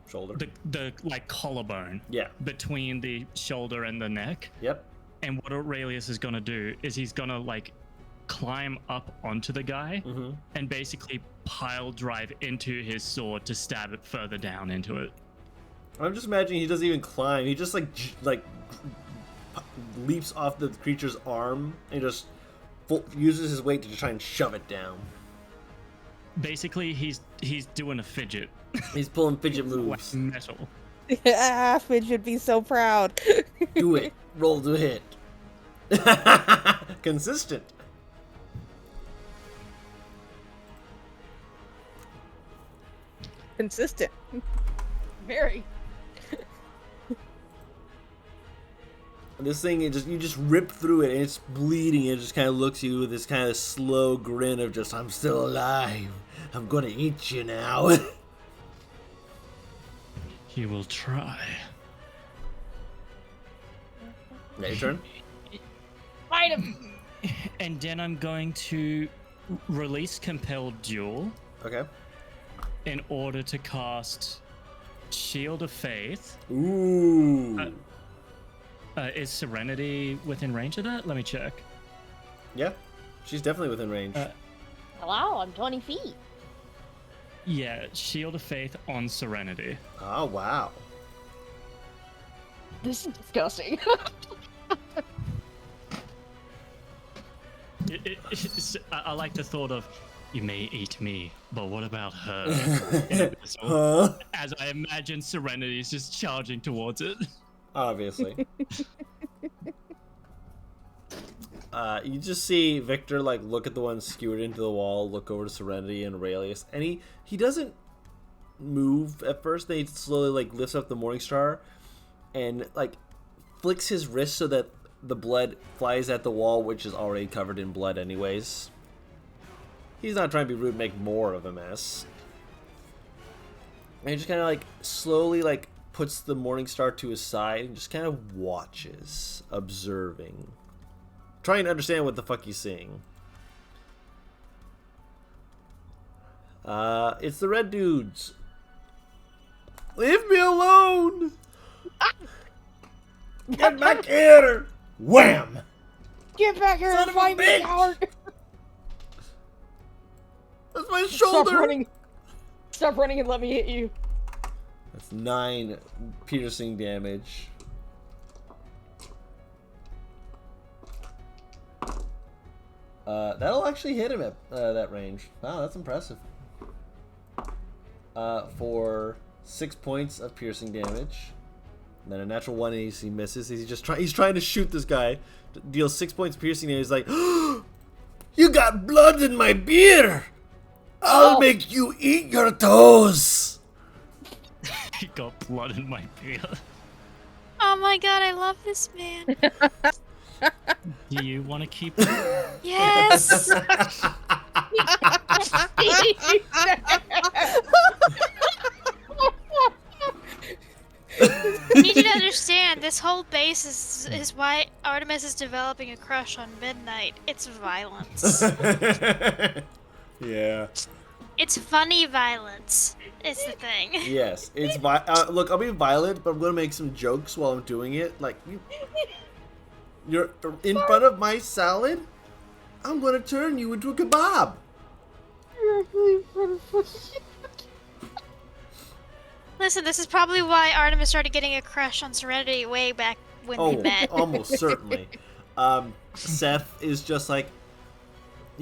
S1: Shoulder.
S2: the like collarbone
S1: Yeah.
S2: between the shoulder and the neck.
S1: Yep.
S2: And what Aurelius is gonna do is he's gonna like climb up onto the guy
S1: Mm-hmm.
S2: and basically pile drive into his sword to stab it further down into it.
S1: I'm just imagining he doesn't even climb. He just leaps off the creature's arm and just uses his weight to try and shove it down.
S2: Basically, he's doing a fidget.
S1: He's pulling fidget
S2: Like
S1: moves.
S2: metal.
S3: Fidge would be so proud.
S1: Do it. Roll to hit. Consistent.
S3: Consistent.
S5: Very.
S1: This thing, you just rip through it and it's bleeding. It just kind of looks at you with this kind of slow grin of just, I'm still alive. I'm gonna eat you now.
S2: He will try.
S1: Now your turn.
S5: Fight him.
S2: And then I'm going to release Compelled Duel
S1: Okay.
S2: in order to cast Shield of Faith.
S1: Ooh.
S2: Is Serenity within range of that? Let me check.
S1: Yeah. She's definitely within range.
S5: Hello, I'm 20 feet.
S2: Yeah, Shield of Faith on Serenity.
S1: Oh, wow.
S5: This is disgusting.
S2: I like the thought of, you may eat me, but what about her?
S1: Huh?
S2: As I imagine Serenity is just charging towards it.
S1: Obviously. You just see Victor like look at the one skewered into the wall, look over to Serenity and Aurelius, and he doesn't move at first. Then he slowly like lifts up the Morningstar and like flicks his wrist so that the blood flies at the wall, which is already covered in blood anyways. He's not trying to be rude and make more of a mess. And he just kind of like slowly like puts the Morningstar to his side and just kind of watches, observing, trying to understand what the fuck he's seeing. It's the red dudes. Leave me alone! Get back here! Wham!
S5: Get back here
S1: Son
S5: and
S1: of a
S5: fight me,
S1: bitch!
S5: coward!
S1: That's my
S5: Stop
S1: shoulder!
S5: running. Stop running and let me hit you.
S1: That's 9 piercing damage. That'll actually hit him at that range. Wow, that's impressive. For 6 points of piercing damage. And then a natural 1 AC misses. He's trying to shoot this guy. Deals 6 points piercing and he's like, you got blood in my beer! I'll make you eat your toes!
S2: He got blood in my beer.
S4: Oh my god, I love this man.
S2: Do you want to keep
S4: Yes. You need to understand, this whole base is why Artemis is developing a crush on Midnight. It's violence.
S1: Yeah.
S4: It's funny violence. It's the thing.
S1: Yes, it's look, I'll be violent, but I'm gonna make some jokes while I'm doing it. Like, you're in front of my salad. I'm gonna turn you into a kebab.
S4: Listen, this is probably why Artemis started getting a crush on Serenity way back when they met.
S1: Almost certainly. Seth is just like,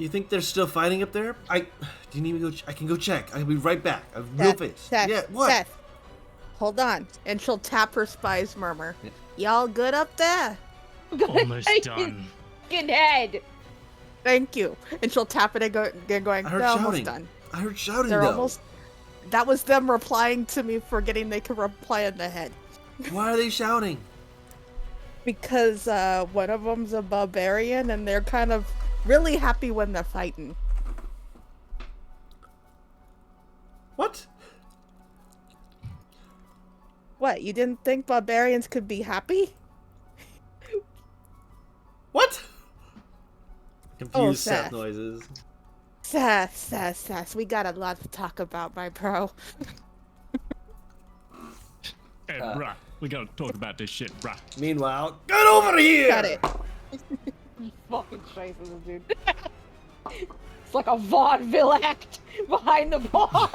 S1: You think they're still fighting up there? Do you need me to go? I can go check. I'll be right back. Real fast.
S3: Seth,
S1: Yeah. What?
S3: Seth, hold on. And she'll tap her spy's murmur. Y'all good up there?
S2: Almost done.
S5: Fucking head.
S3: Thank you. And she'll tap it again, going,
S1: I heard
S3: they're
S1: shouting.
S3: almost done.
S1: I heard shouting
S3: They're
S1: though.
S3: almost. That was them replying to me, forgetting they could reply in the head.
S1: Why are they shouting?
S3: Because one of them's a barbarian, and they're kind of really happy when they're fighting.
S1: What?
S3: What? You didn't think barbarians could be happy?
S1: What? Confused
S3: Seth.
S1: Seth noises.
S3: Sass. We got a lot to talk about, my bro.
S2: Hey, bruh, we gotta talk about this shit, bruh.
S1: Meanwhile, get over here!
S3: Got it.
S5: Fucking shiters, dude. It's like a vaudeville act behind the bar.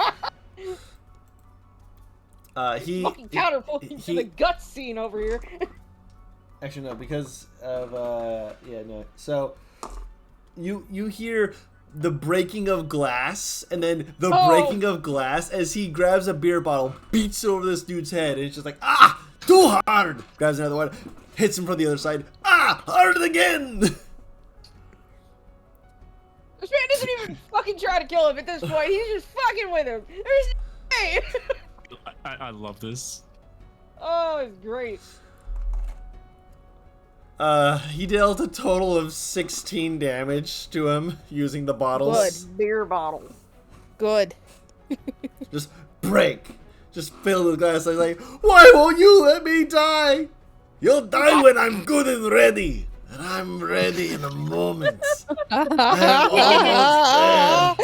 S5: Fucking counterpoint to the guts scene over here.
S1: Actually, no, because of yeah, no. So you hear the breaking of glass, and then the breaking of glass as he grabs a beer bottle, beats it over this dude's head, and it's just like, ah, too hard. Grabs another one, hits him from the other side, ah, hard again.
S5: This man doesn't even fucking try to kill him at this point. He's just fucking with him. There's no way.
S2: I love this.
S5: Oh, it's great.
S1: He dealt a total of 16 damage to him using the bottles.
S5: Good beer bottle.
S3: Good.
S1: Just break. Just fill the glass. I was like, why won't you let me die? You'll die when I'm good and ready. And I'm ready in a moment. I'm almost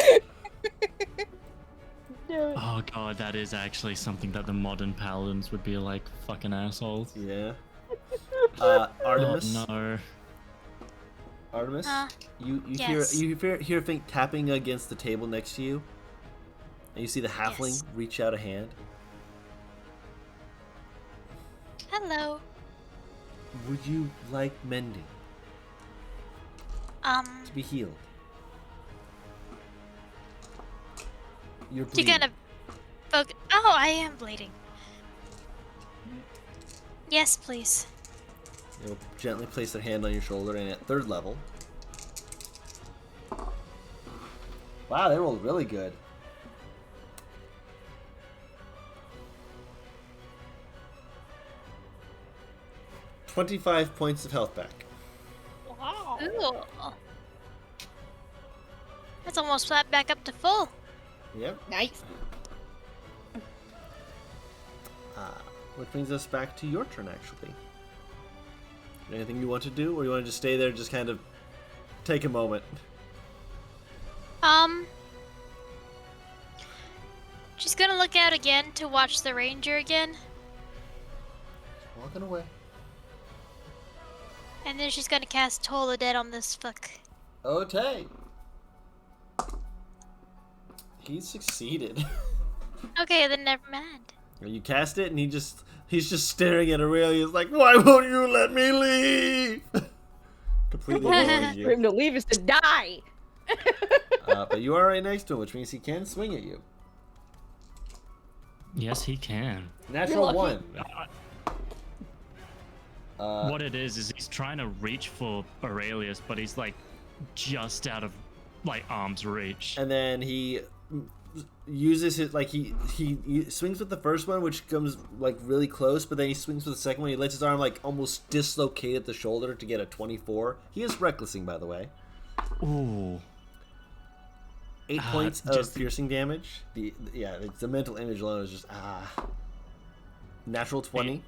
S1: there.
S2: Oh god, that is actually something that the modern paladins would be like fucking assholes.
S1: Yeah. Artemis.
S2: Oh, no.
S1: Artemis, you
S4: yes.
S1: hear think tapping against the table next to you, and you see the halfling
S4: Yes.
S1: reach out a hand.
S4: Hello.
S1: Would you like mending to be healed? You're
S4: You
S1: bleeding.
S4: gonna focus? Oh, I am bleeding. Yes, please.
S1: They'll gently place their hand on your shoulder, and at 3rd level. Wow, they rolled really good. $25 points of health back.
S5: Wow.
S4: Ooh. That's almost flat back up to full.
S1: Yep.
S5: Nice.
S1: Which brings us back to your turn, actually. Anything you want to do, or you want to just stay there and just kind of take a moment?
S4: She's gonna look out again to watch the ranger again,
S1: Walking away.
S4: and then she's gonna cast Toll the Dead on this fuck.
S1: Okay. He succeeded.
S4: Okay, then never mind.
S1: You cast it, and he's just staring at Aurelia. He's like, why won't you let me leave? Completely ignoring
S5: For
S1: you.
S5: him to leave is to die.
S1: But you are right next to him, which means he can swing at you.
S2: Yes, he can.
S1: Natural
S5: lucky.
S1: 1.
S2: What it is he's trying to reach for Aurelius, but he's like just out of like arm's reach.
S1: And then he uses his, like, he swings with the first one, which comes like really close, but then he swings with the second one. He lets his arm like almost dislocate at the shoulder to get a 24. He is recklessing, by the way.
S2: Ooh.
S1: 8 points of
S2: just-
S1: piercing damage. It's the mental image alone is just Natural 20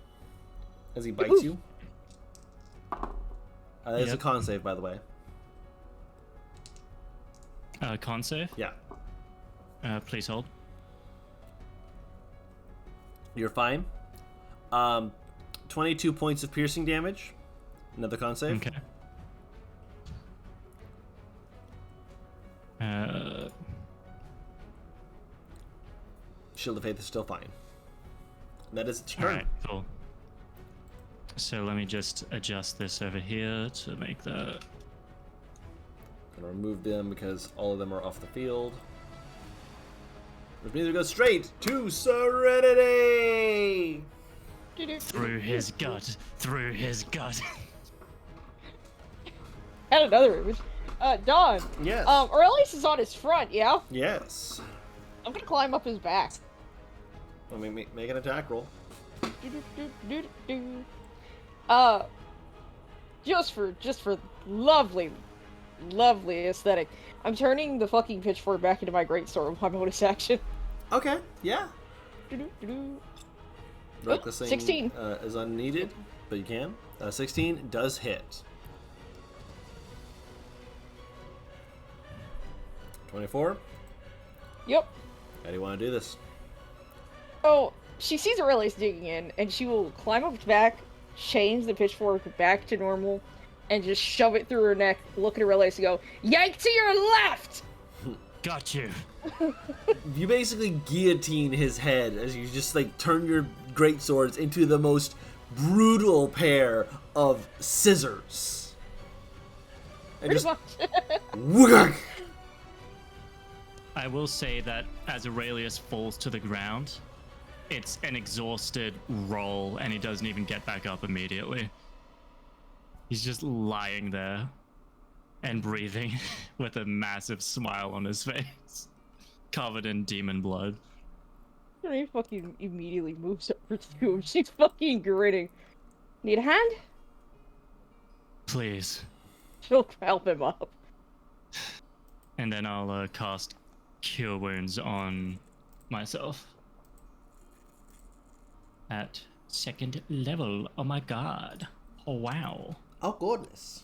S1: as he bites you. That's a
S2: Yep.
S1: con save, by the way.
S2: Con save?
S1: Yeah,
S2: Please hold.
S1: you're fine. 22 points of piercing damage. Another con save.
S2: Okay.
S1: Shield of Faith is still fine. And that is its turn.
S2: Alright, cool. So let me just adjust this over here to make that.
S1: Gonna remove them because all of them are off the field. Which means we go straight to Serenity!
S2: Through his gut. Through his gut.
S5: And another image. Don.
S1: Yes.
S5: Aurelius is on his front, yeah?
S1: Yes.
S5: I'm gonna climb up his back.
S1: Let me make an attack roll.
S5: Just for lovely aesthetic. I'm turning the fucking pitchfork back into my greatsword with my bonus action.
S1: Okay, yeah. Recklessing
S5: 16.
S1: Is unneeded, but you can. 16 does hit. 24.
S5: Yep.
S1: How do you want to do this?
S5: Oh, she sees Aurelius digging in, and she will climb up his back, change the pitchfork back to normal, and just shove it through her neck, look at Aurelius and go, yank to your left!
S2: Got you.
S1: You basically guillotine his head as you just like turn your great swords into the most brutal pair of scissors. And
S5: Pretty
S1: just
S5: much.
S2: I will say that as Aurelius falls to the ground, it's an exhausted roll, and he doesn't even get back up immediately. He's just lying there and breathing with a massive smile on his face, covered in demon blood.
S5: He fucking immediately moves over to him. She's fucking grinning. Need a hand?
S2: Please.
S5: She'll help him up.
S2: And then I'll cast Cure Wounds on myself. At 2nd level. Oh my god. Oh wow.
S1: Oh goodness.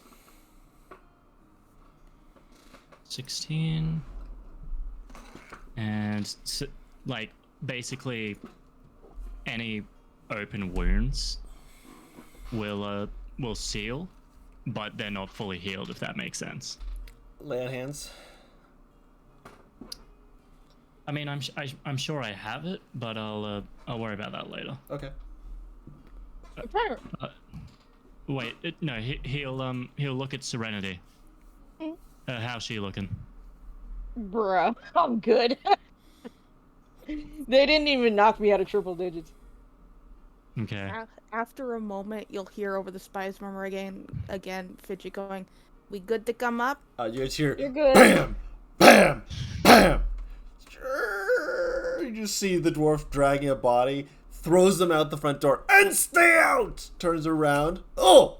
S2: 16. And like basically any open wounds will seal, but they're not fully healed, if that makes sense.
S1: Lay on hands.
S2: I mean, I'm sure I have it, but I'll worry about that later.
S1: Okay.
S2: Wait, no, he'll look at Serenity. How's she looking?
S5: Bruh, I'm good. They didn't even knock me out of triple digits.
S2: Okay.
S3: After a moment, you'll hear over the spies murmur again, Fidget going, "We good to come up?"
S1: You just hear,
S5: You're good.
S1: bam, bam, bam. You just see the dwarf dragging a body, throws them out the front door, and stay out! Turns around. Oh!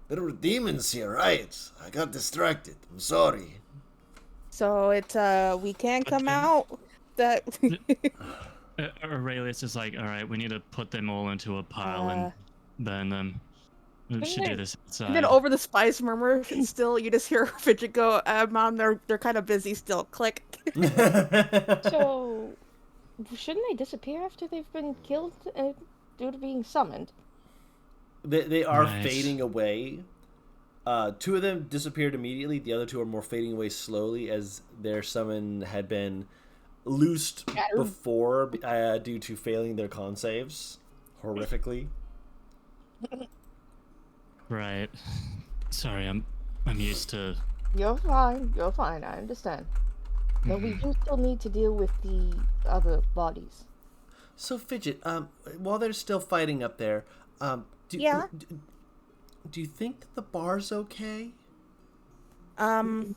S1: There were demons here, right? I got distracted. I'm sorry.
S3: So it's we can't come out. That
S2: Aurelius is like, all right, we need to put them all into a pile and burn them. We should do this outside.
S3: And then over the spies murmur, still you just hear Fidget go, "Mom, they're kind of busy still." Click.
S5: So, shouldn't they disappear after they've been killed due to being summoned?
S1: They are
S2: Nice.
S1: fading away. 2 of them disappeared immediately. The other 2 are more fading away slowly as their summon had been loosed before due to failing their con saves horrifically.
S2: Right. Sorry, I'm used to.
S5: You're fine, I understand. But we do still need to deal with the other bodies.
S1: So Fidget, while they're still fighting up there, do you think the bar's okay?
S3: I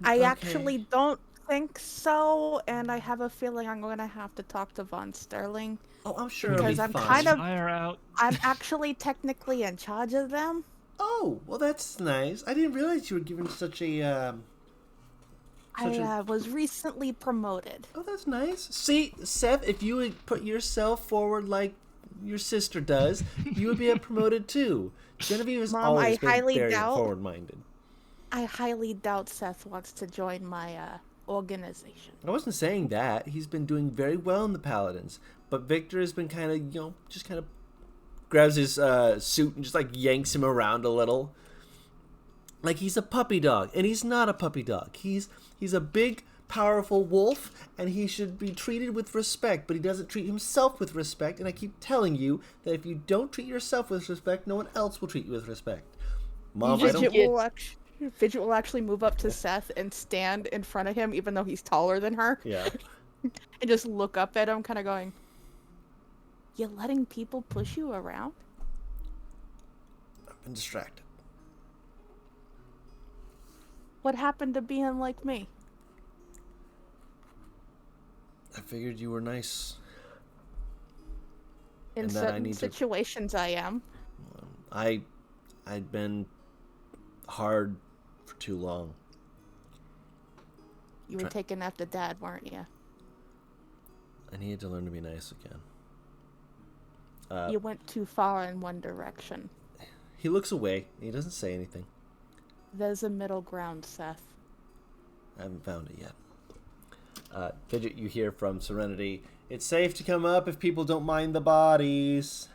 S3: actually don't think so, and I have a feeling I'm going to have to talk to Von Sterling.
S1: Oh, I'm sure it'll be
S3: Because I'm
S1: fine.
S3: kind of-
S2: Fire out.
S3: I'm actually technically in charge of them.
S1: Oh, well, that's nice. I didn't realize you were given such a.
S3: I was recently promoted.
S1: Oh, that's nice. See, Seth, if you would put yourself forward like your sister does, you would be promoted too. Genevieve has
S3: Mom,
S1: always
S3: I
S1: been
S3: highly
S1: very
S3: doubt-
S1: forward-minded.
S3: I highly doubt Seth wants to join my organization.
S1: I wasn't saying that. He's been doing very well in the Paladins, but Victor has been kind of, just kind of grabs his suit and just like yanks him around a little, like he's a puppy dog, and he's not a puppy dog. He's a big, powerful wolf, and he should be treated with respect, but he doesn't treat himself with respect, and I keep telling you that if you don't treat yourself with respect, no one else will treat you with respect. Mom, I don't...
S3: Fidget will actually move up to Seth and stand in front of him, even though he's taller than her,
S1: Yeah.
S3: and just look up at him, kind of going, "You're letting people push you around?"
S1: I've been distracted.
S3: What happened to being like me?
S1: I figured you were nice.
S3: In
S1: And that I
S3: certain
S1: need to-
S3: situations, I am.
S1: I'd been hard for too long.
S3: You were taken after Dad, weren't you?
S1: I needed to learn to be nice again.
S3: You went too far in one direction.
S1: He looks away. He doesn't say anything.
S3: There's a middle ground, Seth.
S1: I haven't found it yet. Fidget, you hear from Serenity. It's safe to come up if people don't mind the bodies.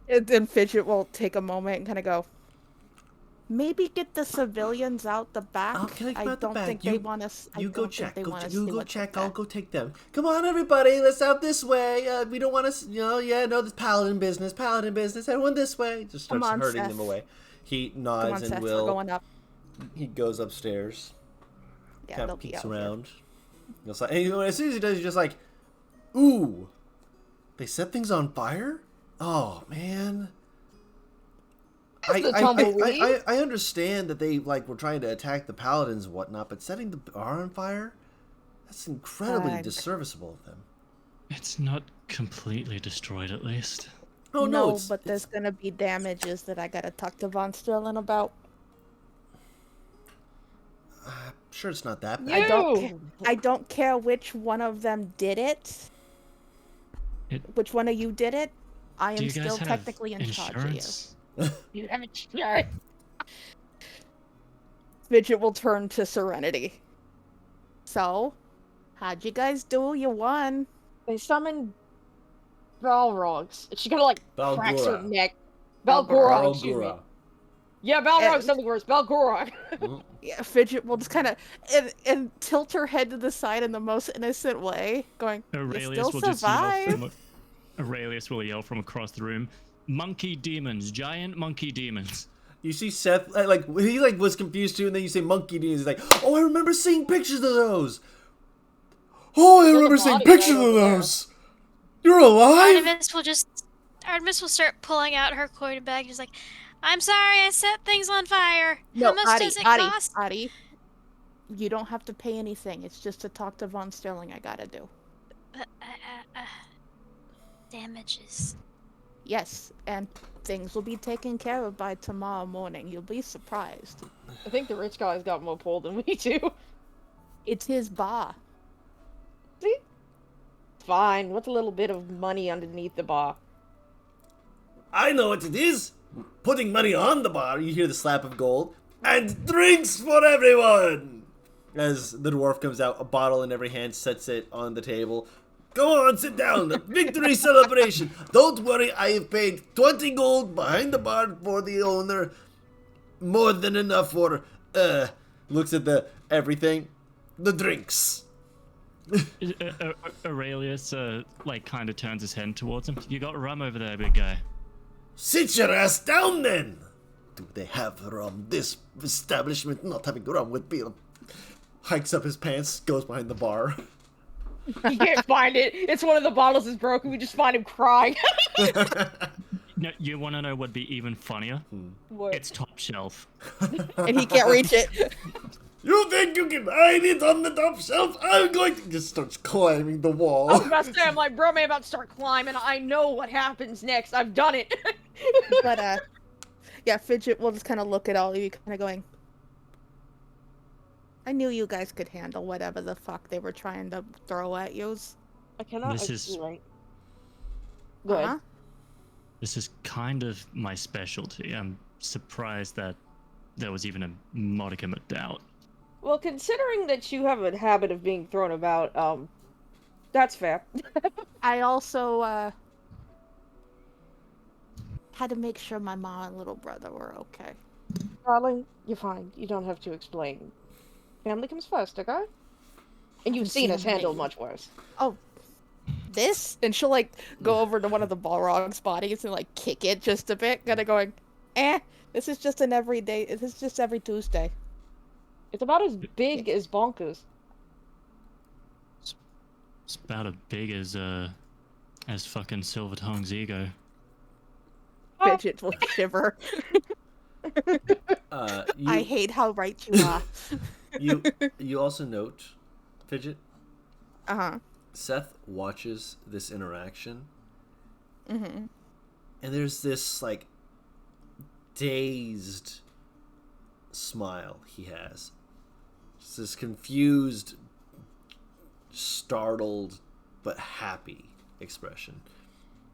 S3: And then Fidget will take a moment and kind of go, maybe get the civilians out the back.
S1: I'll take them
S3: I
S1: out the
S3: don't
S1: back.
S3: think they want us.
S1: You go check. You go check.
S3: That.
S1: I'll go take them. Come on, everybody. Let's out this way. We don't want to, this paladin business. Everyone this way. Just starts
S3: Come on,
S1: herding
S3: Seth.
S1: them away. He
S3: Come
S1: nods
S3: on,
S1: and
S3: Seth,
S1: will.
S3: we're going up.
S1: He goes upstairs.
S3: Yeah,
S1: Kind
S3: they'll
S1: of
S3: be
S1: peeks
S3: out here.
S1: around. And as soon as he does, he's just like, ooh, they set things on fire? Oh, man. I understand that they were trying to attack the paladins and whatnot, but setting the bar on fire? That's incredibly disserviceable of them.
S2: It's not completely destroyed, at least.
S1: Oh, no,
S3: but there's gonna be damages that I gotta talk to Von Sterling about.
S1: I'm sure it's not that
S5: Yeah.
S1: bad.
S3: I don't care which one of them did it. Which one of you did it? I
S2: Do
S3: am
S2: you guys
S3: still
S2: have
S3: technically in charge of you.
S2: insurance?
S5: You haven't shared.
S3: Fidget will turn to Serenity. So, how'd you guys do? You won.
S5: They summoned Balrogs. She kind of cracks her
S1: Balgora.
S5: neck. Balgorog, excuse me.
S1: Balgora.
S5: Yeah, Balrog's something worse. Balgorog.
S3: Yeah, Fidget will just kind of and tilt her head to the side in the most innocent way, going, "You still survive."
S2: Aurelius will yell from across the room, "Monkey demons, giant monkey demons."
S1: You see Seth, he was confused too, and then you say monkey demons. He's like, oh, I remember seeing pictures of those. Oh, I remember seeing pictures of those. You're alive?
S4: Artemis will start pulling out her coin bag. She's like, "I'm sorry, I set things on fire.
S3: No,
S4: How much does it cost?"
S3: Adi, you don't have to pay anything. It's just to talk to Von Sterling I gotta do.
S4: Damages.
S3: Yes, and things will be taken care of by tomorrow morning. You'll be surprised.
S5: I think the rich guy's got more pull than we do.
S3: It's his bar.
S5: See? Fine. What's a little bit of money underneath the bar?
S1: I know what it is. Putting money on the bar, you hear the slap of gold, and drinks for everyone. As the dwarf comes out, a bottle in every hand, sets it on the table. Go on, sit down. Victory celebration. Don't worry, I have paid 20 gold behind the bar for the owner. More than enough for, looks at the drinks.
S2: Aurelius, kind of turns his head towards him. "You got rum over there, big guy."
S1: Sit your ass down then. Do they have rum? This establishment not having rum would be. Hikes up his pants, goes behind the bar.
S5: You can't find it. It's one of the bottles is broken. We just find him crying.
S2: No, you want to know what'd be even funnier?
S5: What?
S2: It's top shelf.
S3: And he can't reach it.
S1: You think you can hide it on the top shelf? I'm going to... Just starts climbing the wall.
S5: I was about to say, I'm like, bro, man, about to start climbing. I know what happens next. I've done it.
S3: But, yeah, Fidget will just kind of look at all of you, kind of going, I knew you guys could handle whatever the fuck they were trying to throw at yous.
S5: I cannot.
S2: This is-
S5: Right. Go ahead.
S2: This is kind of my specialty. I'm surprised that there was even a modicum of doubt.
S5: Well, considering that you have a habit of being thrown about, that's fair.
S3: I also, had to make sure my mom and little brother were okay.
S5: Darling, you're fine. You don't have to explain. Family comes first, okay? And you've seen us handle much worse.
S3: Oh, this? And she'll, go over to one of the Balrog's bodies and, kick it just a bit, kind of going, This is just an everyday. This is just every Tuesday.
S5: It's about as big as Bonkers.
S2: It's about as big as fucking Silver Tongue's ego.
S3: Fidget will shiver.
S1: You,
S3: I hate how right you are.
S1: you also note, Fidget,
S3: Uh-huh.
S1: Seth watches this interaction,
S3: Mm-hmm.
S1: and there's this, like, dazed smile he has. It's this confused, startled, but happy expression.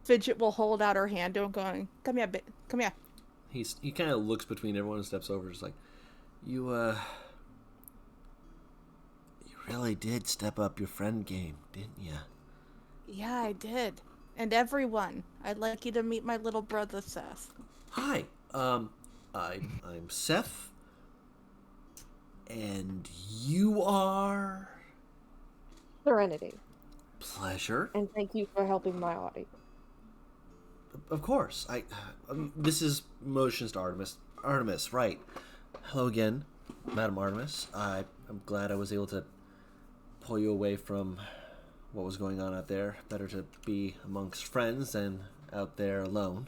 S3: Fidget will hold out her hand to him, going, "Come here, come here."
S1: He kind of looks between everyone and steps over, just like, you really did step up your friend game, didn't you?
S3: Yeah, I did. And everyone, I'd like you to meet my little brother, Seth.
S1: Hi, I'm Seth, and you are...
S5: Serenity.
S1: Pleasure.
S5: And thank you for helping my audience.
S1: Of course. This is motions to Artemis. Artemis, right. Hello again, Madam Artemis. I'm glad I was able to pull you away from what was going on out there. Better to be amongst friends than out there alone.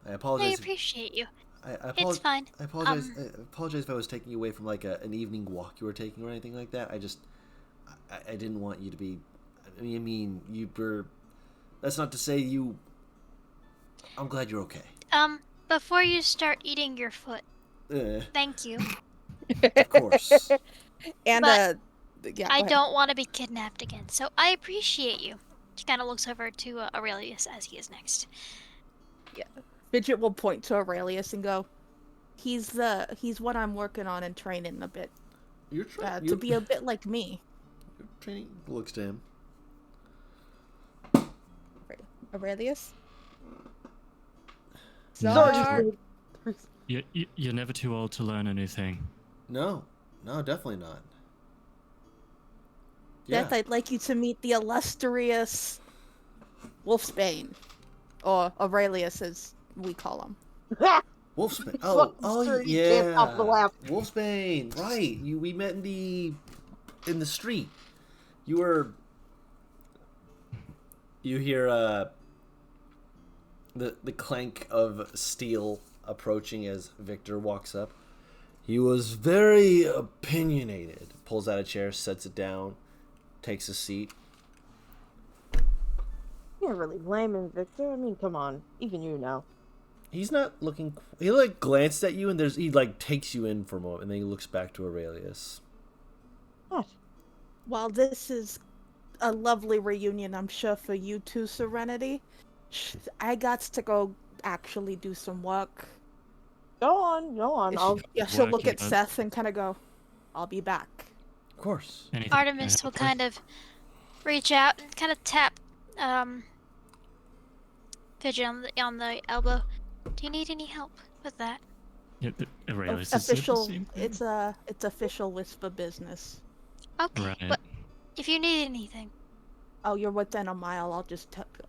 S1: I apologize.
S4: I appreciate you.
S1: It's
S4: fine.
S1: I apologize. I apologize if I was taking you away from like an evening walk you were taking or anything like that. I didn't want you to be. I mean, you were. That's not to say you. I'm glad you're okay.
S4: Before you start eating your foot,
S1: Uh,
S4: thank you.
S1: of course.
S3: And,
S4: But
S3: yeah,
S4: I
S3: go ahead.
S4: don't want to be kidnapped again, so I appreciate you. She kind of looks over to Aurelius as he is next.
S3: Fidget will point to Aurelius and go, he's what I'm working on and training a bit.
S1: You're trying
S3: To be a bit like me.
S1: You're training. Looks to him.
S3: Aurelius?
S5: Sorry.
S2: You're never too old to learn a new thing.
S1: No, definitely not. Yeah.
S3: Seth, I'd like you to meet the illustrious Wolfsbane. Or Aurelius, as we call him.
S1: Wolfsbane.
S5: Fuck,
S1: Oh
S5: sir, you
S1: yeah.
S5: can't stop the laugh.
S1: Wolfsbane. Right. We met in the street. You hear the clank of steel approaching as Victor walks up. He was very opinionated. Pulls out a chair, sets it down, takes a seat.
S5: You can't really blame him, Victor. I mean, come on. Even you know.
S1: He's not looking. He like glanced at you, and he like takes you in for a moment, and then he looks back to Aurelius.
S5: What?
S3: While this is a lovely reunion, I'm sure, for you too, Serenity, I got to go actually do some work.
S5: Go on. I'll...
S3: Yeah, she'll look
S2: Working,
S3: at
S2: but-
S3: Seth and kind of go, "I'll be back."
S1: Of course.
S2: Anything
S4: Artemis will kind of reach out and kind of tap Fidget on the elbow. Do you need any help with that?
S2: Aurelius is
S3: Official.
S2: the same thing.
S3: It's official whisper business.
S4: Okay,
S2: Right.
S4: but if you need anything,
S3: Oh, you're within a mile.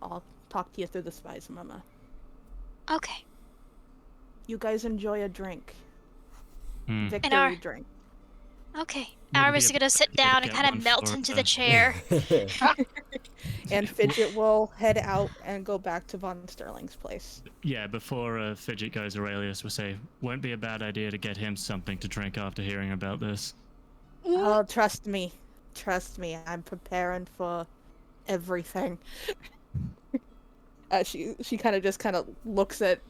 S3: I'll talk to you through the spies, Mama.
S4: okay.
S3: You guys enjoy a drink.
S2: Hmm.
S3: Victory drink.
S4: Okay.
S2: Wouldn't
S4: Aramis
S2: be
S4: is
S2: a
S4: gonna sit
S2: bad idea
S4: down
S2: to
S4: and
S2: get
S4: kind of
S2: one
S4: melt
S2: for,
S4: into the chair.
S3: And Fidget will head out and go back to Von Sterling's place.
S2: Yeah, before Fidget goes, Aurelius will say, won't be a bad idea to get him something to drink after hearing about this.
S3: Oh, trust me. I'm preparing for everything. She kind of looks at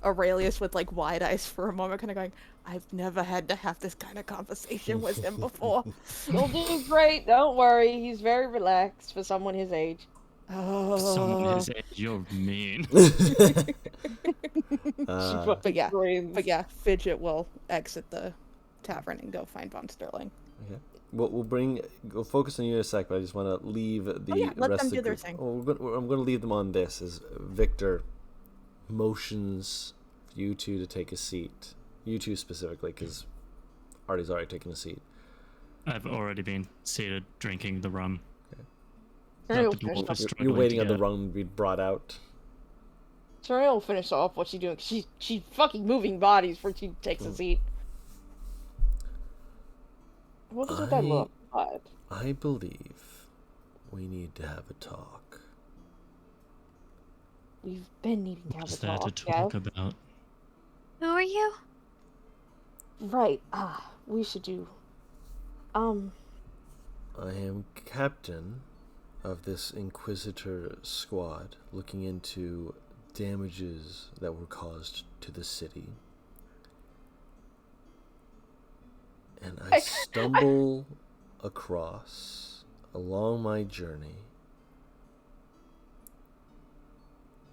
S3: Aurelius with like wide eyes for a moment, kind of going, "I've never had to have this kind of conversation with him before."
S5: You'll do great. Don't worry. He's very relaxed for someone his age.
S2: Someone
S3: Oh,
S2: his age, you're mean.
S3: but yeah, Fidget will exit the tavern and go find Von Sterling.
S1: Okay. We'll focus on you in a sec, but I just want to leave the
S3: let
S1: rest
S3: them
S1: of the
S3: do their
S1: group.
S3: thing.
S1: I'm going to leave them on this as Victor motions for you two to take a seat. You two specifically, because Artie's already taken a seat.
S2: I've already been seated drinking the rum.
S5: Very
S2: That the dwarf is
S1: You're
S2: struggling
S1: waiting
S2: to
S1: on the
S2: get.
S1: rum to be brought out.
S5: Serena will finish off what she's doing. She's fucking moving bodies before she takes a seat. What is with that look? God.
S1: I believe we need to have a talk.
S5: We've been needing to have
S2: What's
S5: a
S2: there
S5: talk.
S2: to talk
S5: Yeah?
S2: about?
S4: Who are you?
S5: Right. We should do.
S1: I am captain of this Inquisitor squad looking into damages that were caused to the city. And I stumble across, along my journey,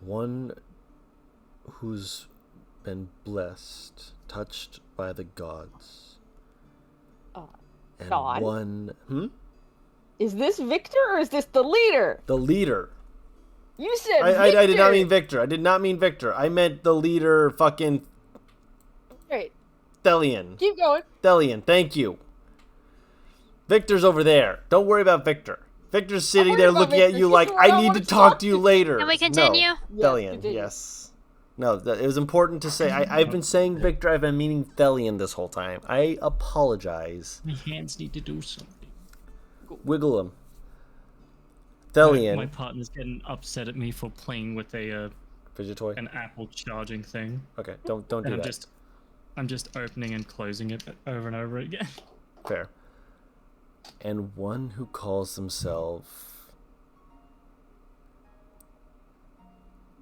S1: one who's been blessed, touched by the gods. And
S5: God.
S1: one...
S5: Is this Victor or is this the leader?
S1: The leader.
S5: You said
S1: I did not
S5: Victor!
S1: mean Victor. I did not mean Victor. I meant the leader, fucking
S5: Great.
S1: Thelian.
S5: Keep going.
S1: Thelian, thank you. Victor's over there. Don't worry about Victor. Victor's sitting
S5: worried
S1: there
S5: about
S1: looking
S5: Victor.
S1: at you
S5: He's
S1: like,
S5: the one I
S1: I need
S5: wanted
S1: to
S5: to
S1: talk
S5: talk
S1: to you
S5: to."
S1: later.
S4: Can we continue?
S1: No.
S5: Yes,
S1: Thelian,
S5: continue.
S1: yes. No, it was important to say. I've been saying Victor. I've been meaning Thelian this whole time. I apologize.
S2: My hands need to do something.
S1: Wiggle him.
S2: My
S1: Thelian.
S2: partner's getting upset at me for playing with
S1: Fidget toy?
S2: an apple charging thing.
S1: Okay, don't do
S2: And
S1: that.
S2: I'm just opening and closing it over and over again.
S1: Fair. And one who calls himself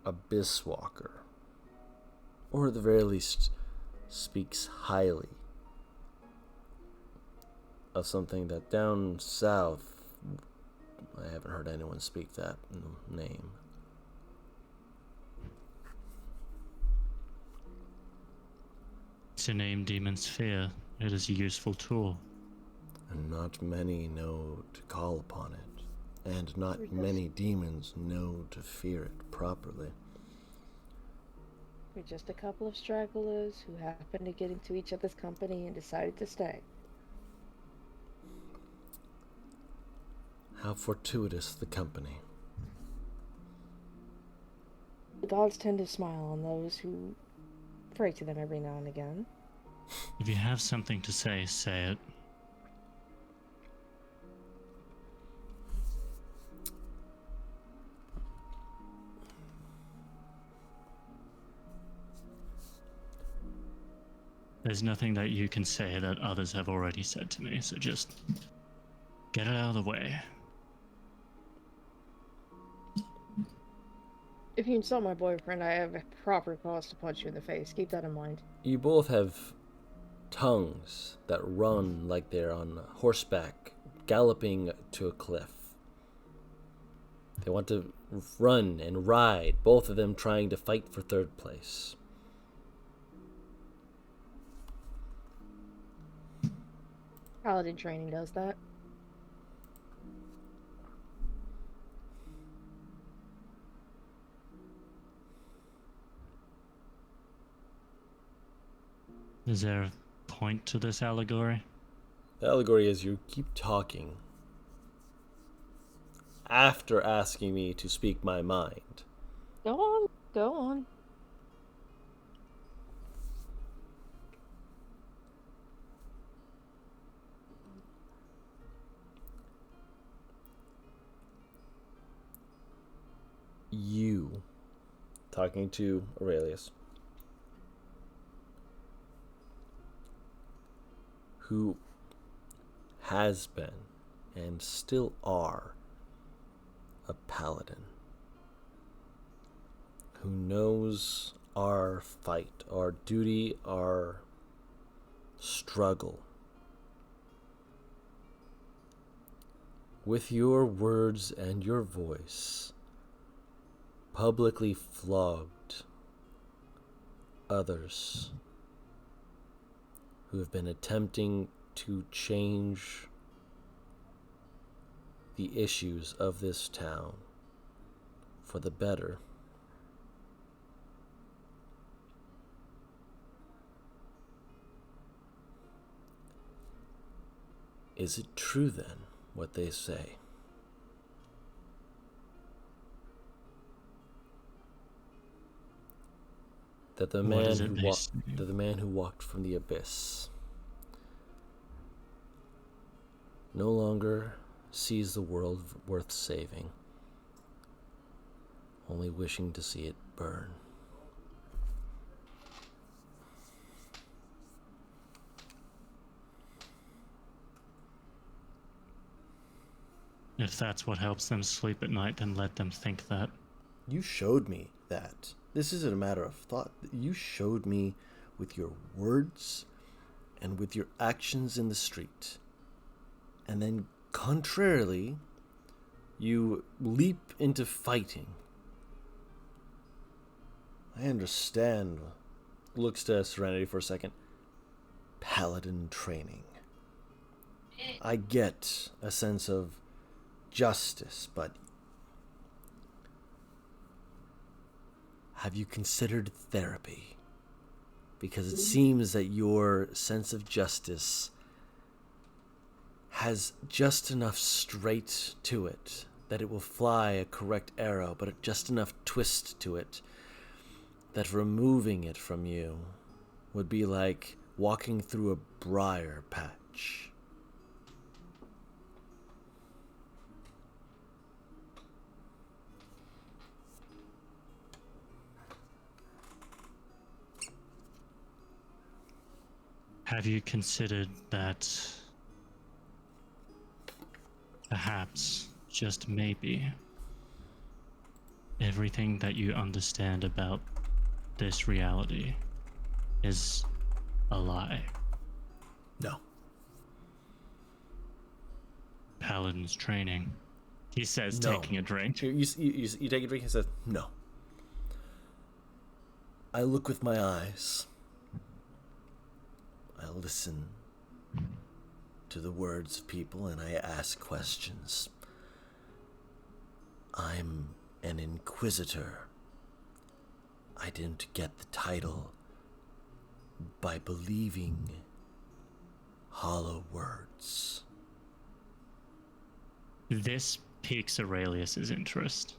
S1: Abyss Walker, or at the very least speaks highly of something that down south I haven't heard anyone speak that name.
S2: To name Demon's Fear, it is a useful tool.
S1: And not many know to call upon it, and not many demons know to fear it properly.
S5: We're just a couple of stragglers who happened to get into each other's company and decided to stay.
S1: How fortuitous the company.
S5: The gods tend to smile on those who pray to them every now and again.
S2: If you have something to say, say it. There's nothing that you can say that others have already said to me, so just get it out of the way.
S5: If you insult my boyfriend, I have a proper cause to punch you in the face. Keep that in mind.
S1: You both have tongues that run like they're on horseback, galloping to a cliff. They want to run and ride, both of them trying to fight for third place.
S5: Paladin training does that.
S2: Is there a point to this allegory?
S1: The allegory is you keep talking after asking me to speak my mind.
S5: Go on. Go on.
S1: You, talking to Aurelius, who has been and still are a paladin, who knows our fight, our duty, our struggle. With your words and your voice, publicly flogged others who have been attempting to change the issues of this town for the better. Is it true then, what they say? that the
S2: What
S1: man
S2: is it
S1: who
S2: they
S1: walked
S2: say?
S1: that the man who walked from the abyss no longer sees the world worth saving, only wishing to see it burn.
S2: If that's what helps them sleep at night, then let them think that.
S1: You showed me that. This isn't a matter of thought. You showed me with your words and with your actions in the street. And then, contrarily, you leap into fighting. I understand. Looks to Serenity for a second. Paladin training. I get a sense of justice, but have you considered therapy? Because it seems that your sense of justice has just enough straight to it that it will fly a correct arrow, but just enough twist to it that removing it from you would be like walking through a briar patch.
S2: Have you considered that perhaps, just maybe, everything that you understand about this reality is a lie?
S1: No.
S2: Paladin's training. He says,
S1: No.
S2: taking a drink.
S1: You take a drink and says, no. I look with my eyes. I listen to the words of people and I ask questions. I'm an inquisitor. I didn't get the title by believing hollow words.
S2: This piques Aurelius's interest.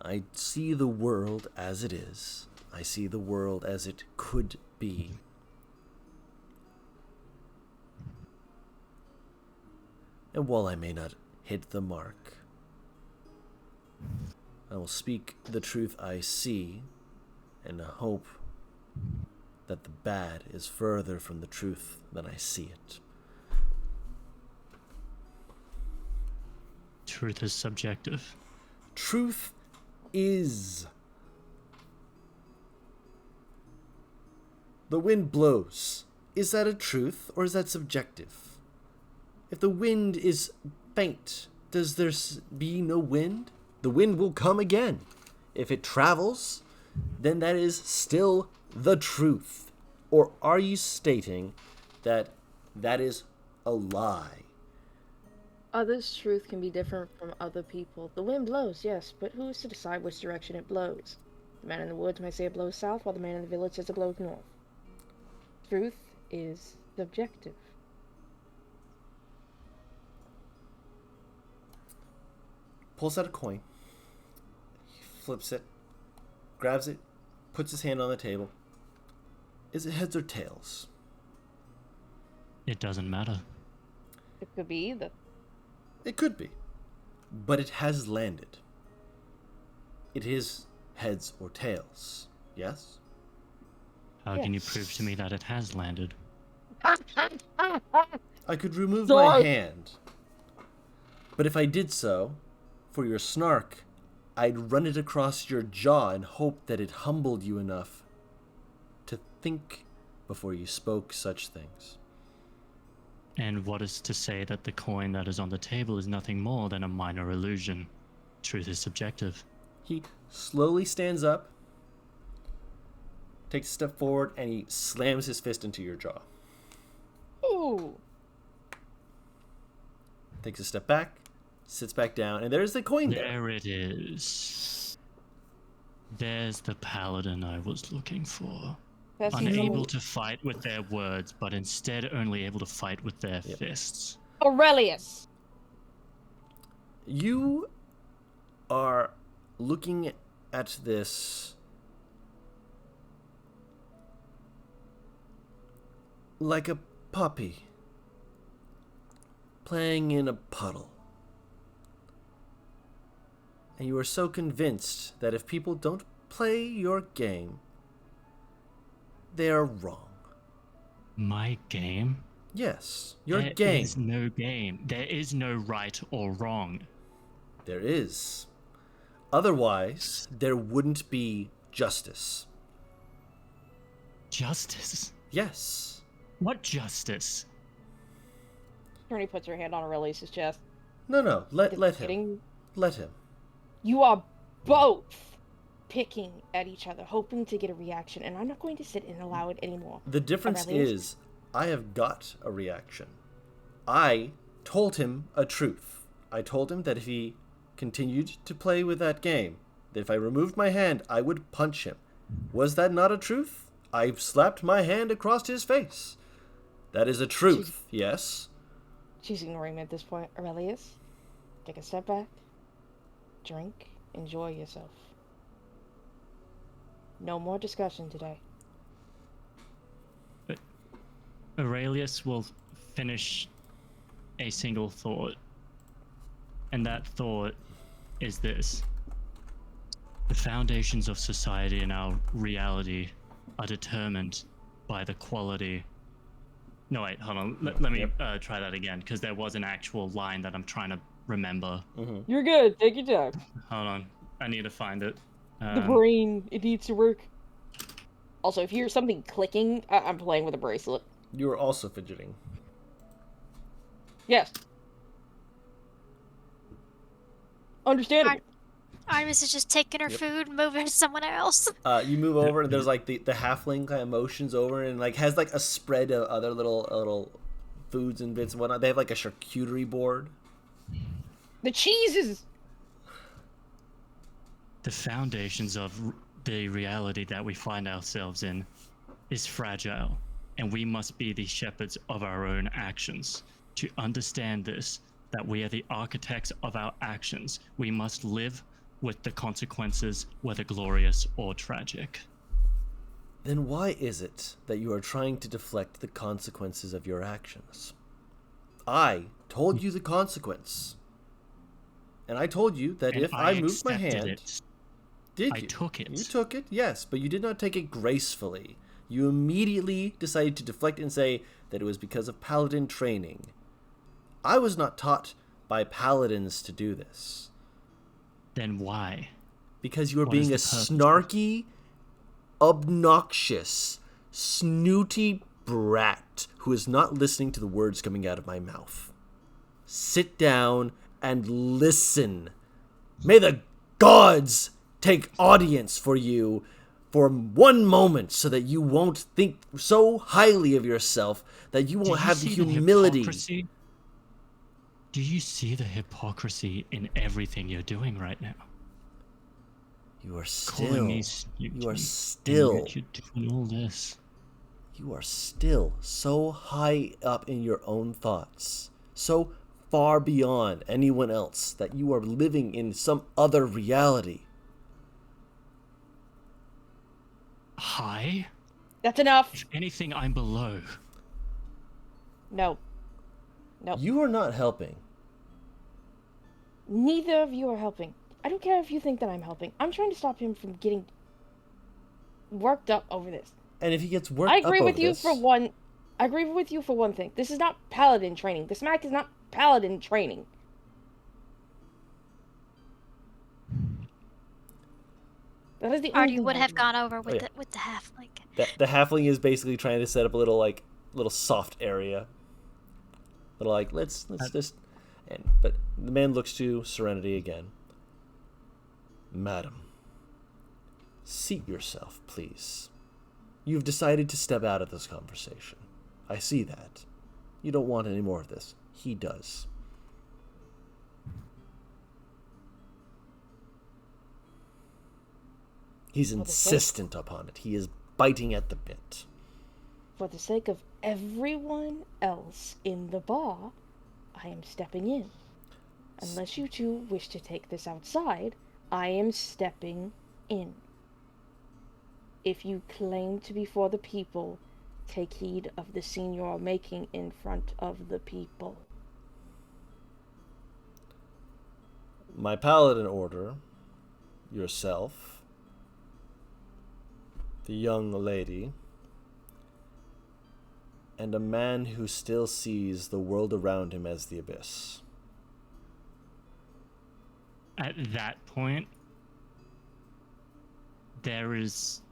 S1: I see the world as it is. I see the world as it could be. And while I may not hit the mark, I will speak the truth I see and hope that the bad is further from the truth than I see it.
S2: Truth is subjective.
S1: Truth is. The wind blows. Is that a truth or is that subjective? If the wind is faint, does there be no wind? The wind will come again. If it travels, then that is still the truth. Or are you stating that that is a lie?
S5: Others' truth can be different from other people. The wind blows, yes, but who is to decide which direction it blows? The man in the woods may say it blows south, while the man in the village says it blows north. Truth is subjective.
S1: Pulls out a coin. He flips it, grabs it, puts his hand on the table. Is it heads or tails?
S2: It doesn't matter.
S5: It could be either.
S1: It could be. But it has landed. It is heads or tails. Yes?
S2: How can you prove to me that it has landed?
S1: I could remove my hand. But if I did so, for your snark, I'd run it across your jaw and hope that it humbled you enough to think before you spoke such things.
S2: And what is to say that the coin that is on the table is nothing more than a minor illusion? Truth is subjective.
S1: He slowly stands up, takes a step forward, and he slams his fist into your jaw.
S5: Ooh.
S1: Takes a step back, sits back down, and there's the coin there.
S2: There it is. There's the paladin I was looking for.
S5: That's
S2: Unable to fight with their words, but instead only able to fight with their fists.
S5: Aurelius.
S1: You are looking at this like a puppy playing in a puddle. And you are so convinced that if people don't play your game, they are wrong.
S2: My game?
S1: Yes, your
S2: There
S1: game.
S2: is no game. There is no right or wrong.
S1: There is. Otherwise, there wouldn't be justice.
S2: Justice?
S1: Yes.
S2: What justice?
S5: Attorney puts her hand on Aurelius's chest.
S1: No, let him.
S5: Kidding?
S1: Let him.
S5: You are both picking at each other, hoping to get a reaction, and I'm not going to sit and allow it anymore.
S1: The difference is, I have got a reaction. I told him a truth. I told him that if he continued to play with that game, that if I removed my hand, I would punch him. Was that not a truth? I slapped my hand across his face. That is a truth, yes?
S5: She's ignoring me at this point. Aurelius, take a step back. Drink. Enjoy yourself. No more discussion today.
S2: But Aurelius will finish a single thought. And that thought is this. The foundations of society and our reality are determined by the quality. No, wait, hold on. Let me try that again, because there was an actual line that I'm trying to remember.
S5: You're good. Take your time.
S2: Hold on. I need to find it.
S5: The brain, it needs to work. Also, if you hear something clicking, I'm playing with a bracelet.
S1: You are also fidgeting.
S5: Yes. Understandable.
S4: Artemis is just taking her food, moving to someone else.
S1: You move over, and there's like the halfling kind of motions over, and like has like a spread of other little foods and bits and whatnot. They have like a charcuterie board.
S5: The cheeses!
S2: The foundations of the reality that we find ourselves in is fragile, and we must be the shepherds of our own actions. To understand this, that we are the architects of our actions, we must live with the consequences, whether glorious or tragic.
S1: Then why is it that you are trying to deflect the consequences of your actions? I told you the consequence. And I told you that
S2: And
S1: if I moved my
S2: accepted
S1: hand...
S2: it.
S1: Did
S2: I
S1: you?
S2: took it.
S1: You took it, yes, but you did not take it gracefully. You immediately decided to deflect and say that it was because of paladin training. I was not taught by paladins to do this.
S2: Then why?
S1: Because you are
S2: What is
S1: being a
S2: the purpose?
S1: snarky, obnoxious, snooty brat who is not listening to the words coming out of my mouth. Sit down and listen. May the gods take audience for you for one moment so that you won't think so highly of yourself that you won't have the humility.
S2: Do you see the hypocrisy in everything you're doing right now?
S1: You are
S2: Calling me
S1: still,
S2: snooty,
S1: you are
S2: and
S1: still,
S2: yet you're doing all this.
S1: you are still so high up in your own thoughts, so far beyond anyone else that you are living in some other reality.
S2: High?
S5: That's enough.
S2: If anything, I'm below.
S5: No. Nope.
S1: You are not helping.
S5: Neither of you are helping. I don't care if you think that I'm helping. I'm trying to stop him from getting worked up over this.
S1: And if he gets worked
S5: I
S1: up
S5: agree
S1: over
S5: with you
S1: this,
S5: for one. I agree with you for one thing. This is not paladin training. This Mac is not paladin training. That is the
S4: Artie
S5: only
S4: would have
S5: argument.
S4: gone over with
S1: yeah.
S4: the halfling.
S1: the halfling is basically trying to set up a little soft area. Little like let's just, but the man looks to Serenity again. Madam, seat yourself, please. You've decided to step out of this conversation. I see that. You don't want any more of this. He does. He's insistent upon it. He is biting at the bit.
S5: For the sake of everyone else in the bar, I am stepping in. Unless you two wish to take this outside, I am stepping in. If you claim to be for the people, take heed of the scene you are making in front of the people.
S1: My paladin order, yourself, the young lady, and a man who still sees the world around him as the abyss.
S2: At that point, there is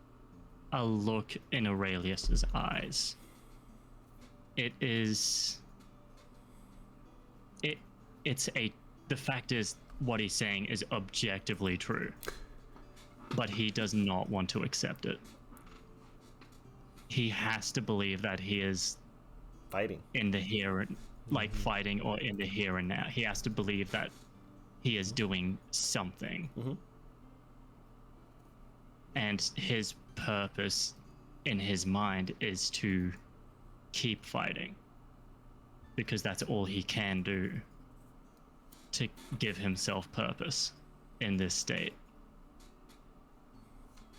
S2: a look in Aurelius's eyes. The fact is, what he's saying is objectively true, but he does not want to accept it. He has to believe that he is
S1: Fighting.
S2: in the here and like fighting or in the here and now. He has to believe that he is doing something.
S1: Mm-hmm.
S2: And his purpose in his mind is to keep fighting, because that's all he can do to give himself purpose in this state.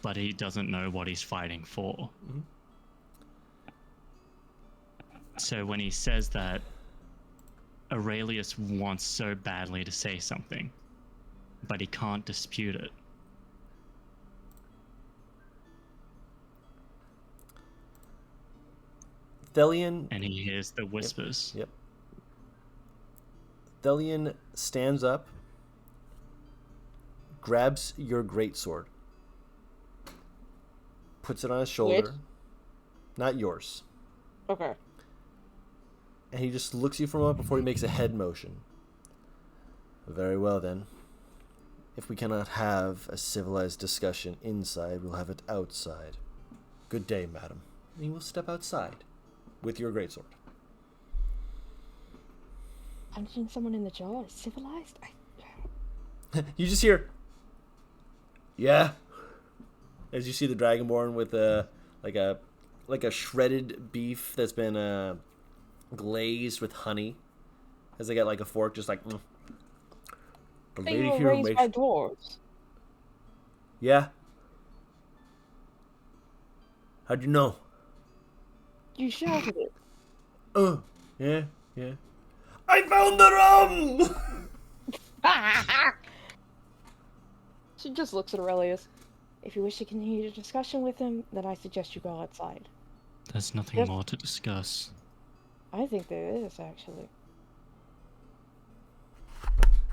S2: But he doesn't know what he's fighting for.
S1: Mm-hmm.
S2: So when he says that, Aurelius wants so badly to say something, but he can't dispute it.
S1: Thelian.
S2: And he hears the whispers.
S1: Yep. Thelian stands up, grabs your greatsword, puts it on his shoulder.
S5: Which?
S1: Not yours.
S5: Okay.
S1: And he just looks you for a moment before he makes a head motion. Very well, then. If we cannot have a civilized discussion inside, we'll have it outside. Good day, madam. And he will step outside with your greatsword.
S5: Punching someone in the jaw is civilized?
S1: You just hear, yeah, as you see the Dragonborn with a shredded beef that's been glazed with honey, as they got like a fork, just like. The
S5: They
S1: lady
S5: were
S1: here
S5: raised
S1: makes.
S5: by dwarves.
S1: Yeah. How'd you know?
S5: You shouted it.
S1: Yeah. I found the rum.
S5: She just looks at Aurelius. If you wish to continue the discussion with him, then I suggest you go outside.
S2: There's nothing more to discuss.
S5: I think there is, actually.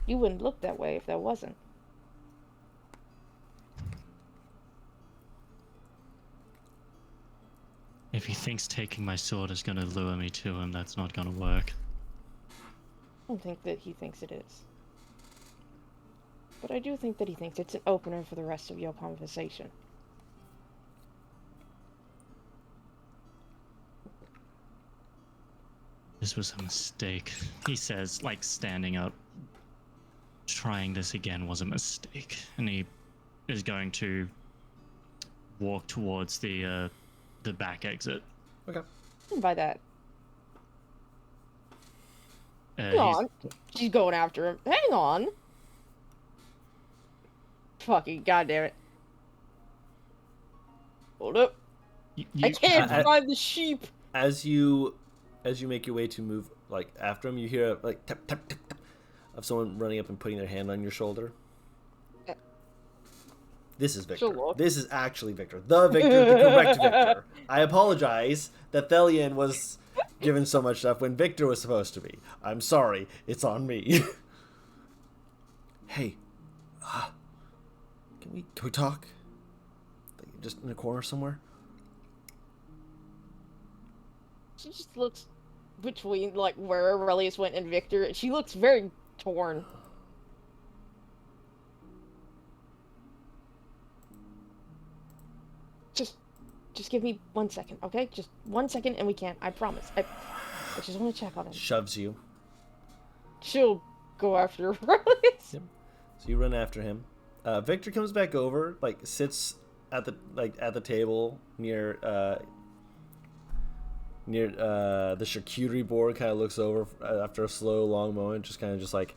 S5: You wouldn't look that way if there wasn't.
S2: If he thinks taking my sword is going to lure me to him, that's not going to work.
S5: I don't think that he thinks it is. But I do think that he thinks it's an opener for the rest of your conversation.
S2: This was a mistake, he says, like standing up. Trying this again was a mistake. And he is going to walk towards the back exit.
S1: Okay.
S5: By that. Hang
S2: He's-
S5: on. She's going after him. Hang on. Fucking goddamn it. Hold up. I can't find the sheep.
S1: As you make your way to move like after him, you hear like tap tap tap tap of someone running up and putting their hand on your shoulder. This is Victor.
S5: She'll look.
S1: This is actually Victor. The Victor, the correct Victor. I apologize that Thelian was given so much stuff when Victor was supposed to be. I'm sorry. It's on me. Hey, can we talk? Like, just in a corner somewhere?
S5: She just looks between, like, where Aurelius went and Victor, and she looks very torn. Just give me 1 second, okay? Just 1 second and we can. I promise. I just want to check on him.
S1: Shoves you.
S5: She'll go after Aurelius.
S1: Yep. So you run after him. Victor comes back over, like sits at the table near the charcuterie board. Kind of looks over after a slow, long moment, just like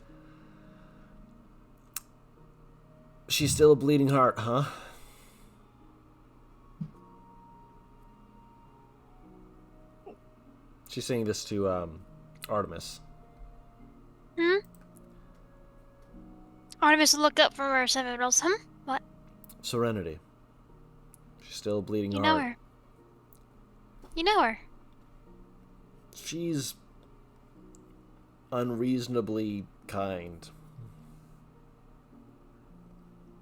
S1: She's still a bleeding heart, huh? She's saying this to Artemis.
S4: Hmm? Artemis will look up from her seven rolls. What?
S1: Serenity. She's still a bleeding
S4: You
S1: heart.
S4: know her. You know her.
S1: She's unreasonably kind.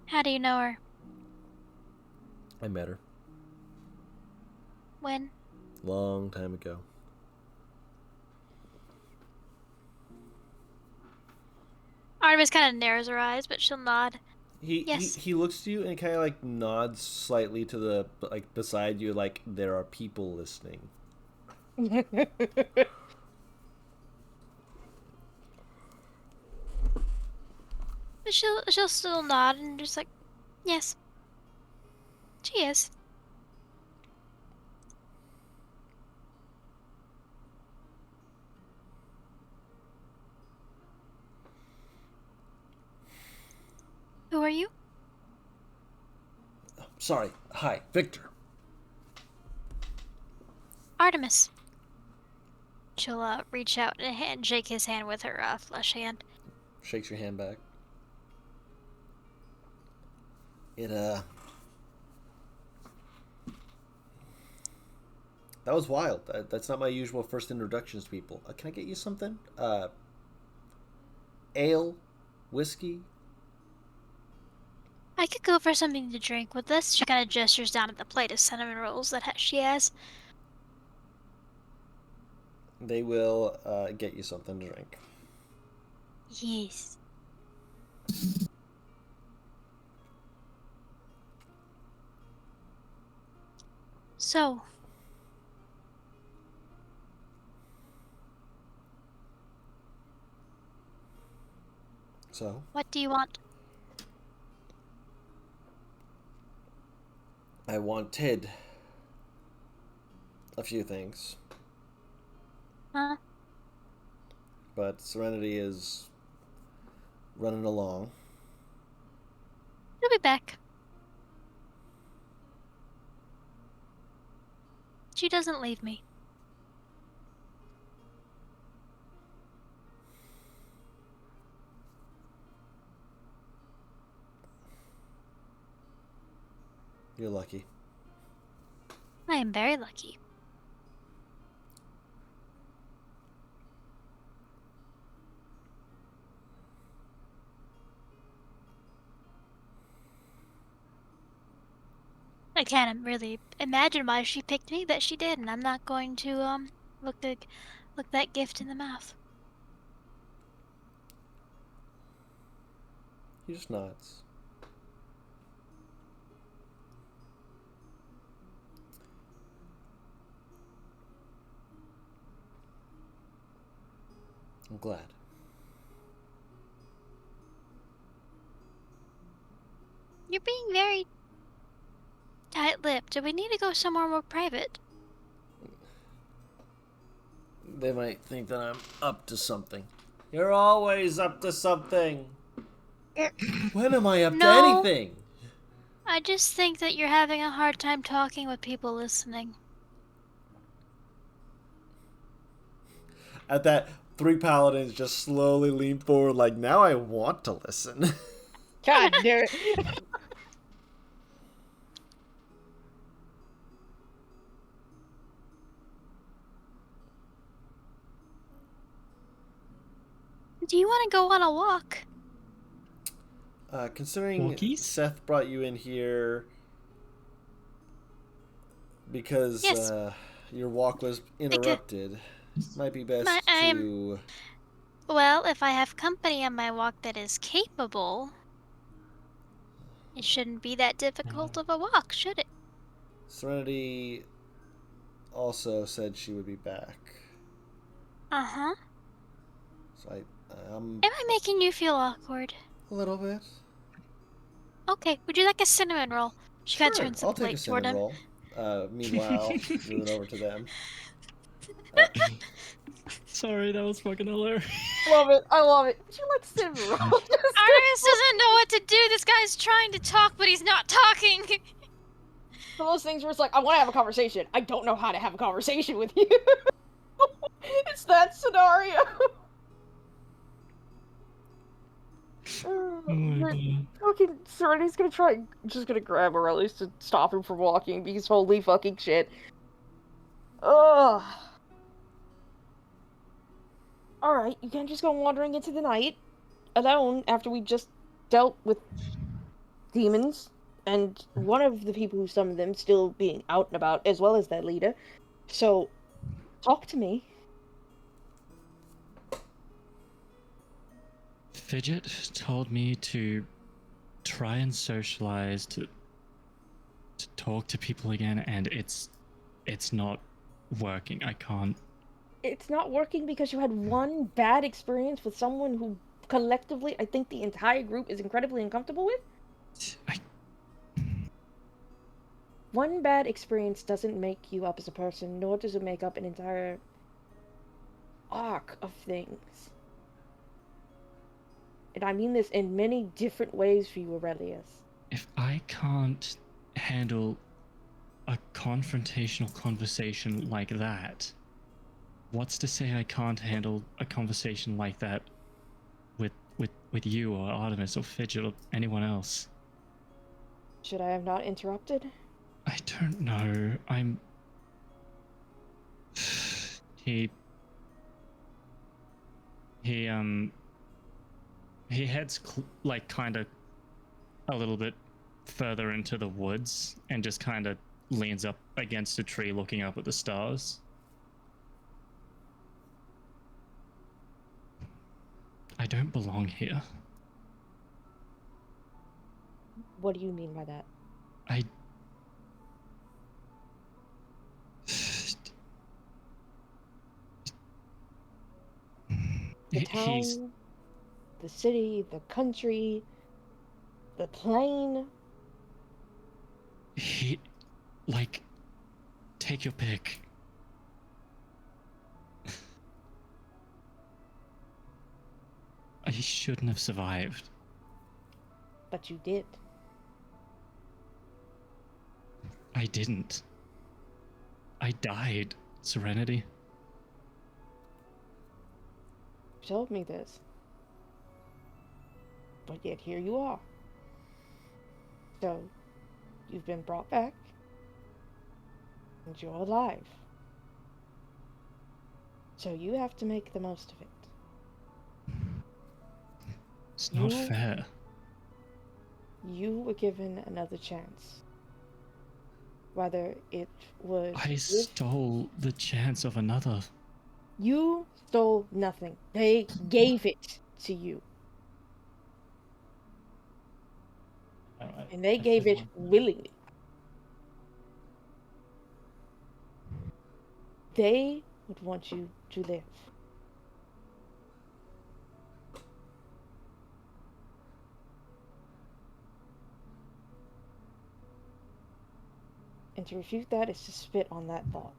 S4: How do you know her?
S1: I met her
S4: When?
S1: long time ago.
S4: Artemis kind of narrows her eyes, but she'll nod. Yes.
S1: He looks to you and kind of like nods slightly to the like beside you, like there are people listening.
S4: But she'll still nod and just like, yes. She is. Who are you?
S1: Sorry. Hi, Victor.
S4: Artemis. She'll reach out and shake his hand with her flesh hand.
S1: Shakes your hand back. That was wild. That's not my usual first introductions to people. Can I get you something? Ale? Whiskey?
S4: I could go for something to drink with this. She kind of gestures down at the plate of cinnamon rolls that she has.
S1: They will get you something to drink.
S4: Yes. So,
S1: So,
S4: what do you want?
S1: I wanted a few things,
S4: Huh?
S1: but Serenity is running along.
S4: She'll be back. She doesn't leave me.
S1: You're lucky.
S4: I am very lucky. I can't really imagine why she picked me, but she did, and I'm not going to look that gift in the mouth.
S1: He just nods. I'm glad.
S4: You're being very tight-lipped. Do we need to go somewhere more private?
S1: They might think that I'm up to something. You're always up to something. When am I up to
S4: No.
S1: anything?
S4: I just think that you're having a hard time talking with people listening.
S1: At that, 3 paladins just slowly lean forward like, now I want to listen.
S5: God damn it.
S4: Do you want to go on a walk?
S1: Considering
S2: Walkies?
S1: Seth brought you in here because
S4: Yes.
S1: your walk was interrupted, might be best
S4: I
S1: to...
S4: Well, if I have company on my walk that is capable, it shouldn't be that difficult of a walk, should it?
S1: Serenity also said she would be back.
S4: Uh-huh.
S1: So
S4: Am I making you feel awkward?
S1: a little bit.
S4: Okay, would you like a cinnamon roll? She kind of
S1: Sure,
S4: turns the
S1: I'll take a
S4: plate toward
S1: cinnamon
S4: him.
S1: roll. Meanwhile, moving over to them.
S2: Sorry, that was fucking hilarious.
S5: Love it. I love it. She like sitting around.
S4: Artemis doesn't know what to do. This guy's trying to talk, but he's not talking.
S5: Some of those things where it's like, I want to have a conversation. I don't know how to have a conversation with you. It's that scenario.
S2: Oh my god.
S5: Fucking Serenity's gonna try, just gonna grab Aurelius to stop him from walking because holy fucking shit. Ugh. Alright, you can't just go wandering into the night alone after we just dealt with demons and one of the people who summoned them still being out and about, as well as their leader. So, talk to me.
S2: Fidget told me to try and socialize, to talk to people again, and it's not working. I can't.
S5: It's not working because you had one bad experience with someone who collectively I think the entire group is incredibly uncomfortable with. One bad experience doesn't make you up as a person, nor does it make up an entire arc of things. And I mean this in many different ways for you, Aurelius.
S2: If I can't handle a confrontational conversation like that, what's to say I can't handle a conversation like that with you or Artemis or Fidget or anyone else?
S5: Should I have not interrupted?
S2: I don't know. He heads like kind of a little bit further into the woods and just kind of leans up against a tree looking up at the stars. I don't belong here.
S5: What do you mean by that?
S2: I...
S5: The town, the city, the country, the plane.
S2: Like, take your pick. I shouldn't have survived.
S5: But you did.
S2: I didn't. I died, Serenity.
S5: You told me this. But yet here you are. So, you've been brought back. And you're alive. So you have to make the most of it.
S2: It's not fair.
S5: You were given another chance. Whether it was...
S2: I stole the chance of another.
S5: You stole nothing. They gave it to you. And they gave it willingly. They would want you to live. And to refute that is to spit on that thought.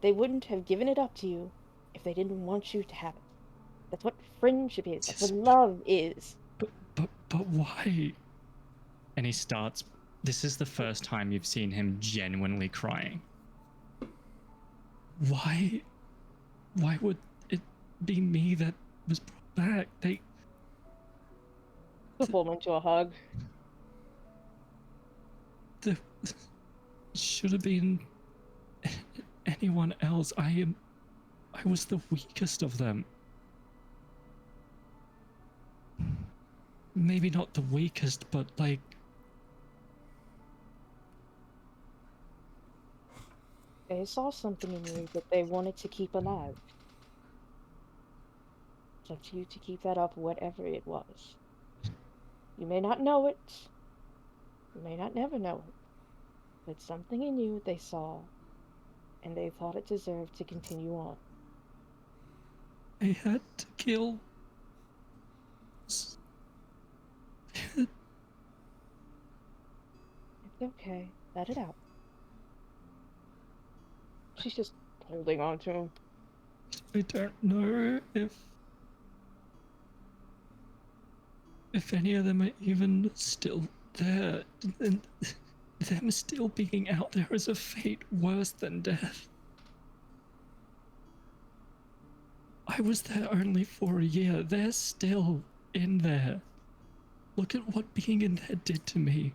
S5: They wouldn't have given it up to you if they didn't want you to have it. That's what friendship is. That's what love is.
S2: But why? And he starts... This is the first time you've seen him genuinely crying. Why would it be me that was brought back? They...
S5: Pull him into a hug.
S2: There should have been anyone else. I was the weakest of them. Maybe not the weakest, but like...
S5: They saw something in you that they wanted to keep alive. It's up to you to keep that up, whatever it was. You may not know it. You may not never know it. But something in you they saw, and they thought it deserved to continue on.
S2: I had to kill...
S5: It's okay. Let it out. She's just holding on to him.
S6: I don't know if any of them are even still there, and them still being out there is a fate worse than death. I was there only for a year. They're still in there. Look at what being in there did to me.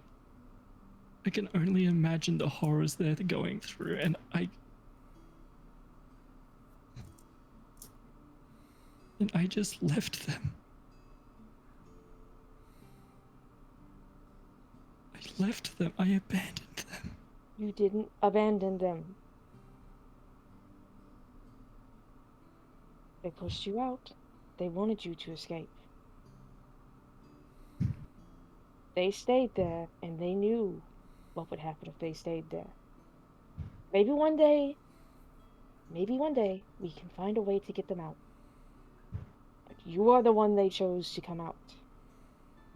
S6: I can only imagine the horrors they're going through, and I just left them. I left them. I abandoned them.
S5: You didn't abandon them. They pushed you out. They wanted you to escape. They stayed there, and they knew what would happen if they stayed there. Maybe one day, we can find a way to get them out. But you are the one they chose to come out.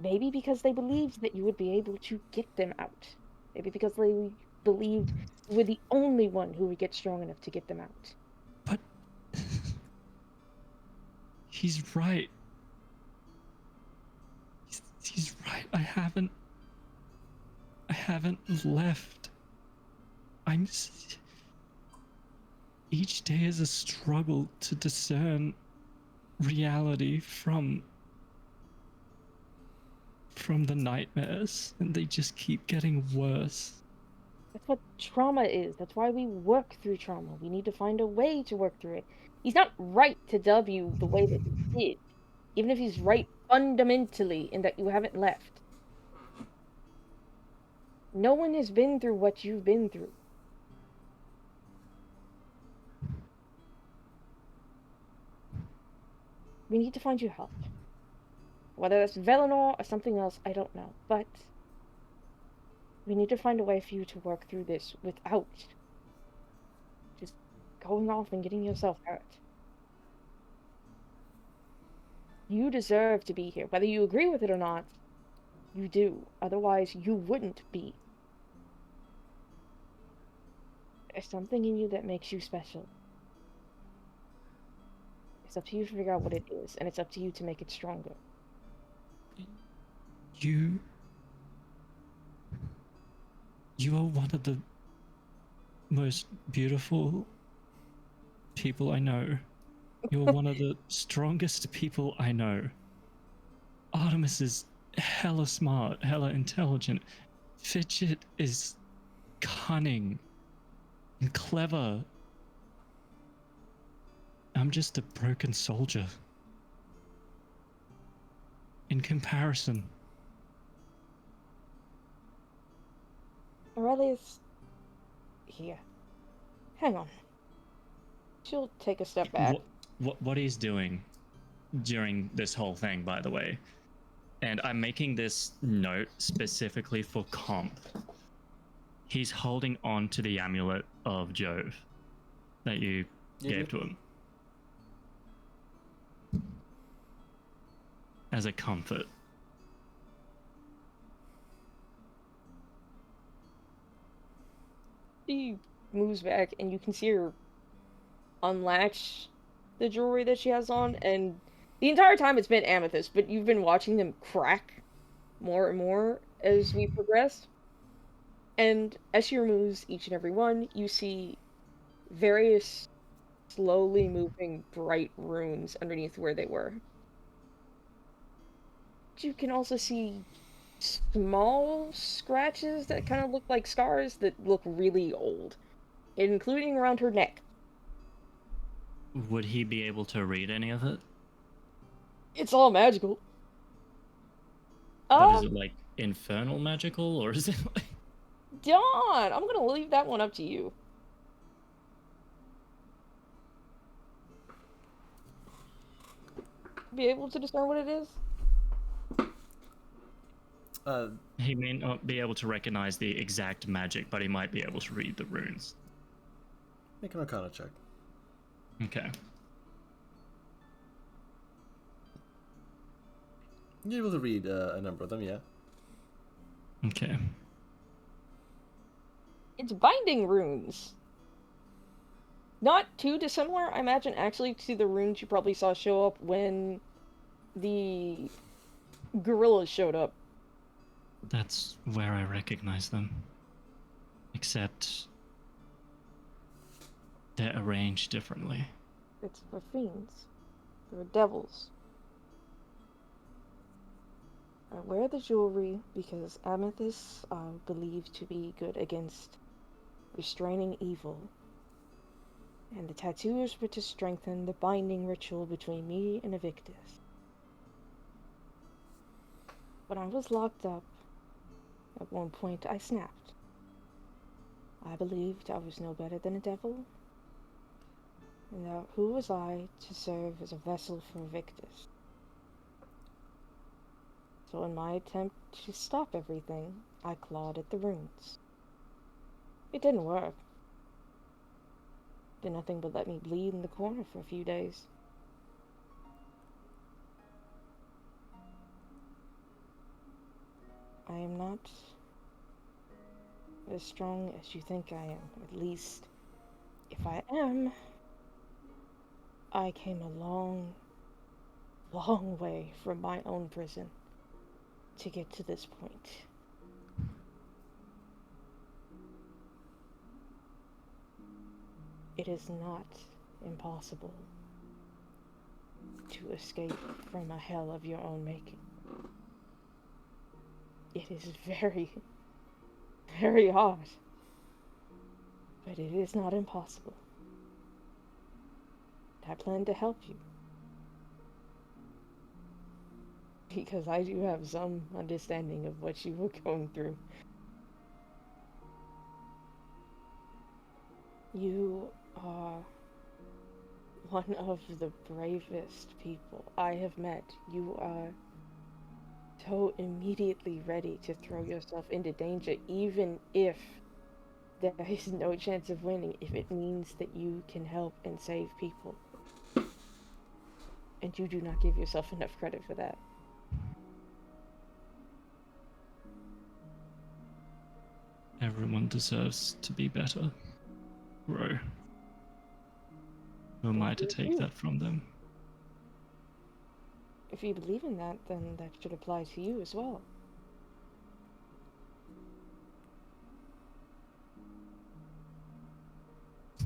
S5: Maybe because they believed that you would be able to get them out. Maybe because they believed you were the only one who would get strong enough to get them out.
S6: But he's right. He's right. I haven't left. Each day is a struggle to discern reality from the nightmares, and they just keep getting worse.
S5: That's what trauma is. That's why we work through trauma. We need to find a way to work through it. He's not right to dub you the way that he did, even if he's right fundamentally in that you haven't left. No one has been through what you've been through. We need to find you help. Whether that's Velinor or something else, I don't know. But we need to find a way for you to work through this without just going off and getting yourself hurt. You deserve to be here. Whether you agree with it or not, you do. Otherwise, you wouldn't be. There's something in you that makes you special. It's up to you to figure out what it is, and it's up to you to make it stronger.
S6: You are one of the most beautiful people I know. You're one of the strongest people I know. Artemis is hella smart, hella intelligent. Fidget is cunning and clever. I'm just a broken soldier. In comparison.
S5: Aurelius, here. Hang on. She'll take a step back.
S2: What he's doing during this whole thing, by the way, and I'm making this note specifically for Comp. He's holding on to the amulet of Jove that you gave to him as a comfort.
S5: She moves back, and you can see her unlatch the jewelry that she has on, and the entire time it's been amethyst, but you've been watching them crack more and more as we progress. And as she removes each and every one, you see various slowly moving bright runes underneath where they were. You can also see small scratches that kind of look like scars that look really old, including around her neck.
S2: Would he be able to read any of it?
S5: It's all magical.
S2: But is it like infernal magical, or is it like...
S5: Dawn, I'm gonna leave that one up to you. Be able to discern what it is?
S2: He may not be able to recognize the exact magic, but he might be able to read the runes.
S1: Make an Arcana check.
S2: Okay.
S1: You're able to read a number of them, yeah.
S2: Okay.
S5: It's binding runes. Not too dissimilar, I imagine, actually, to the runes you probably saw show up when the gorillas showed up.
S6: That's where I recognize them. Except they're arranged differently.
S5: It's for fiends. They're devils. I wear the jewelry because amethysts are believed to be good against restraining evil. And the tattoos were to strengthen the binding ritual between me and Evictus. When I was locked up, at one point I snapped. I believed I was no better than a devil, and that who was I to serve as a vessel for Evictus? So in my attempt to stop everything, I clawed at the runes. It didn't work. Did nothing but let me bleed in the corner for a few days. I am not as strong as you think I am. At least, if I am, I came a long, long way from my own prison to get to this point. It is not impossible to escape from a hell of your own making. It is very, very hard, but it is not impossible. I plan to help you, because I do have some understanding of what you were going through. You are one of the bravest people I have met. You are so immediately ready to throw yourself into danger, even if there is no chance of winning, if it means that you can help and save people. And you do not give yourself enough credit for that.
S6: Everyone deserves to be better. Bro. Who am I to take that from them?
S5: If you believe in that, then that should apply to you as well.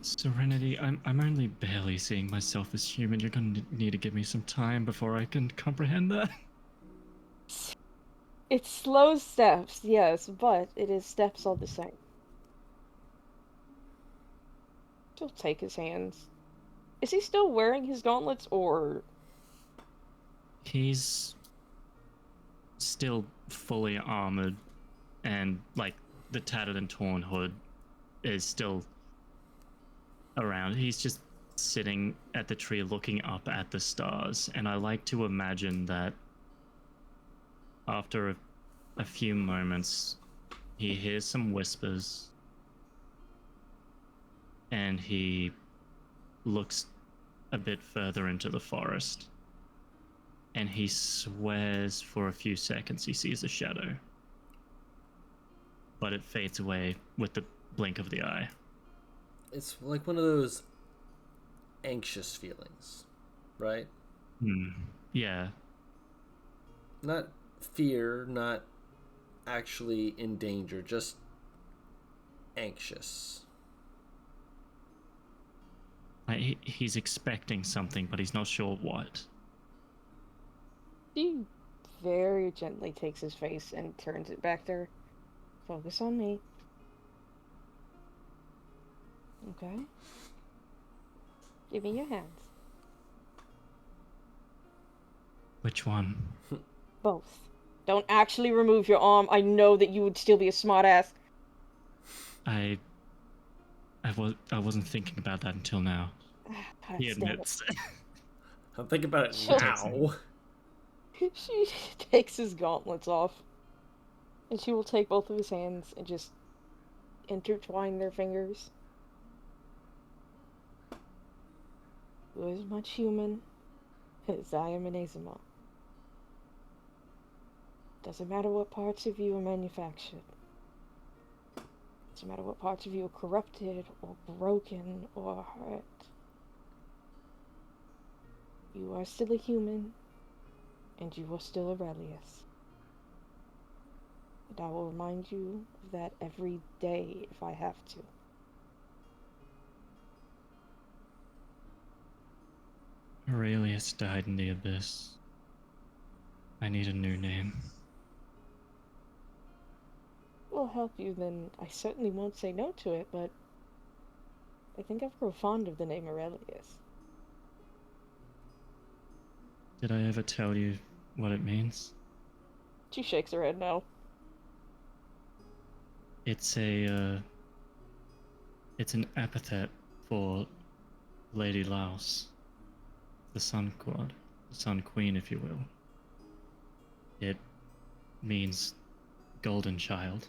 S6: Serenity, I'm only barely seeing myself as human. You're gonna need to give me some time before I can comprehend that.
S5: It's slow steps, yes, but it is steps all the same. She'll take his hands. Is he still wearing his gauntlets, or...
S6: He's still fully armored, and like the tattered and torn hood is still around. He's just sitting at the tree looking up at the stars, and I like to imagine that after a few moments he hears some whispers and he looks a bit further into the forest, and he swears for a few seconds he sees a shadow, but it fades away with the blink of the eye.
S1: It's like one of those anxious feelings, right?
S6: Yeah.
S1: Not fear, not actually in danger, just anxious.
S6: He's expecting something, but he's not sure what.
S5: She very gently takes his face and turns it back to her. Focus on me. Okay? Give me your hands.
S6: Which one?
S5: Both. Don't actually remove your arm. I know that you would still be a smartass.
S6: I wasn't thinking about that until now.
S5: God,
S6: He
S5: stand
S6: admits.
S1: I'm thinking about it
S5: She'll-
S1: now.
S5: She takes his gauntlets off, and she will take both of his hands and just intertwine their fingers. You are as much human as I am an Azuma. Doesn't matter what parts of you are manufactured. As Doesn't matter what parts of you are corrupted or broken or hurt. You are still a human, and you are still Aurelius. And I will remind you of that every day if I have to.
S6: Aurelius died in the abyss. I need a new name.
S5: Will help you, then I certainly won't say no to it, but I think I've grown fond of the name Aurelius.
S6: Did I ever tell you what it means?
S5: She shakes her head no.
S6: It's it's an epithet for Lady Laos, the Sun God, the Sun Queen, if you will. It means golden child.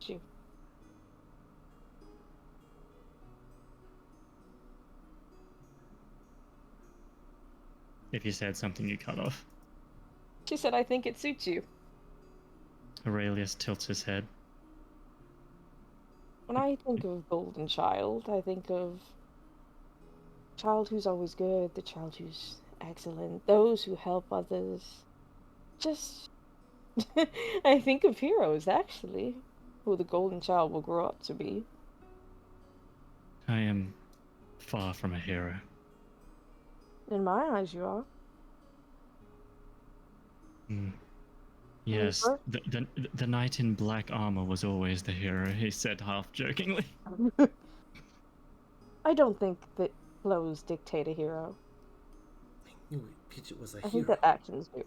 S5: She
S6: If you said something, you cut off.
S5: said, I think it suits you.
S6: Aurelius tilts his head.
S5: When I think of golden child, I think of child who's always good, the child who's excellent, those who help others. Just I think of heroes, actually, who the golden child will grow up to be.
S6: I am far from a hero.
S5: In my eyes, you are.
S6: Yes,
S5: sure?
S6: the knight in black armor was always the hero, he said half jokingly.
S5: I don't think that clothes dictate a hero.
S1: I knew it. Pidgeot was a
S5: I
S1: hero.
S5: think that actions do.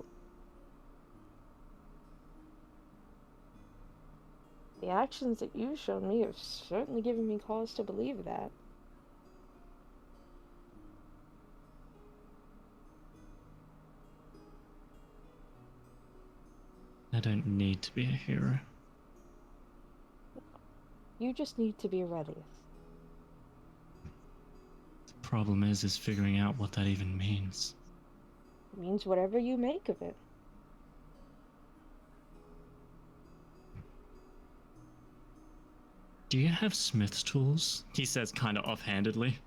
S5: The actions that you've shown me have certainly given me cause to believe that.
S6: I don't need to be a hero.
S5: You just need to be Aurelius.
S6: The problem is figuring out what that even means.
S5: It means whatever you make of it.
S6: Do you have smith's tools? He says kind of offhandedly.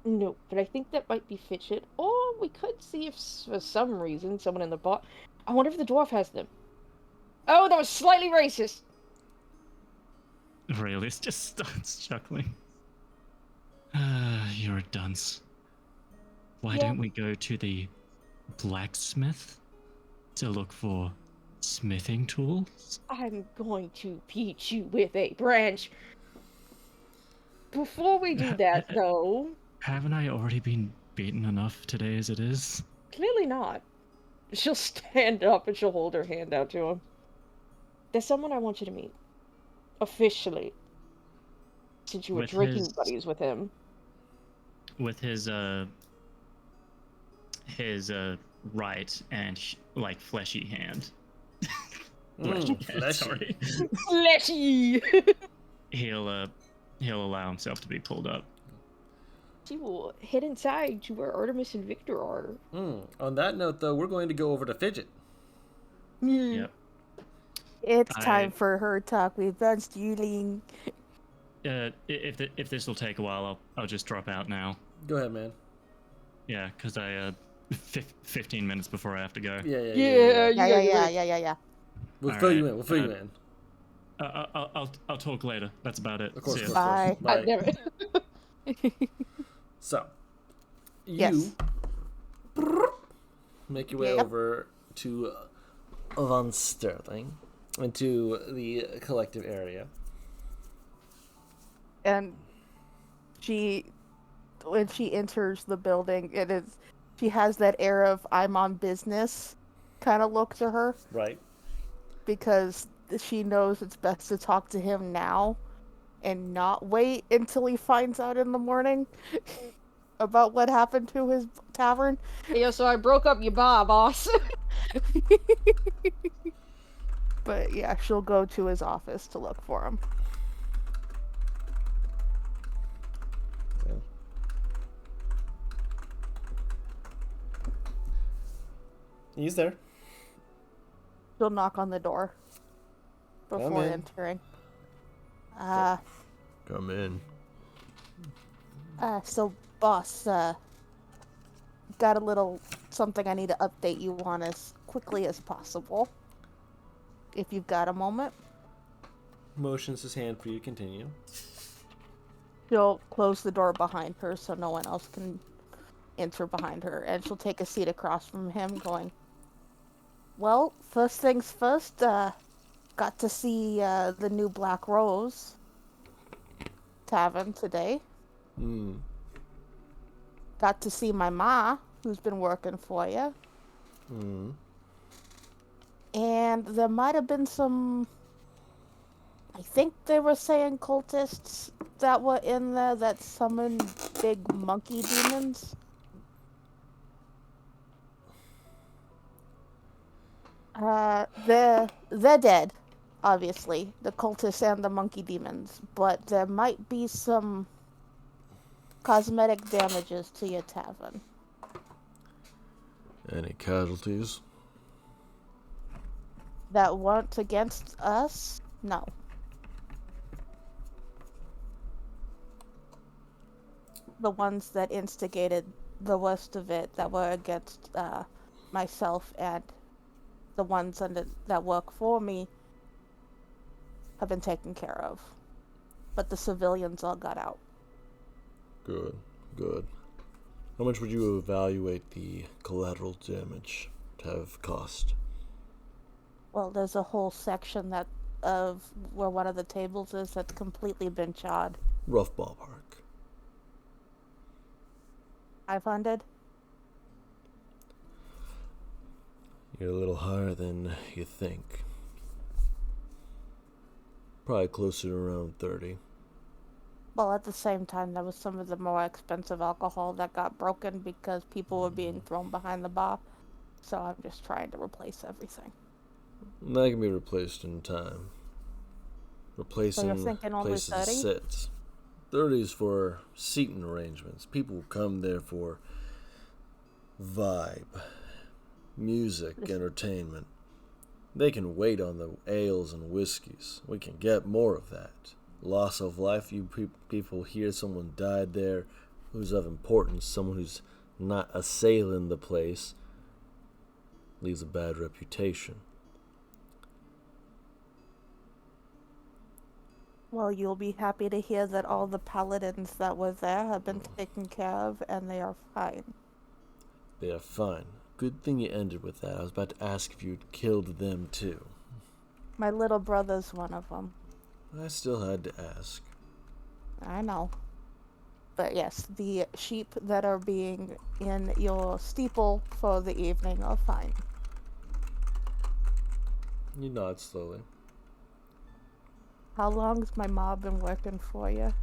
S5: No, but I think that might be Fidget. Or we could see if, for some reason, someone in the bar. I wonder if the dwarf has them. Oh, that was slightly racist!
S6: Aurelius just starts chuckling. You're a dunce. Why
S5: Yeah.
S6: don't we go to the blacksmith to look for smithing tools?
S5: I'm going to beat you with a branch. Before we do that, though,
S6: Haven't I already been beaten enough today as it is?
S5: clearly not. She'll stand up and she'll hold her hand out to him. There's someone I want you to meet. Officially. Since you were
S6: With
S5: drinking
S6: his-
S5: buddies with him.
S6: With his right and like fleshy hand. Fleshy hand,
S1: fleshy.
S6: sorry.
S5: Fleshy!
S6: He'll allow himself to be pulled up.
S5: She will head inside to where Artemis and Victor are.
S1: On that note, though, we're going to go over to Fidget.
S6: Yep.
S3: It's
S6: I-
S3: time for her talk with Vince Dueling.
S6: If this will take a while, I'll just drop out now.
S1: Go ahead, man.
S6: Yeah, because I 15 minutes before I have to go.
S1: Yeah.
S3: Yeah.
S1: We'll
S6: All
S1: fill you
S6: right,
S1: in. We'll fill you in.
S6: I'll talk later. That's about it.
S1: Of course.
S6: See
S1: Of
S6: ya.
S1: course.
S3: Bye.
S1: Bye.
S5: Damn it.
S1: So, you
S3: Yes.
S1: make your way
S3: Yep.
S1: over to Von Sterling into the collective area.
S3: And when she enters the building, she has that air of I'm on business kind of look to her,
S1: Right.
S3: because she knows it's best to talk to him now and not wait until he finds out in the morning about what happened to his tavern.
S5: Yeah, so I broke up your bar, boss.
S3: But yeah, she'll go to his office to look for him.
S1: Okay. He's there.
S3: She'll knock on the door. before
S1: in.
S3: entering. Uh,
S1: Come in.
S3: so boss, got a little something I need to update you on as quickly as possible. If you've got a moment.
S1: Motions his hand for you to continue.
S3: She'll close the door behind her so no one else can enter behind her, and she'll take a seat across from him, going, well, first things first, got to see the new Black Rose Tavern today.
S1: Hmm.
S3: Got to see my ma, who's been working for you.
S1: Hmm.
S3: And there might have been some, I think they were saying cultists that were in there that summoned big monkey demons. They're dead, obviously, the cultists and the monkey demons, but there might be some cosmetic damages to your tavern.
S1: Any casualties?
S3: That weren't against us? No. The ones that instigated the worst of it that were against myself and the ones that work for me have been taken care of. But the civilians all got out.
S1: Good. Good. How much would you evaluate the collateral damage to have cost?
S3: Well, there's a whole section of where one of the tables is that's completely been charred.
S1: Rough ballpark.
S3: 500?
S1: You're a little higher than you think. Probably closer to around 30.
S3: Well, at the same time, there was some of the more expensive alcohol that got broken because people were being thrown behind the bar. So I'm just trying to replace everything.
S1: That can be replaced in time. Replacing
S3: you're thinking only
S1: places
S3: 30?
S1: sits. 30 is for seating arrangements. People come there for vibe, music, entertainment. They can wait on the ales and whiskeys. We can get more of that. Loss of life, you people hear someone died there who's of importance, someone who's not assailing the place, leaves a bad reputation.
S3: Well, you'll be happy to hear that all the paladins that were there have been taken care of and they are fine.
S1: They are fine. Good thing you ended with that. I was about to ask if you'd killed them too.
S3: My little brother's one of them.
S1: I still had to ask.
S3: I know. But yes, the sheep that are being in your steeple for the evening are fine.
S1: You nod slowly.
S3: How long's my mom been working for you?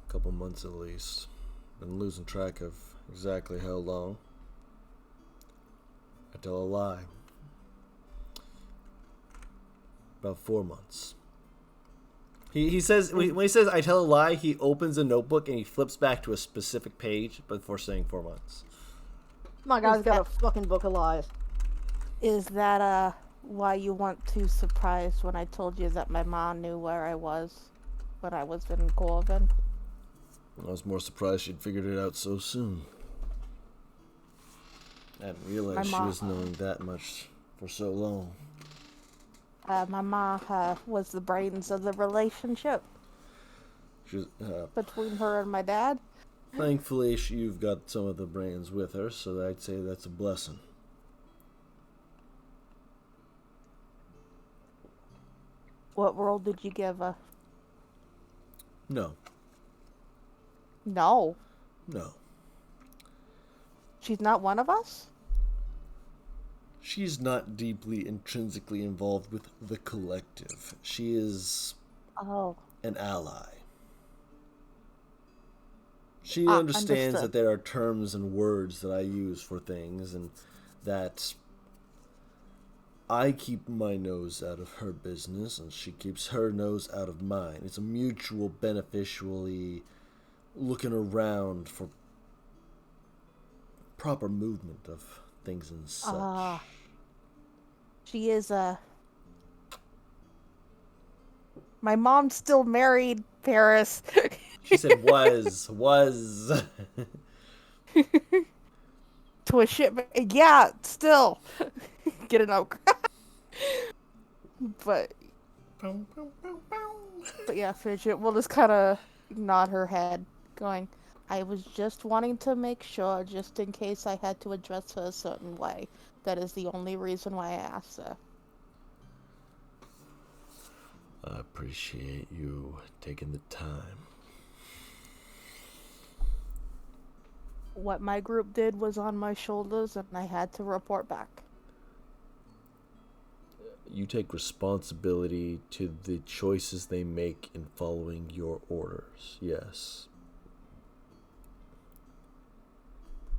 S1: A couple months at least. Been losing track of exactly how long. I tell a lie. About 4 months. He says, when he says I tell a lie, he opens a notebook and he flips back to a specific page before saying 4 months.
S5: My guy's got a fucking book of lies.
S3: Is that why you weren't too surprised when I told you that my mom knew where I was when I was in Corvin?
S1: I was more surprised she'd figured it out so soon. I didn't realize she was knowing that much for so long.
S3: My mom was the brains of the relationship
S1: She's,
S3: between her and my dad.
S1: thankfully, you've got some of the brains with her, so I'd say that's a blessing.
S3: What role did you give her?
S1: No.
S3: No.
S1: No.
S3: She's not one of us?
S1: She's not deeply intrinsically involved with the collective. She is
S3: Oh.
S1: an ally. She understands
S3: understood.
S1: that there are terms and words that I use for things, and that I keep my nose out of her business, and she keeps her nose out of mine. It's a mutual beneficially looking around for proper movement of things and such.
S3: She is My mom's still married, Paris.
S1: She said was.
S3: To a shipment. Yeah, still. Get an oak. But yeah, Fidget will just kind of nod her head, going, I was just wanting to make sure, just in case I had to address her a certain way. That is the only reason why I asked her.
S1: I appreciate you taking the time.
S3: What my group did was on my shoulders, and I had to report back.
S1: You take responsibility to the choices they make in following your orders. Yes.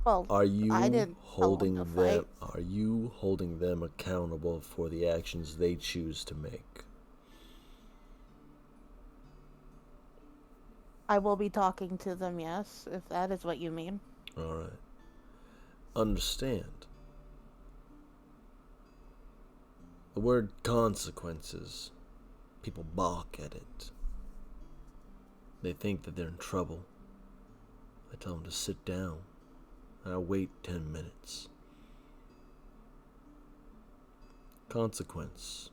S3: Well,
S1: Are you
S3: I didn't tell them to fight.
S1: Are you holding them accountable for the actions they choose to make?
S3: I will be talking to them, yes, if that is what you mean.
S1: All right. Understand. The word consequences, people balk at it. They think that they're in trouble. I tell them to sit down. I wait 10 minutes. Consequence.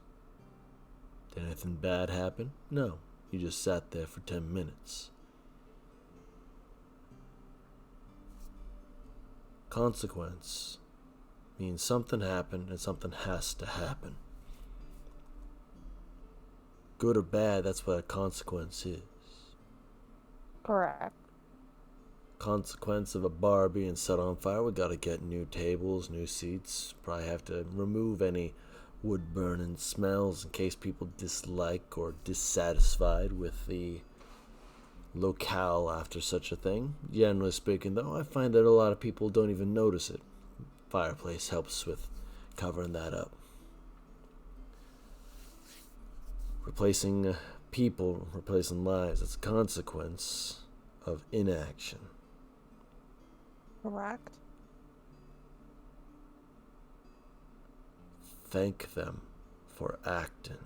S1: Did anything bad happen? No. You just sat there for 10 minutes. Consequence means something happened and something has to happen. Good or bad, that's what a consequence is.
S3: Correct.
S1: Consequence of a bar being set on fire, we gotta get new tables, new seats. Probably have to remove any wood burning smells in case people dislike or dissatisfied with the locale after such a thing. Generally speaking, though, I find that a lot of people don't even notice it. Fireplace helps with covering that up. Replacing people, replacing lives, it's a consequence of inaction.
S3: Correct.
S1: Thank them for acting.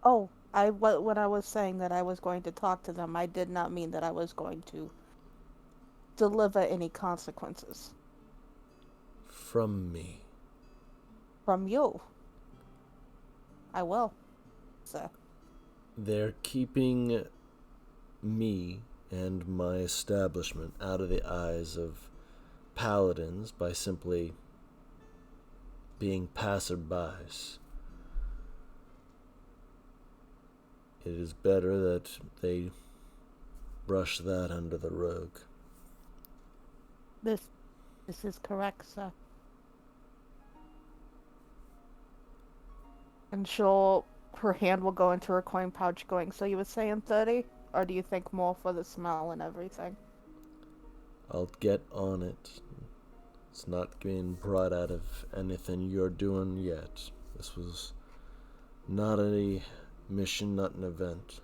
S3: Oh, when I was saying that I was going to talk to them, I did not mean that I was going to deliver any consequences.
S1: From me.
S3: From you. I will, sir.
S1: They're keeping me and my establishment out of the eyes of paladins by simply being passerbys. It is better that they brush that under the rug.
S3: This is correct, sir. And her hand will go into her coin pouch going, so you were saying 30? Or do you think more for the smell and everything?
S1: I'll get on it. It's not being brought out of anything you're doing yet. This was not a mission, not an event.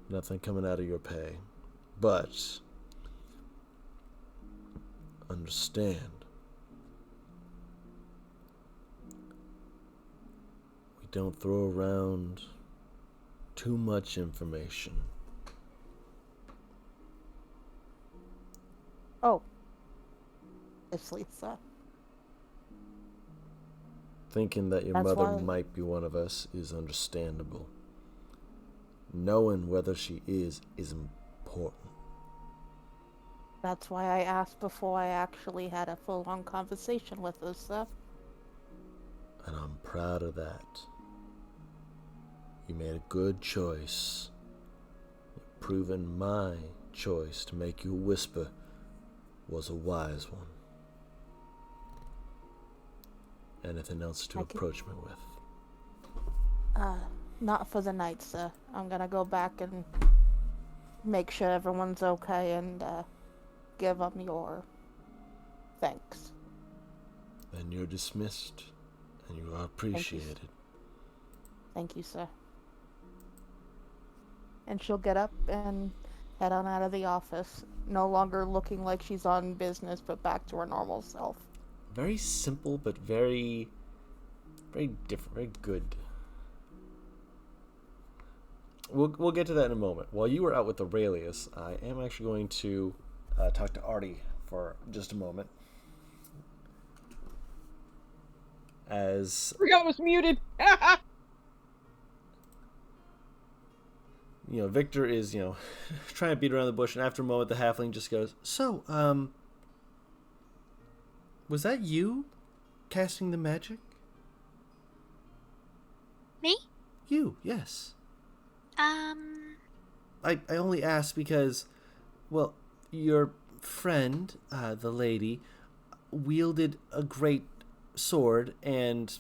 S1: Nothing coming out of your pay. But understand, we don't throw around too much information.
S3: Oh. It's Lisa.
S1: Thinking that your
S3: That's
S1: mother
S3: why-
S1: might be one of us is understandable. Knowing whether she is important.
S3: That's why I asked before I actually had a full-on conversation with her, sir.
S1: And I'm proud of that. You made a good choice. Proving my choice to make you a whisper was a wise one. Anything else to approach me with?
S3: Not for the night, sir. I'm gonna go back and make sure everyone's okay and give them your thanks.
S1: Then you're dismissed, and you are appreciated.
S3: Thank you, sir. And she'll get up and head on out of the office, no longer looking like she's on business, but back to her normal self.
S1: Very simple, but very, very different, very good. We'll get to that in a moment. While you were out with Aurelius, I am actually going to talk to Artie for just a moment. As
S5: Forgot I was muted.
S1: Victor is, trying to beat around the bush, and after a moment, the halfling just goes, "So, was that you casting the magic?"
S4: Me?
S1: You, yes.
S4: Um,
S1: I only asked because, well, your friend, the lady, wielded a great sword and,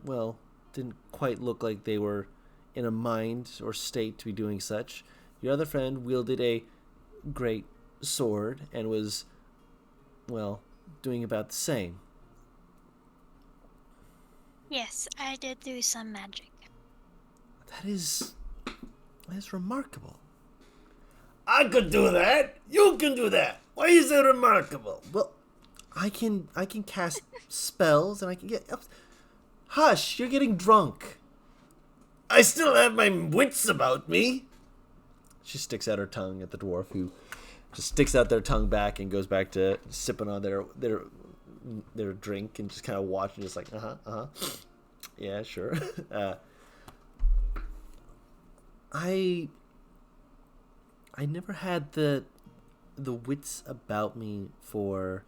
S1: well, didn't quite look like they were in a mind or state to be doing such. Your other friend wielded a great sword and was, well, doing about the same.
S4: yes, I did do some magic.
S1: That is remarkable. I could do that. You can do that. Why is it remarkable? Well, I can cast spells and I can get. Hush! You're getting drunk. I still have my wits about me. She sticks out her tongue at the dwarf, who just sticks out their tongue back and goes back to sipping on their drink and just kind of watching, just like yeah, sure. I never had the wits about me for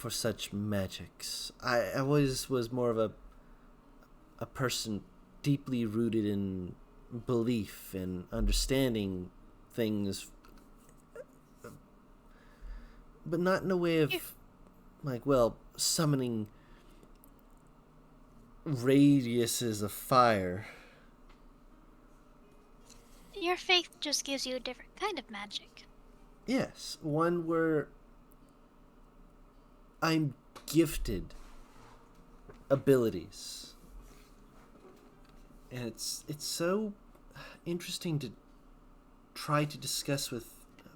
S1: such magics. I always was more of a person deeply rooted in belief and understanding things, but not in a way of like, well, summoning radiuses of fire.
S4: Your faith just gives you a different kind of magic.
S1: Yes, one where I'm gifted abilities. And it's so interesting to try to discuss with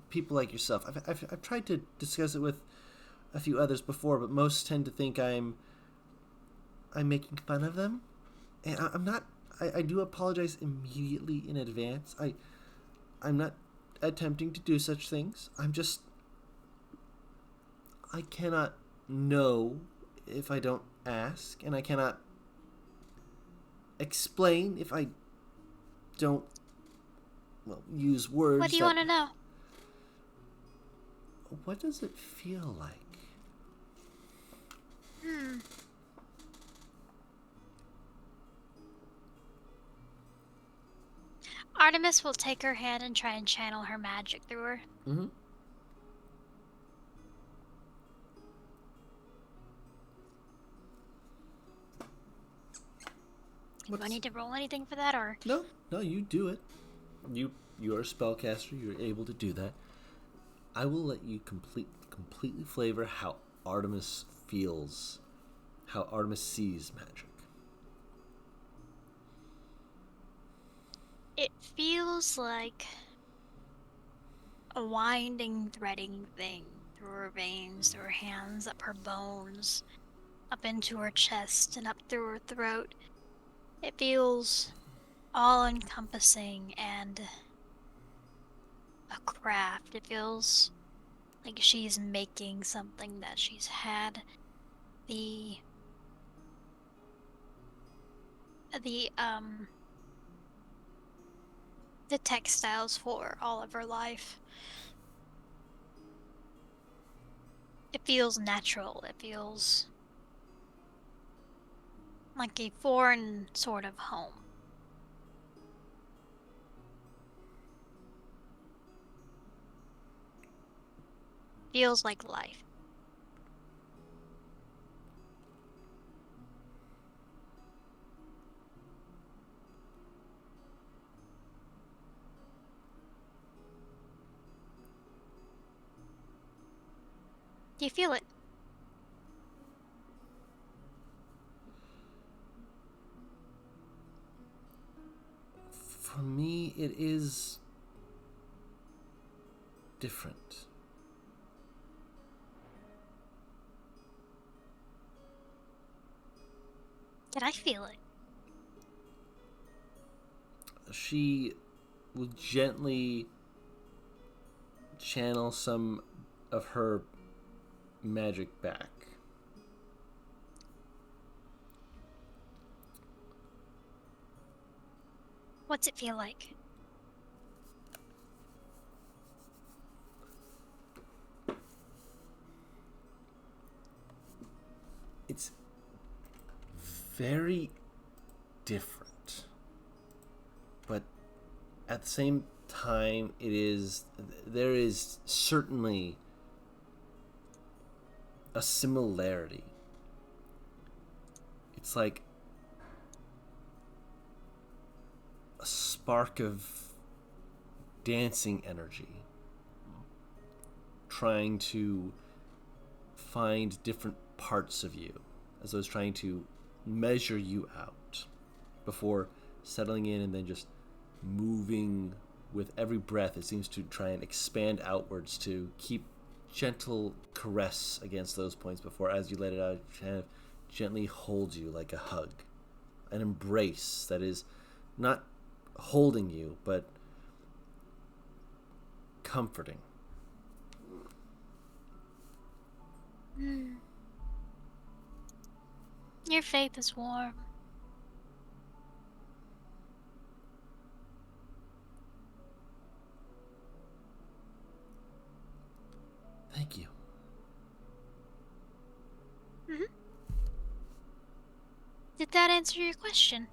S1: people like yourself. I've tried to discuss it with a few others before, but most tend to think I'm making fun of them. And I'm not. I do apologize immediately in advance. I'm not attempting to do such things. I cannot know if I don't ask, and I cannot explain if I don't, well, use words.
S4: What do you want to know?
S1: What does it feel like?
S4: Artemis will take her hand and try and channel her magic through her.
S1: Mm-hmm.
S4: Do I need to roll anything for that, or?
S1: No, you do it. You're a spellcaster. You're able to do that. I will let you completely flavor how Artemis feels, how Artemis sees magic.
S4: It feels like a winding, threading thing through her veins, through her hands, up her bones, up into her chest, and up through her throat. It feels all-encompassing and a craft. It feels like she's making something that she's had the textiles for all of her life. It feels natural. It feels like a foreign sort of home. Feels like life. Do you feel it?
S1: For me, it is different.
S4: Did I feel it?
S1: she will gently channel some of her magic back.
S4: What's it feel like?
S1: It's very different, but at the same time, there is certainly a similarity. It's like a spark of dancing energy, trying to find different parts of you, as though it's trying to measure you out before settling in and then just moving with every breath. It seems to try and expand outwards to keep gentle caress against those points before, as you let it out, kind of gently holds you like a hug, an embrace that is not holding you but comforting.
S4: Your faith is warm.
S1: Thank you.
S4: Did that answer your question?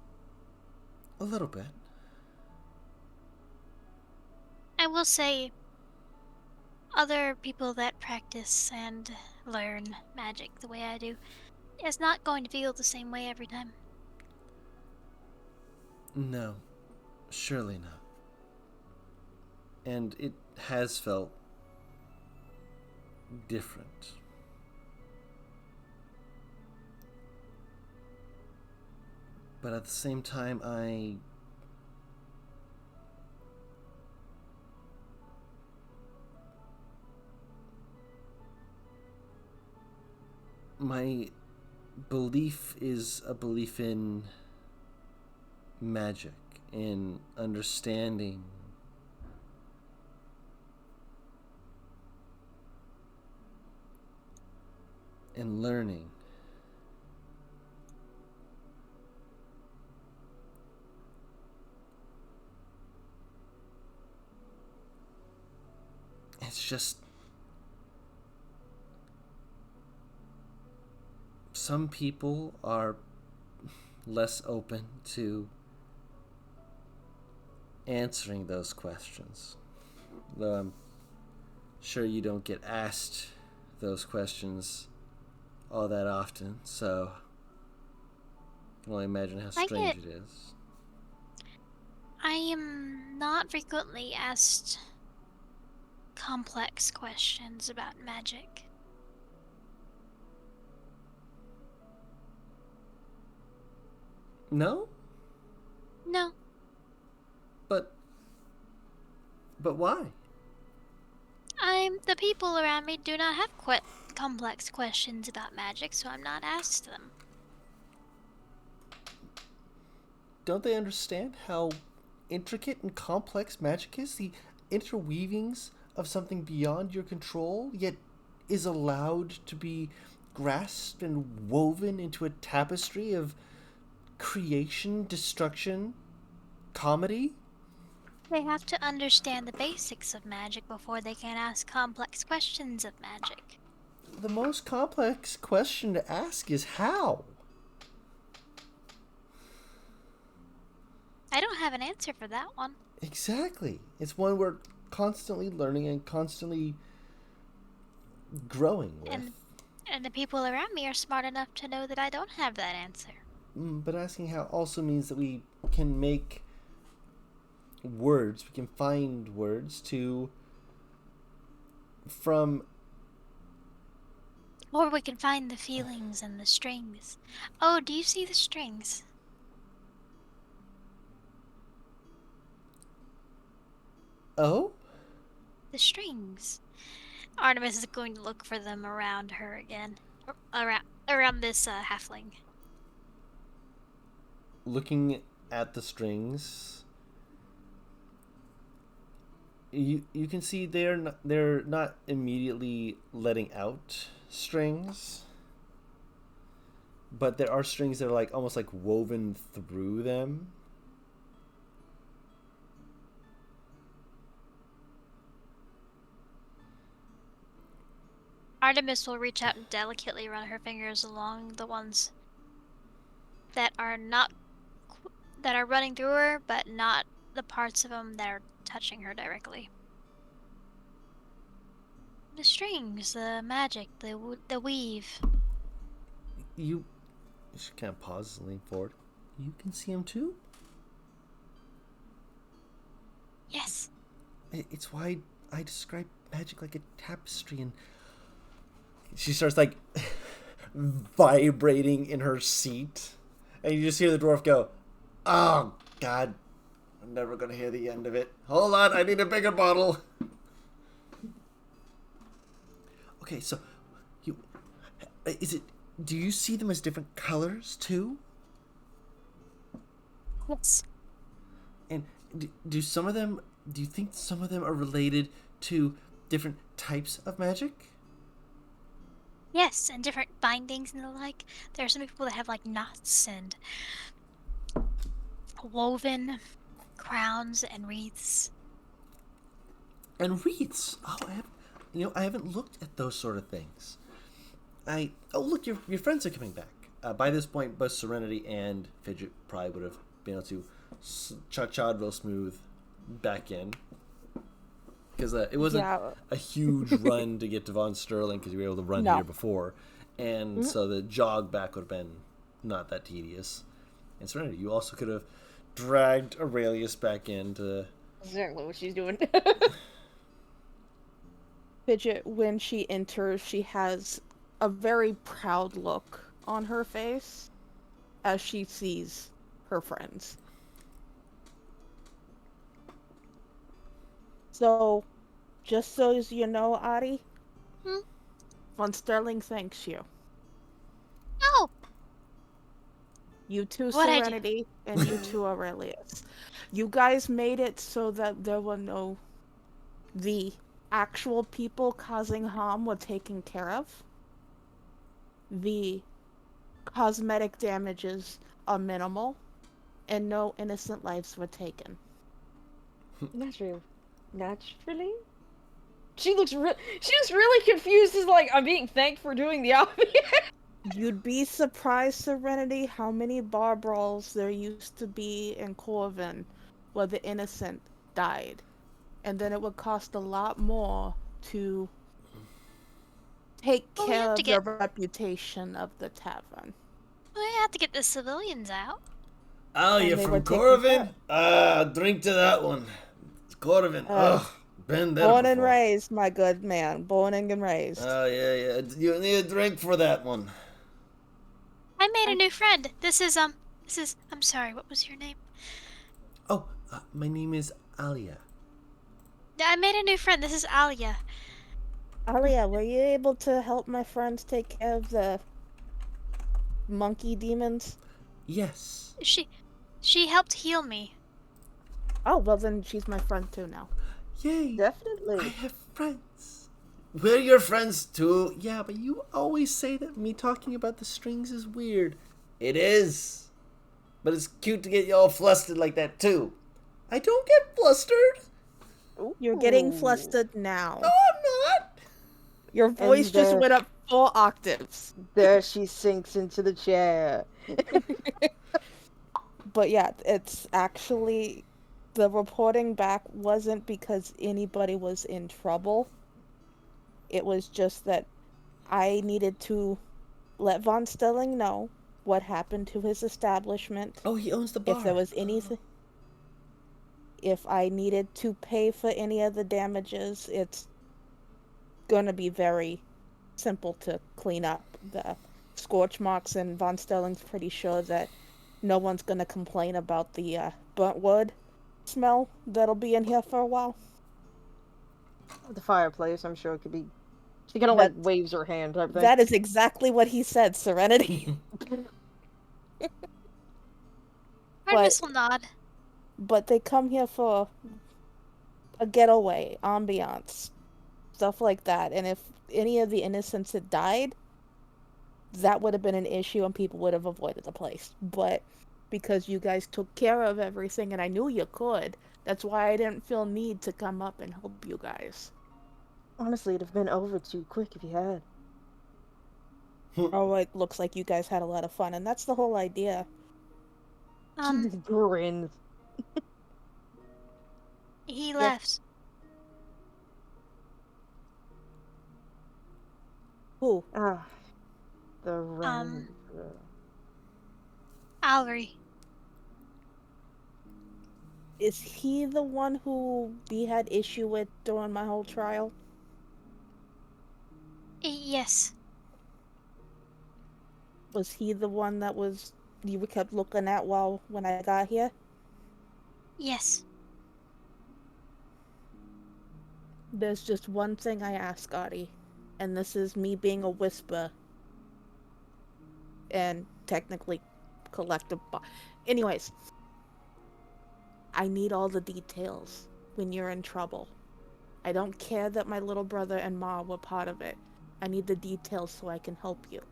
S1: A little bit.
S4: I will say, other people that practice and learn magic the way I do is not going to feel the same way every time.
S1: No, surely not. And it has felt different. But at the same time, my belief is a belief in magic, in understanding, in learning. It's just some people are less open to answering those questions. Though I'm sure you don't get asked those questions all that often, so I can only imagine how strange it is.
S4: I am not frequently asked complex questions about magic.
S1: No?
S4: No.
S1: But why?
S4: The people around me do not have quite complex questions about magic, so I'm not asked them.
S1: Don't they understand how intricate and complex magic is? The interweavings of something beyond your control, yet is allowed to be grasped and woven into a tapestry of creation, destruction, comedy?
S4: They have to understand the basics of magic before they can ask complex questions of magic.
S1: The most complex question to ask is how?
S4: I don't have an answer for that one.
S1: Exactly. It's one we're constantly learning and constantly growing with.
S4: And the people around me are smart enough to know that I don't have that answer.
S1: But asking how also means that we can make words, we can find words from...
S4: Or we can find the feelings and the strings. Oh, do you see the strings?
S1: Oh?
S4: The strings. Artemis is going to look for them around her again. Around this halfling.
S1: Looking at the strings, you can see they're not immediately letting out strings, but there are strings that are like almost like woven through them.
S4: Artemis will reach out and delicately run her fingers along the ones that are running through her, but not the parts of them that are touching her directly. The strings, the magic, the weave.
S1: You should kind of pause and lean forward. You can see them too?
S4: Yes.
S1: It's why I describe magic like a tapestry, and she starts like vibrating in her seat, and you just hear the dwarf go, "Oh God, I'm never gonna hear the end of it. Hold on, I need a bigger bottle." Okay, so do you see them as different colors too?
S4: Yes.
S1: And do you think some of them are related to different types of magic?
S4: Yes, and different bindings and the like. There are some people that have like knots and woven crowns and wreaths.
S1: And wreaths. Oh, I haven't looked at those sort of things. Look, your friends are coming back. By this point, both Serenity and Fidget probably would have been able to cha-cha real smooth back in. Because it wasn't a huge run to get to Von Sterling because you were able to run here before. And so the jog back would have been not that tedious. And Serenity, you also could have dragged Aurelius back into...
S5: Exactly what she's doing.
S3: Fidget, when she enters, she has a very proud look on her face as she sees her friends. So, just so as you know, Ari, Von Sterling thanks you.
S4: Oh!
S3: You too,
S4: What'd I do?
S3: Serenity, and you too, Aurelius. You guys made it so that there were the actual people causing harm were taken care of. The cosmetic damages are minimal, and no innocent lives were taken.
S5: Naturally? She looks really confused, as like, I'm being thanked for doing the obvious.
S3: You'd be surprised, Serenity, how many bar brawls there used to be in Corvin where the innocent died. And then it would cost a lot more to take care of the reputation of the tavern.
S4: We have to get the civilians out.
S1: Oh,
S3: And
S1: you're
S3: they
S1: from
S3: were taken
S1: Corvin? Drink to that one. It's Corvin. Been there
S3: Born and
S1: before.
S3: raised, my good man. Born and raised.
S1: Oh, yeah. You need a drink for that one.
S4: I made a new friend. This is, I'm sorry, what was your name?
S1: Oh, my name is Alia.
S4: I made a new friend. This is Alia.
S3: Alia, were you able to help my friends take care of the monkey demons?
S1: Yes.
S4: She helped heal me.
S3: Oh, well then she's my friend too now.
S1: Yay.
S5: Definitely.
S1: I have friends. We're your friends too. Yeah, but you always say that me talking about the strings is weird. It is. But it's cute to get you all flustered like that too. I don't get flustered.
S3: You're getting flustered now.
S1: No, I'm not.
S3: Your voice just went up 4 octaves.
S5: There she sinks into the chair.
S3: But yeah, it's actually... The reporting back wasn't because anybody was in trouble. It was just that I needed to let Von Sterling know what happened to his establishment.
S1: Oh, he owns the bar.
S3: If there was anything... If I needed to pay for any of the damages, it's gonna be very simple to clean up the scorch marks, and Von Sterling's pretty sure that no one's gonna complain about the burnt wood smell that'll be in here for a while.
S5: The fireplace, I'm sure it could be... She kind of like waves her hand type thing.
S3: That is exactly what he said, Serenity.
S4: Artemis will nod.
S3: But they come here for a getaway, ambiance, stuff like that. And if any of the innocents had died, that would have been an issue and people would have avoided the place. But because you guys took care of everything and I knew you could, that's why I didn't feel need to come up and help you guys.
S5: Honestly, it'd have been over too quick if you had.
S3: Oh, it looks like you guys had a lot of fun, and that's the whole idea.
S5: She just grins.
S4: He
S3: Yep.
S4: left.
S3: Who?
S5: Ah, the random girl.
S4: Alry.
S3: Is he the one who we had issue with during my whole trial?
S4: Yes.
S3: Was he the one that was you kept looking at when I got here?
S4: Yes.
S3: There's just one thing I ask, Scotty, and this is me being a whisper and technically collective. Anyways, I need all the details when you're in trouble. I don't care that my little brother and Ma were part of it. I need the details so I can help you.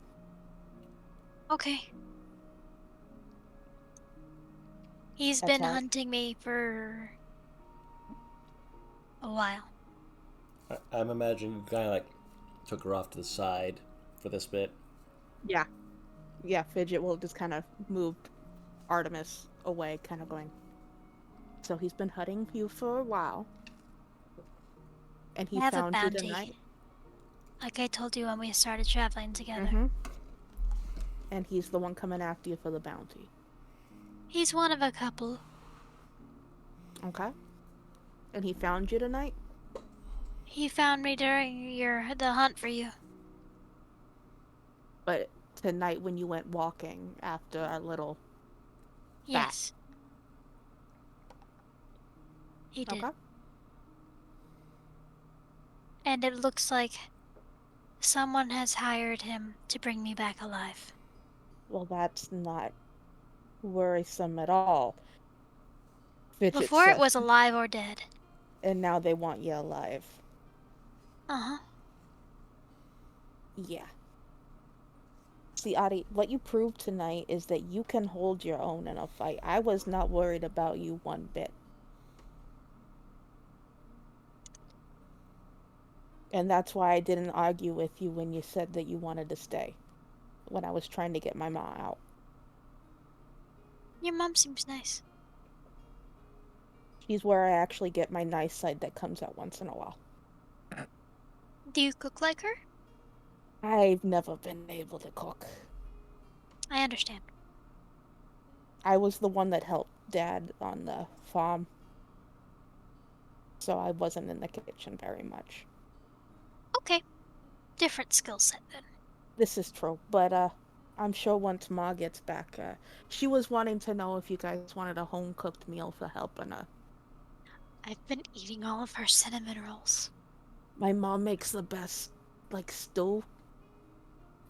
S4: Okay. He's
S3: That's
S4: been
S3: all.
S4: hunting me for a while.
S1: I'm imagining you kind of like took her off to the side for this bit.
S3: Yeah. Yeah, Fidget will just kind of move Artemis away, kind of going. So he's been hunting you for a while. And he
S4: I have a
S3: found you
S4: bounty.
S3: tonight.
S4: Like I told you when we started traveling together.
S3: Mm-hmm. And he's the one coming after you for the bounty.
S4: He's one of a couple.
S3: Okay. And he found you tonight?
S4: He found me during the hunt for you.
S3: But tonight when you went walking after our little...
S4: Yes. He did.
S3: Okay.
S4: And it looks like someone has hired him to bring me back alive.
S3: Well, that's not worrisome at all. Fidget
S4: Before it
S3: says.
S4: was alive or dead.
S3: And now they want you alive.
S4: Uh-huh.
S3: Yeah. See, Adi, what you proved tonight is that you can hold your own in a fight. I was not worried about you one bit. And that's why I didn't argue with you when you said that you wanted to stay. When I was trying to get my mom out.
S4: Your mom seems nice.
S3: She's where I actually get my nice side that comes out once in a while.
S4: Do you cook like her?
S3: I've never been able to cook.
S4: I understand.
S3: I was the one that helped Dad on the farm. So I wasn't in the kitchen very much.
S4: Okay. Different skill set then.
S3: This is true, but I'm sure once Ma gets back, she was wanting to know if you guys wanted a home-cooked meal for helping her.
S4: I've been eating all of her cinnamon rolls.
S3: My mom makes the best, stew.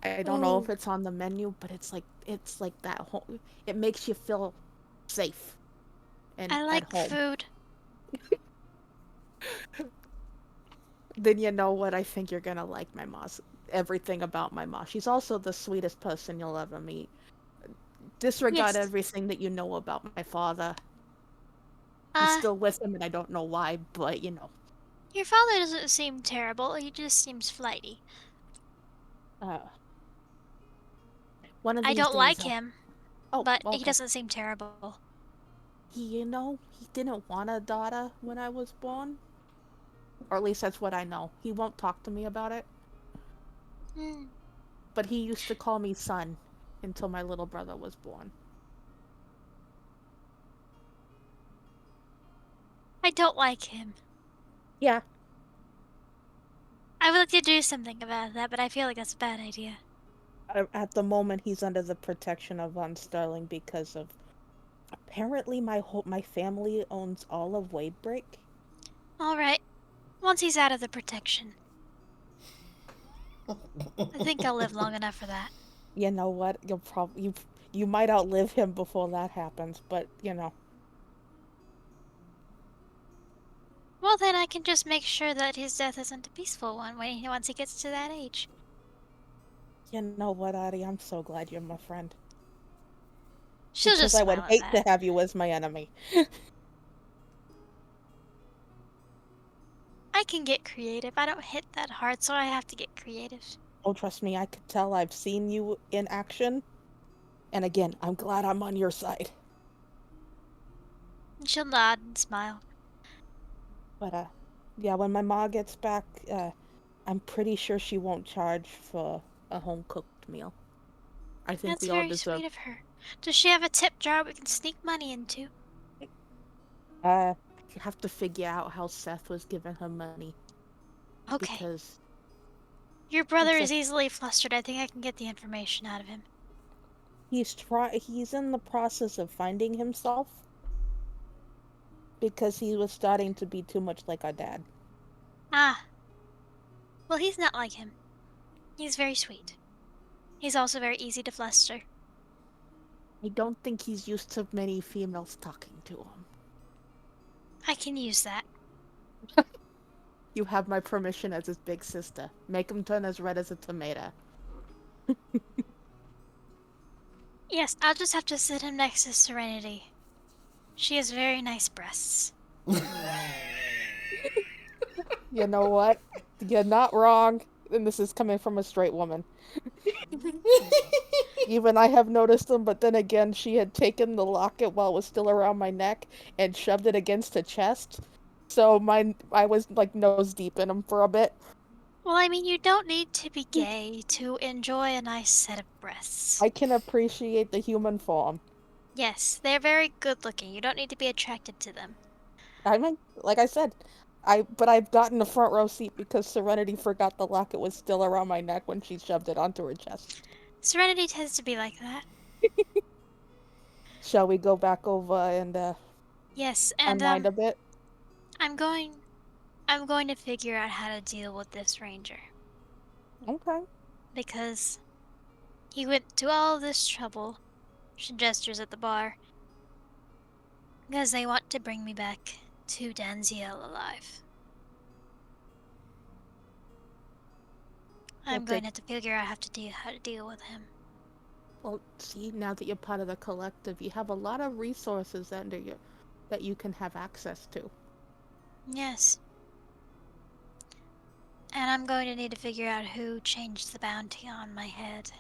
S3: I don't know if
S4: Ooh.
S3: it's on the menu, but it's like that home. It makes you feel safe and
S4: I like
S3: at home.
S4: food.
S3: Then you know what? I think you're gonna like my mom's. Everything about my mom. She's also the sweetest person you'll ever meet. Disregard
S4: Yes.
S3: everything that you know about my father. He's still with him, and I don't know why, but you know.
S4: Your father doesn't seem terrible. He just seems flighty.
S3: One of
S4: I
S3: these
S4: don't
S3: days,
S4: like him,
S3: Oh,
S4: but
S3: okay.
S4: he doesn't seem terrible.
S3: He didn't want a daughter when I was born. Or at least that's what I know. He won't talk to me about it.
S4: Hmm.
S3: But he used to call me son until my little brother was born.
S4: I don't like him.
S3: Yeah.
S4: I would like to do something about that, but I feel like that's a bad idea.
S3: At the moment, he's under the protection of Von Sterling because of... Apparently, my family owns all of Wadebreak.
S4: Alright. Once he's out of the protection. I think I'll live long enough for that.
S3: You know what? You might outlive him before that happens, but you know.
S4: Well, then I can just make sure that his death isn't a peaceful one once he gets to that age.
S3: You know what, Addie? I'm so glad you're my friend.
S4: She'll
S3: Because
S4: just
S3: I would
S4: smile at
S3: hate
S4: that.
S3: to have you as my enemy.
S4: I can get creative. I don't hit that hard, so I have to get creative.
S3: Oh, trust me, I could tell I've seen you in action. And again, I'm glad I'm on your side.
S4: And she'll nod and smile.
S3: But, yeah, when my ma gets back, I'm pretty sure she won't charge for a home-cooked meal. I think
S4: That's
S3: we all
S4: very
S3: deserve.
S4: sweet of her. Does she have a tip jar we can sneak money into?
S3: You have to figure out how Seth was giving her money.
S4: Okay.
S3: Because
S4: Your brother
S3: it's
S4: is easily flustered. I think I can get the information out of him.
S3: he's in the process of finding himself. Because he was starting to be too much like our dad.
S4: Ah. Well, he's not like him. He's very sweet. He's also very easy to fluster.
S3: I don't think he's used to many females talking to him.
S4: I can use that.
S3: You have my permission as his big sister. Make him turn as red as a tomato.
S4: Yes, I'll just have to sit him next to Serenity. She has very nice breasts.
S3: You know what? You're not wrong. And this is coming from a straight woman. Even I have noticed them, but then again, she had taken the locket while it was still around my neck and shoved it against her chest. So I was like nose deep in them for a bit.
S4: Well, I mean, you don't need to be gay to enjoy a nice set of breasts.
S3: I can appreciate the human form.
S4: Yes, they're very good looking. You don't need to be attracted to them.
S3: I mean, like I said, I've gotten a front row seat because Serenity forgot the locket was still around my neck when she shoved it onto her chest.
S4: Serenity tends to be like that.
S3: Shall we go back over and
S4: Yes, and
S3: unwind a bit?
S4: I'm going to figure out how to deal with this ranger
S3: Okay.
S4: because he went to all this trouble. She gestures at the bar because they want to bring me back to Danziel alive. I'm going to have to figure out how to deal with him.
S3: Well, see, now that you're part of the collective, you have a lot of resources under you that you can have access to.
S4: Yes. And I'm going to need to figure out who changed the bounty on my head.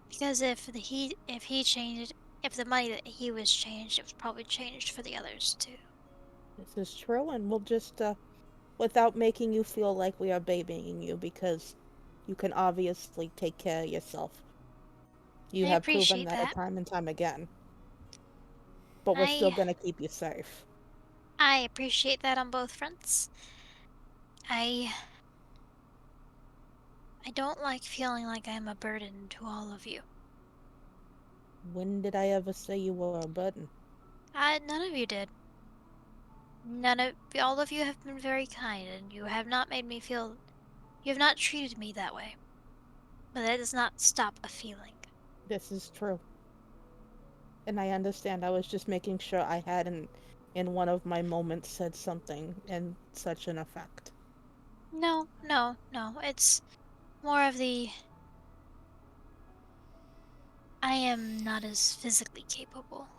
S4: Because if he changed it, if the money that he was changed, it was probably changed for the others too.
S3: This is true, and we'll just, without making you feel like we are babying you, because you can obviously take care of yourself. You
S4: I
S3: have proven
S4: appreciate
S3: that
S4: that.
S3: time and time again. But we're still gonna keep you safe.
S4: I appreciate that on both fronts. I don't like feeling like I'm a burden to all of you.
S3: When did I ever say you were a burden?
S4: None of you did. All of you have been very kind, and you have not made me feel. You have not treated me that way. But that does not stop a feeling.
S3: This is true. And I understand. I was just making sure I hadn't, in one of my moments, said something in such an effect.
S4: No. It's more of the. I am not as physically capable.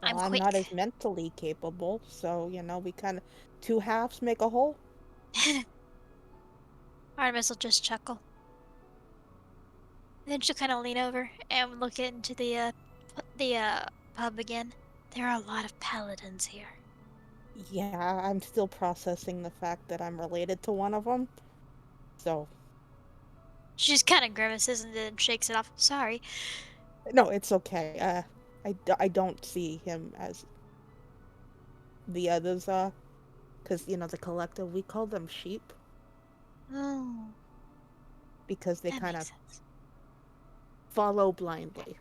S3: Well,
S4: I'm
S3: I'm not as
S4: quick.
S3: mentally capable, so, we kind of. Two halves make a whole.
S4: Artemis will just chuckle. Then she'll kind of lean over and look into the pub again. There are a lot of paladins here.
S3: Yeah, I'm still processing the fact that I'm related to one of them. So,
S4: She just kind of grimaces and then shakes it off. Sorry.
S3: no, it's okay. I don't see him as the others are. Because, the collective, we call them sheep.
S4: Oh,
S3: Because they
S4: that
S3: kind
S4: makes
S3: of
S4: sense.
S3: follow blindly.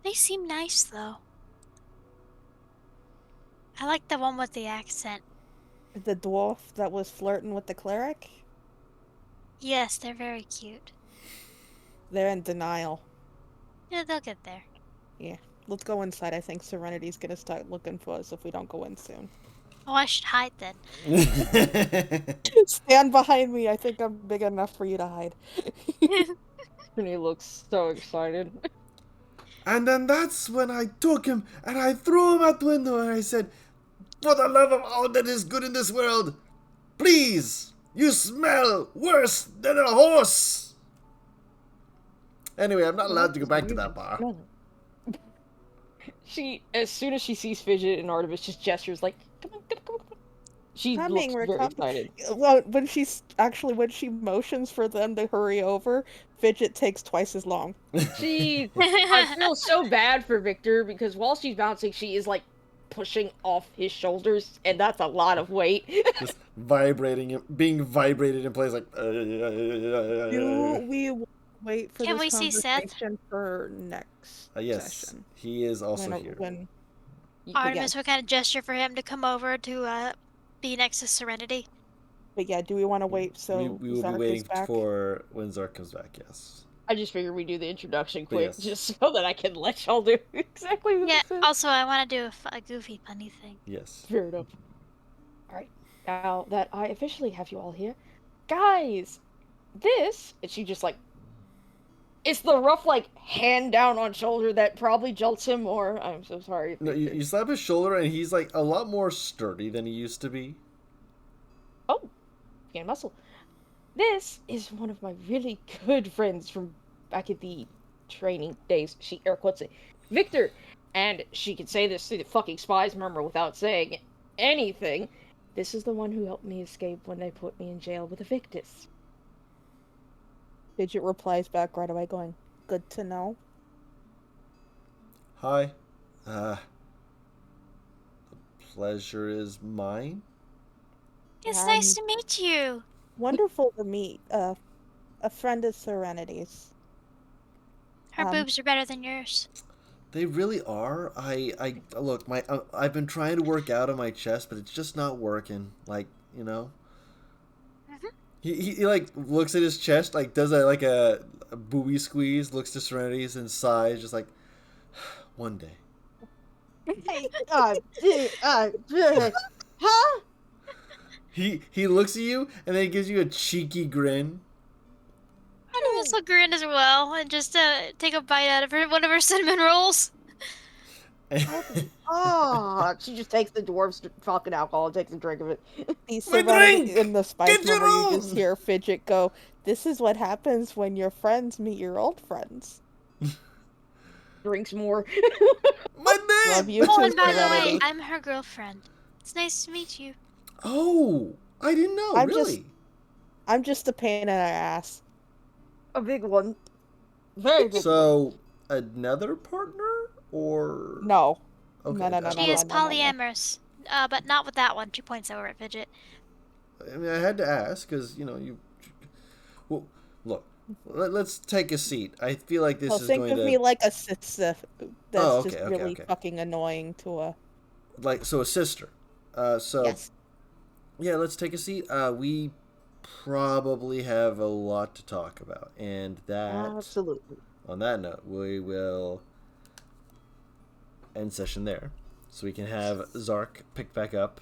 S4: They seem nice, though. I like the one with the accent.
S3: The dwarf that was flirting with the cleric?
S4: Yes, they're very cute.
S3: They're in denial.
S4: Yeah, they'll get there.
S3: Yeah. Let's go inside. I think Serenity's gonna start looking for us if we don't go in soon.
S4: Oh, I should hide then.
S3: Stand behind me. I think I'm big enough for you to hide.
S5: Serenity looks so excited.
S1: And then that's when I took him and I threw him out the window and I said, for the love of all that is good in this world, please, you smell worse than a horse. Anyway, I'm not allowed to go back to that bar.
S5: She, as soon as she sees Fidget and Artemis, just gestures like, come on, come on, come on. She
S3: Coming,
S5: looks
S3: we're
S5: very
S3: coming.
S5: excited.
S3: Well, when she motions for them to hurry over, Fidget takes twice as long.
S5: She, I feel so bad for Victor because while she's bouncing, she is like pushing off his shoulders, and that's a lot of weight.
S1: Just vibrating, being vibrated in place like.
S3: Do we wait for
S4: Can
S3: this
S4: we see Seth?
S3: conversation for next
S1: Yes,
S3: session?
S1: he is also here.
S3: When
S4: Artemis, what kind of gesture for him to come over to be next to Serenity?
S3: But yeah, do we want to wait so
S1: we will be
S3: Zark
S1: waiting
S3: is back?
S1: for when Zark comes back, yes.
S5: I just figured we do the introduction quick,
S1: yes.
S5: just so that I can let y'all do exactly what
S4: Yeah,
S5: this is.
S4: also, I want to do a goofy, funny thing.
S1: Yes.
S5: Fair enough. Alright, now that I officially have you all here, guys, this, and she just like, it's the rough, like, hand down on shoulder that probably jolts him more. I'm so sorry.
S1: No, you slap his shoulder and he's like a lot more sturdy than he used to be.
S5: Oh, gain muscle. This is one of my really good friends from back at the training days. She air quotes it. Victor. And she can say this through the fucking spies murmur without saying anything. This is the one who helped me escape when they put me in jail with Evictus.
S3: Fidget replies back right away, going, "Good to know."
S1: Hi. The pleasure is mine.
S4: It's
S3: Yeah,
S4: nice to meet you.
S3: Wonderful to meet a friend of Serenity's.
S4: Her boobs are better than yours.
S1: They really are. I look, I've been trying to work out on my chest, but it's just not working. Like, you know. He like looks at his chest, like does a booby squeeze, looks to Serenity's and sighs, just like, one day.
S5: Huh?
S1: He looks at you and then gives you a cheeky grin.
S4: Artemis will grin as well and just take a bite out of one of her cinnamon rolls.
S5: Oh, she just takes the dwarf's fucking alcohol and takes a drink of it.
S3: The
S1: My
S3: Serenity
S1: drink!
S3: in the spice
S1: Get your
S3: murmur, you just
S1: own!
S3: hear Fidget go, "This is what happens when your friends meet your old friends."
S5: Drinks more.
S1: My man!
S3: Love you
S4: Oh,
S3: too,
S4: and by the way,
S3: Serenity.
S4: I'm her girlfriend. It's nice to meet you.
S1: Oh, I didn't know.
S3: I'm
S1: really?
S3: I'm just a pain in the ass.
S5: A big one. Very big one.
S1: So another partner or
S3: No.
S1: Okay,
S3: No.
S4: She is polyamorous, but not with that one. She points over at Fidget.
S1: I mean, I had to ask because you. Well, look. Let's take a seat. I feel like this is
S3: Think
S1: going
S3: of
S1: to
S3: me like a sister that's
S1: Oh, okay,
S3: just
S1: okay,
S3: really
S1: okay.
S3: fucking annoying to a.
S1: like so a sister. So
S3: Yes.
S1: yeah, let's take a seat. We probably have a lot to talk about, and that
S5: Absolutely.
S1: on that note, we will end session there, so we can have Zark pick back up,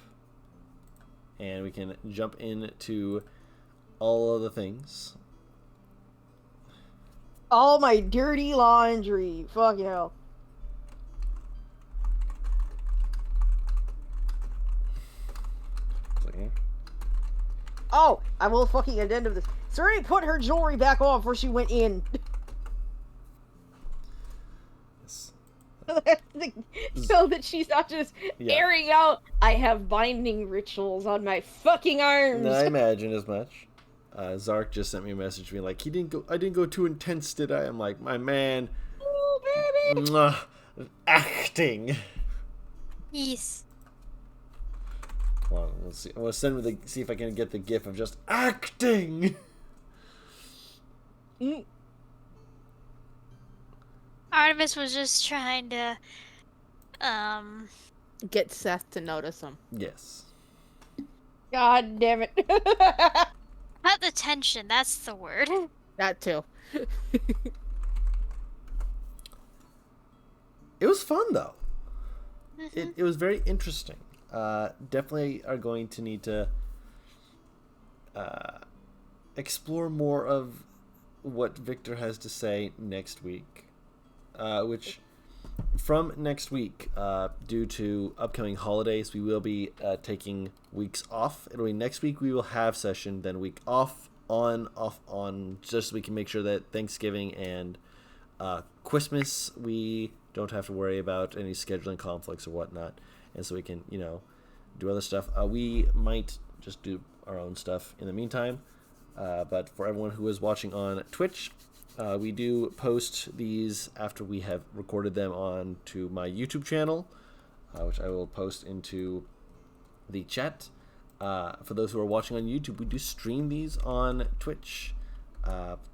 S1: and we can jump into all of the things.
S5: All my dirty laundry. Fuck hell.
S1: Okay.
S5: Oh, I will fucking addendum this. Serenity put her jewelry back on before she went in.
S1: Yes.
S5: So that she's not just
S1: Yeah.
S5: airing out, I have binding rituals on my fucking arms.
S1: I imagine as much. Zark just sent me a message being like, I didn't go too intense, did I? I'm like, my man,
S5: Oh, baby.
S1: mwah, acting.
S4: Yes.
S1: Hold on, let's see. I want to see if I can get the gif of just acting.
S5: Mm.
S4: Artemis was just trying to,
S3: Get Seth to notice him.
S1: Yes.
S5: God damn it.
S4: cut the tension. That's the word.
S3: That too.
S1: It was fun though.
S4: Mhm.
S1: It was very interesting. Definitely are going to need to explore more of what Victor has to say next week. Which, from next week, due to upcoming holidays, we will be taking weeks off. It'll be next week we will have session, then week off, on, just so we can make sure that Thanksgiving and Christmas we don't have to worry about any scheduling conflicts or whatnot, and so we can, do other stuff. We might just do our own stuff in the meantime, but for everyone who is watching on Twitch, we do post these after we have recorded them onto my YouTube channel, which I will post into the chat. For those who are watching on YouTube, we do stream these on Twitch,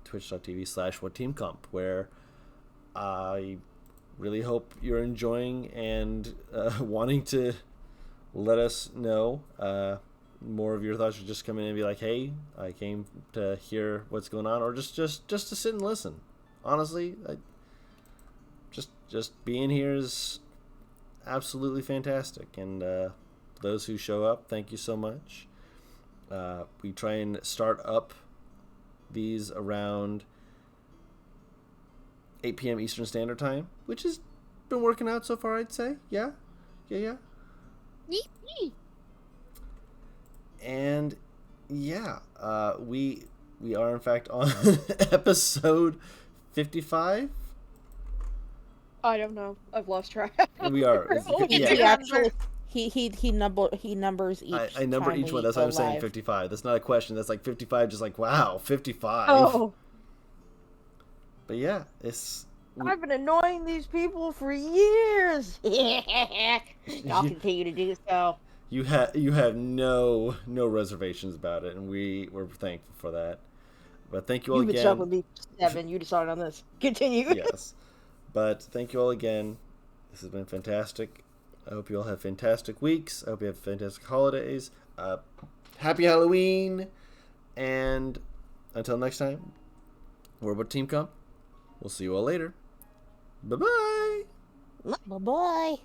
S1: twitch.tv/WhatTeamComp, where I really hope you're enjoying and wanting to let us know more of your thoughts, or just come in and be like, hey, I came to hear what's going on, or just to sit and listen. Honestly, just being here is absolutely fantastic, and those who show up, thank you so much. We try and start up these around 8 p.m. Eastern Standard Time, which has been working out so far, I'd say. Yeah.
S5: Yee.
S1: And yeah, we are in fact on episode 55.
S5: I don't know. I've lost track.
S1: We are.
S4: It's
S3: He
S4: a
S3: actually he numbers each.
S1: I number
S3: time
S1: each one.
S3: we
S1: That's why
S3: go
S1: I'm saying
S3: live.
S1: 55. That's not a question. That's like 55. Just like, wow, 55.
S5: Oh,
S1: But yeah, it's.
S5: I've been annoying these people for years. I'll continue to do so.
S1: You have no reservations about it, and we're thankful for that. But thank you all
S5: You've been stuck
S1: again.
S5: with me for 7. You decided on this. Continue.
S1: Yes. But thank you all again. This has been fantastic. I hope you all have fantastic weeks. I hope you have fantastic holidays. Happy Halloween. And until next time, we're WhatTeamComp. We'll see you all later. Bye-bye.
S3: Bye bye.